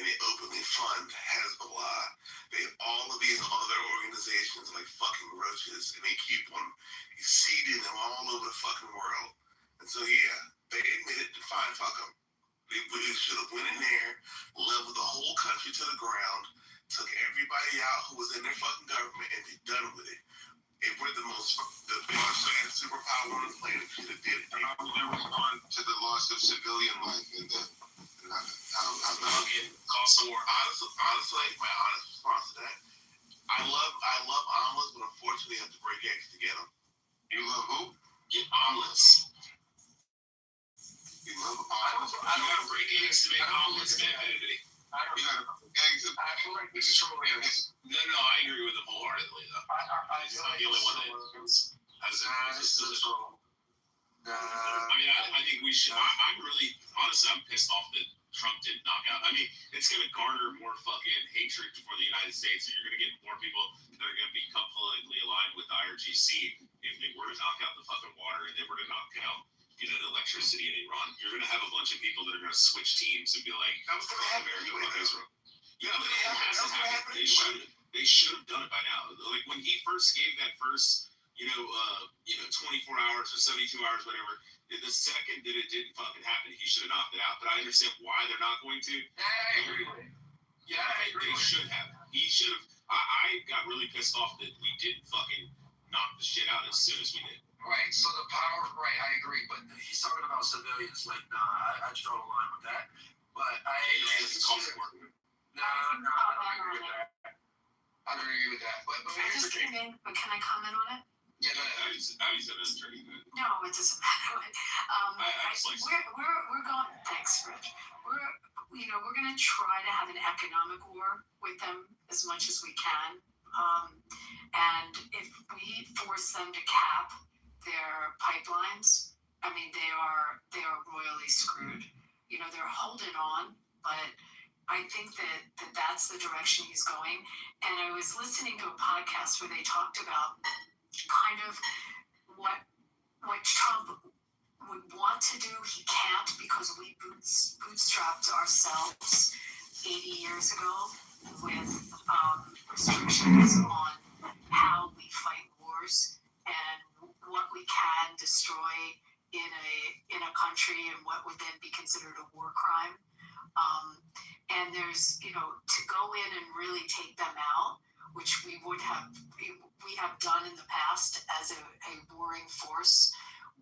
and they openly fund Hezbollah. They have all of these other organizations like fucking roaches, and they keep on seeding them all over the fucking world. And so yeah, they admitted to fine, fuck them. They should have went in there, leveled the whole country to the ground, took everybody out who was in their fucking government, and be done with it. If we're the biggest superpower on the planet, should have did it. How would you respond to the loss of civilian life in the Cost of war? Honestly, my honest response to that, I love omelets, but unfortunately I have to break eggs to get them. You love who? Get omelets. You love omelets? I don't want to break eggs to make omelets, man. You got eggs. Which is totally no, I agree with them wholeheartedly, though. I'm the only one that has this. I think we should. I'm really, honestly, I'm pissed off that Trump didn't knock out. It's going to garner more fucking hatred for the United States, and you're going to get more people that are going to become politically aligned with the IRGC if they were to knock out the fucking water and they were to knock out, the electricity in Iran. You're going to have a bunch of people that are going to switch teams and be like, "That was America with Israel." Yeah, but they should have done it by now. Like when he first gave that first, 24 hours or 72 hours, whatever. The second that it didn't fucking happen, he should have knocked it out. But I understand why they're not going to. I agree with it. Yeah, I agree. They should have. He should have. I got really pissed off that we didn't fucking knock the shit out as soon as we did. Right. So the power. Right. I agree. But he's talking about civilians. Like, nah, I draw the line with that. But It's cost work. No, I don't agree with that. I don't agree with that. But here's the thing. But can I comment on it? Yeah, go ahead. Abby's an attorney. No, it doesn't matter. We're going. Thanks, Rich. We're going to try to have an economic war with them as much as we can. And if we force them to cap their pipelines, I mean, they are royally screwed. They're holding on, but I think that that's the direction he's going. And I was listening to a podcast where they talked about kind of what Trump would want to do. He can't because we bootstrapped ourselves 80 years ago with restrictions on how we fight wars and what we can destroy in a country and what would then be considered a war crime. And there's, to go in and really take them out, which we have done in the past as a warring force.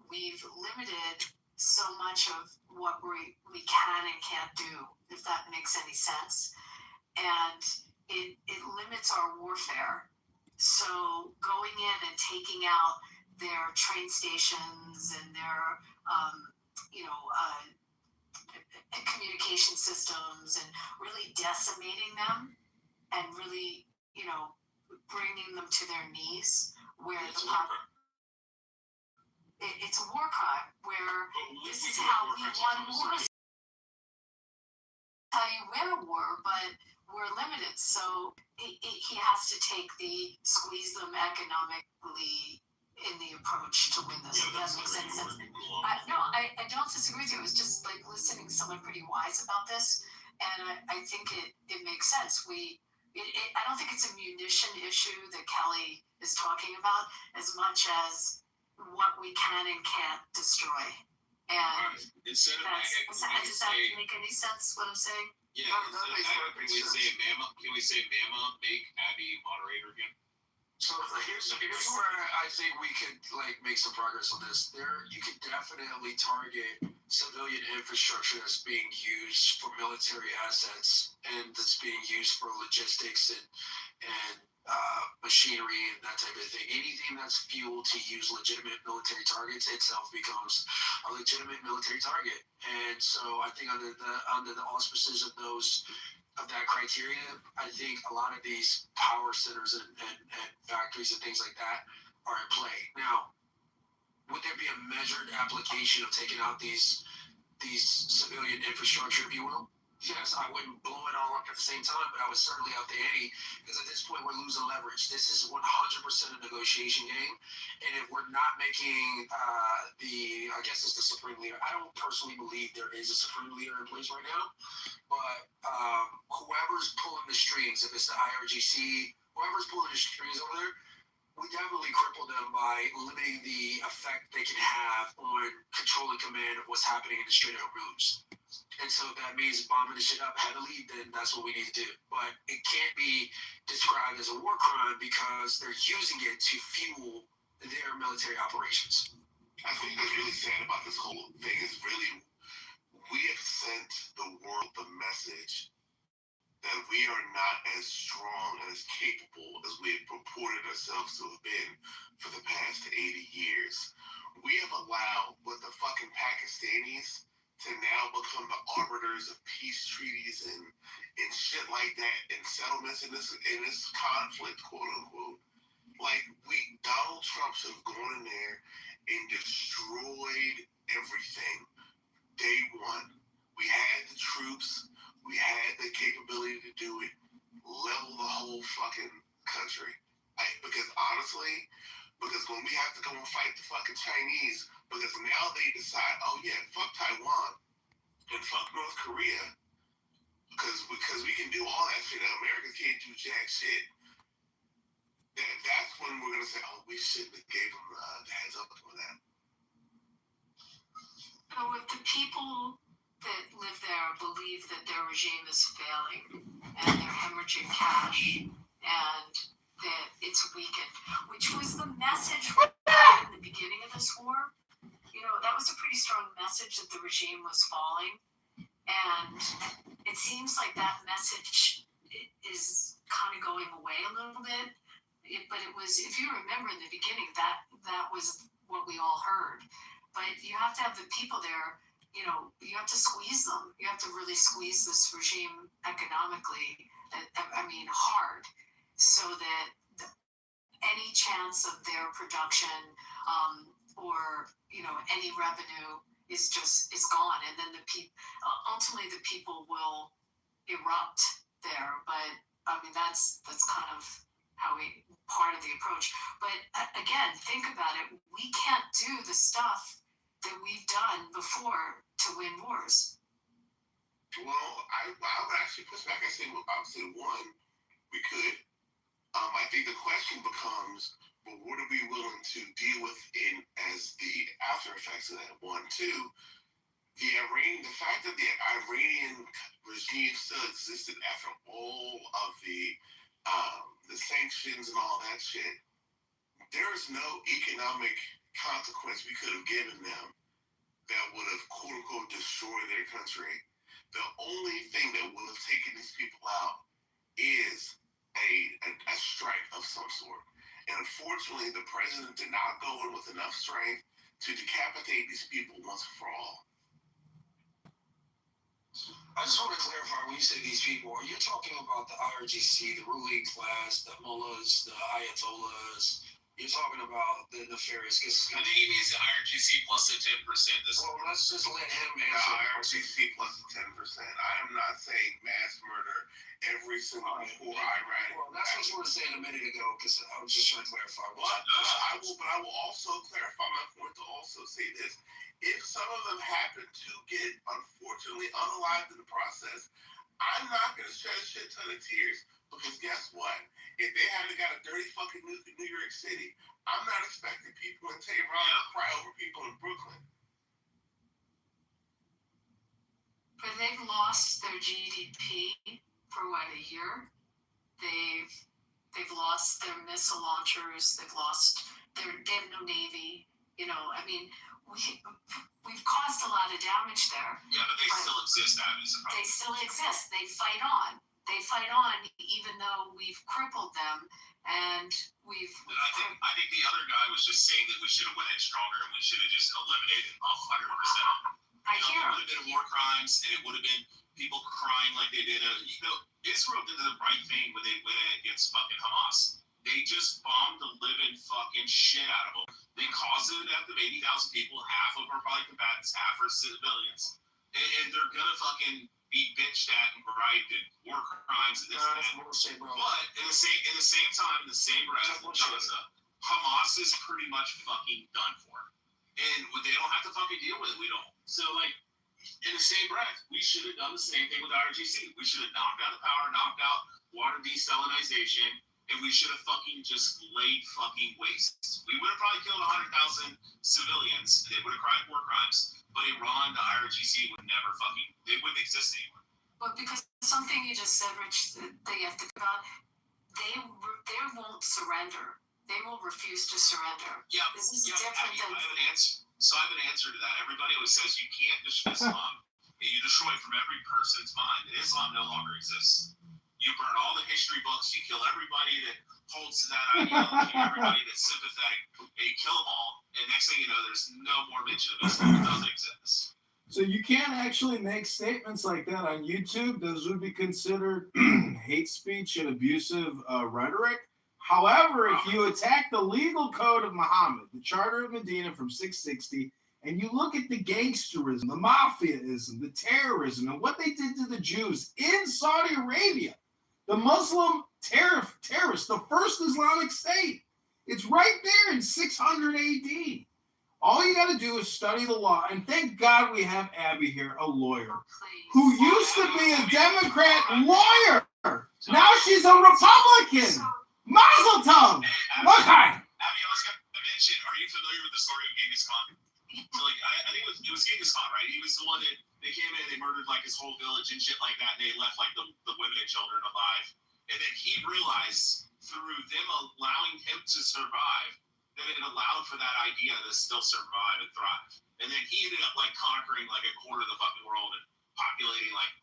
We've limited so much of what we can and can't do, if that makes any sense. And it limits our warfare. So going in and taking out their train stations and their, communication systems and really decimating them and really, bringing them to their knees where it's a war crime where this is how we won wars. How you win a war, but we're limited. So he has to squeeze them economically in the approach to win this. That makes any sense. I don't disagree with you. I was just like listening to someone pretty wise about this, and I think it makes sense. I don't think it's a munition issue that Kelly is talking about as much as what we can and can't destroy. And does that make any sense? What I'm saying? Yeah. Can we say Mama make Abby moderator again? So here's where I think we could make some progress on this. You could definitely target civilian infrastructure that's being used for military assets and that's being used for logistics and machinery and that type of thing. Anything that's fueled to use legitimate military targets itself becomes a legitimate military target. And so I think under the auspices of that criteria, I think a lot of these power centers and factories and things like that are in play. Now, would there be a measured application of taking out these civilian infrastructure, if you will? Yes, I wouldn't blow it all up at the same time, but I would certainly up the ante because at this point we're losing leverage. This is 100% a negotiation game, and if we're not making I guess it's the supreme leader. I don't personally believe there is a supreme leader in place right now, but whoever's pulling the strings, if it's the IRGC, whoever's pulling the strings over there, we definitely cripple them by limiting the effect they can have on controlling command of what's happening in the Strait of Hormuz. And so that means bombing the shit up heavily, then that's what we need to do. But it can't be described as a war crime because they're using it to fuel their military operations. I think what's really sad about this whole thing is really we have sent the world the message that we are not as strong and as capable as we have purported ourselves to have been for the past 80 years. We have allowed what the fucking Pakistanis to now become the arbiters of peace treaties and shit like that and settlements in this conflict, quote unquote. Donald Trump should have gone in there and destroyed everything. Day one. We had the troops, we had the capability to do it, level the whole fucking country. Because honestly, when we have to go and fight the fucking Chinese, because now they decide, oh yeah, fuck Taiwan and fuck North Korea, Because we can do all that shit. America can't do jack shit. That's when we're gonna say, oh, we shouldn't have gave them the heads up for that. So if the people that live there believe that their regime is failing and they're hemorrhaging cash and that it's weakened, which was the message in the beginning of this war, that was a pretty strong message that the regime was falling. And it seems like that message is kind of going away a little bit. But it was, if you remember in the beginning, that was what we all heard. But you have to have the people there, you have to squeeze them. You have to really squeeze this regime economically, hard, so that any chance of their production or, any revenue is gone. And then ultimately the people will erupt there. But that's kind of part of the approach. But again, think about it. We can't do the stuff that we've done before to win wars. Well, I would actually push back and say, well, I would say one, we could. I think the question becomes, well, what are we willing to deal with as the after effects of that? One, two, the fact that the Iranian regime still existed after all of the sanctions and all that shit, there is no economic consequence we could have given them that would have quote unquote destroyed their country. The only thing that would have taken these people out is a strike of some sort. And unfortunately, the president did not go in with enough strength to decapitate these people once and for all. I just want to clarify, when you say these people, are you talking about the IRGC, the ruling class, the mullahs, the ayatollahs? You're talking about the nefarious. I think he means the IRGC plus the 10%. Well, let's just let him The answer. IRGC plus the 10%. I am not saying mass murder every single poor Iranian. Well, that's what you were saying a minute ago, because I was just trying to clarify. But I will also clarify my point to also say this. If some of them happen to get, unfortunately, unalived in the process, I'm not going to shed a shit ton of tears. Because guess what? If they haven't got a dirty fucking nuke in New York City, I'm not expecting people in Tehran to cry over people in Brooklyn. But they've lost their GDP for what, a year? They've lost their missile launchers. They have no navy. We've caused a lot of damage there. Yeah, but they still exist. That is a problem. They still exist. They fight on. Even though we've crippled them, and I think the other guy was just saying that we should have went in stronger and we should have just eliminated 100%. I hear it would have been war crimes, and it would have been people crying like they did. Israel did the right thing when they went against fucking Hamas. They just bombed the living fucking shit out of them. They caused the death of 80,000 people. Half of them are probably combatants, half are civilians, and they're gonna fucking be bitched at and bribed and war crimes and this and that. But in the same time, in the same breath, Hamas is pretty much fucking done for. And they don't have to fucking deal with it. We don't. So, in the same breath, we should have done the same thing with the IRGC. We should have knocked out the power, knocked out water desalinization, and we should have fucking just laid fucking waste. We would have probably killed 100,000 civilians. They would have cried war crimes. But Iran, the IRGC would never they wouldn't exist anymore. But because something you just said, Rich, that you have to think about, they won't surrender. They will refuse to surrender. Yeah, this is different than. I have an answer. So I have an answer to that. Everybody always says you can't destroy Islam. You destroy it from every person's mind. Islam no longer exists. You burn all the history books. You kill everybody that holds to that ideology. Everybody that's sympathetic. You kill them all. And next thing you know, there's no more mention of Islam. It doesn't exist. So you can't actually make statements like that on YouTube. Those would be considered hate speech and abusive rhetoric. However, if you attack the legal code of Muhammad, the Charter of Medina from 660, and you look at the gangsterism, the mafiaism, the terrorism, and what they did to the Jews in Saudi Arabia, the Muslim terrorists, the first Islamic state, it's right there in 600 AD. All you got to do is study the law. And thank God we have Abby here, a lawyer, who used to be a Democrat lawyer. Now she's a Republican. Mazel tov. Look, Abby, I was going to mention, are you familiar with the story of Genghis Khan? So, like, I think it was Genghis Khan, right? He was the one that they came in and they murdered, like, his whole village and shit like that, and they left, like, the women and children alive. And then he realized through them allowing him to survive that it allowed for that idea to still survive and thrive. And then he ended up, like, conquering, like, a quarter of the fucking world and populating, like,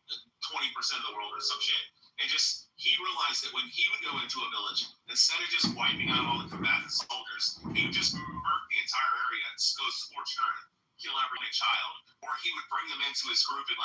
20% of the world or some shit. And just, he realized that when he would go into a village, instead of just wiping out all the combatant soldiers, he would just murk the entire area and go scorched earth, kill every child. Or he would bring them into his group and, like,